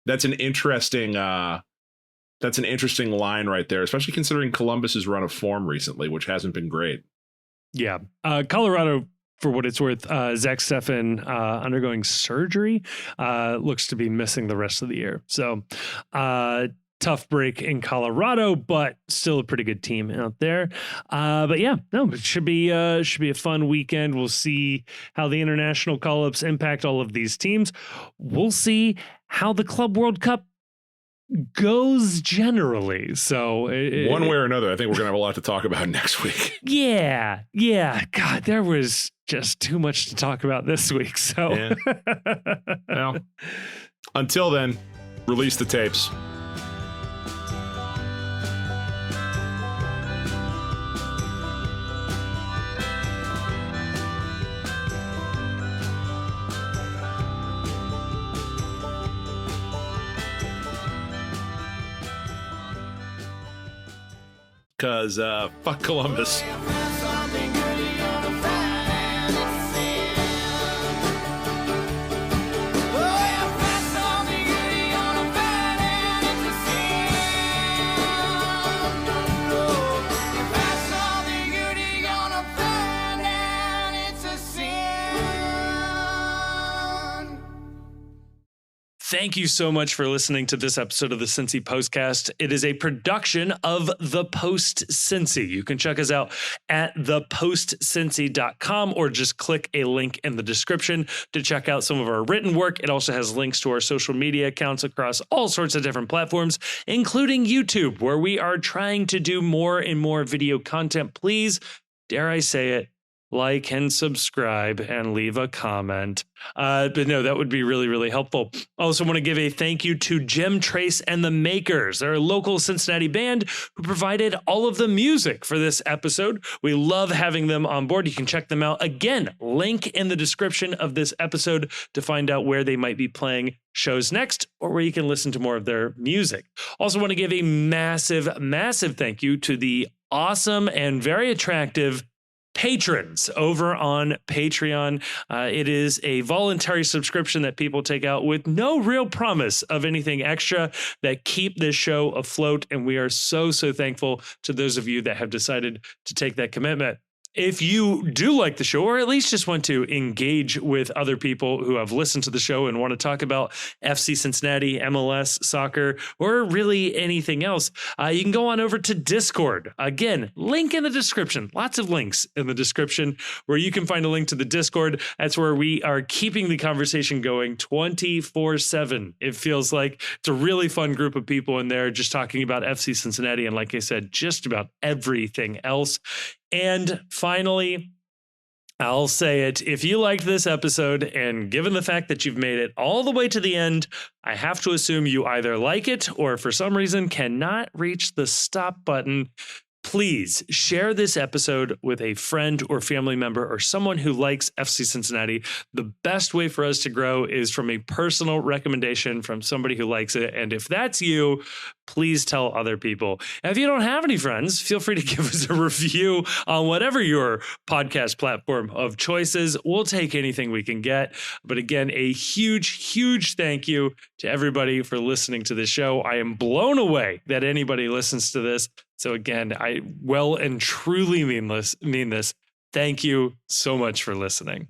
an interesting line right there, especially considering Columbus's run of form recently, which hasn't been great. Yeah. Colorado, for what it's worth, Zach Steffen undergoing surgery, looks to be missing the rest of the year. So tough break in Colorado, but still a pretty good team out there. But yeah, no, it should be a fun weekend. We'll see how the international call-ups impact all of these teams. We'll see how the Club World Cup goes generally. So one way or another, I think we're going to have a lot to talk about next week. Yeah. God, there was just too much to talk about this week. So well, until then, release the tapes. Because fuck Columbus. Thank you so much for listening to this episode of the Cincy Postcast. It is a production of The Post Cincy. You can check us out at thepostcincy.com or just click a link in the description to check out some of our written work. It also has links to our social media accounts across all sorts of different platforms, including YouTube, where we are trying to do more and more video content. Please, dare I say it, like and subscribe and leave a comment. But no, that would be really, really helpful. Also want to give a thank you to Jim Trace and the Makers. They're a local Cincinnati band who provided all of the music for this episode. We love having them on board. You can check them out. Again, link in the description of this episode to find out where they might be playing shows next or where you can listen to more of their music. Also want to give a massive, massive thank you to the awesome and very attractive patrons over on Patreon. It is a voluntary subscription that people take out with no real promise of anything extra that keep this show afloat. And we are so, so thankful to those of you that have decided to take that commitment. If you do like the show, or at least just want to engage with other people who have listened to the show and want to talk about FC Cincinnati, MLS, soccer, or really anything else, you can go on over to Discord. Again, link in the description. Lots of links in the description where you can find a link to the Discord. That's where we are keeping the conversation going 24/7. It feels like it's a really fun group of people in there just talking about FC Cincinnati. And like I said, just about everything else. And finally, I'll say it. If you liked this episode, and given the fact that you've made it all the way to the end, I have to assume you either like it or for some reason cannot reach the stop button. Please share this episode with a friend or family member or someone who likes FC Cincinnati. The best way for us to grow is from a personal recommendation from somebody who likes it. And if that's you, please tell other people. And if you don't have any friends, feel free to give us a review on whatever your podcast platform of choice is. We'll take anything we can get. But again, a huge, huge thank you to everybody for listening to this show. I am blown away that anybody listens to this. So again, I well and truly mean this. Thank you so much for listening.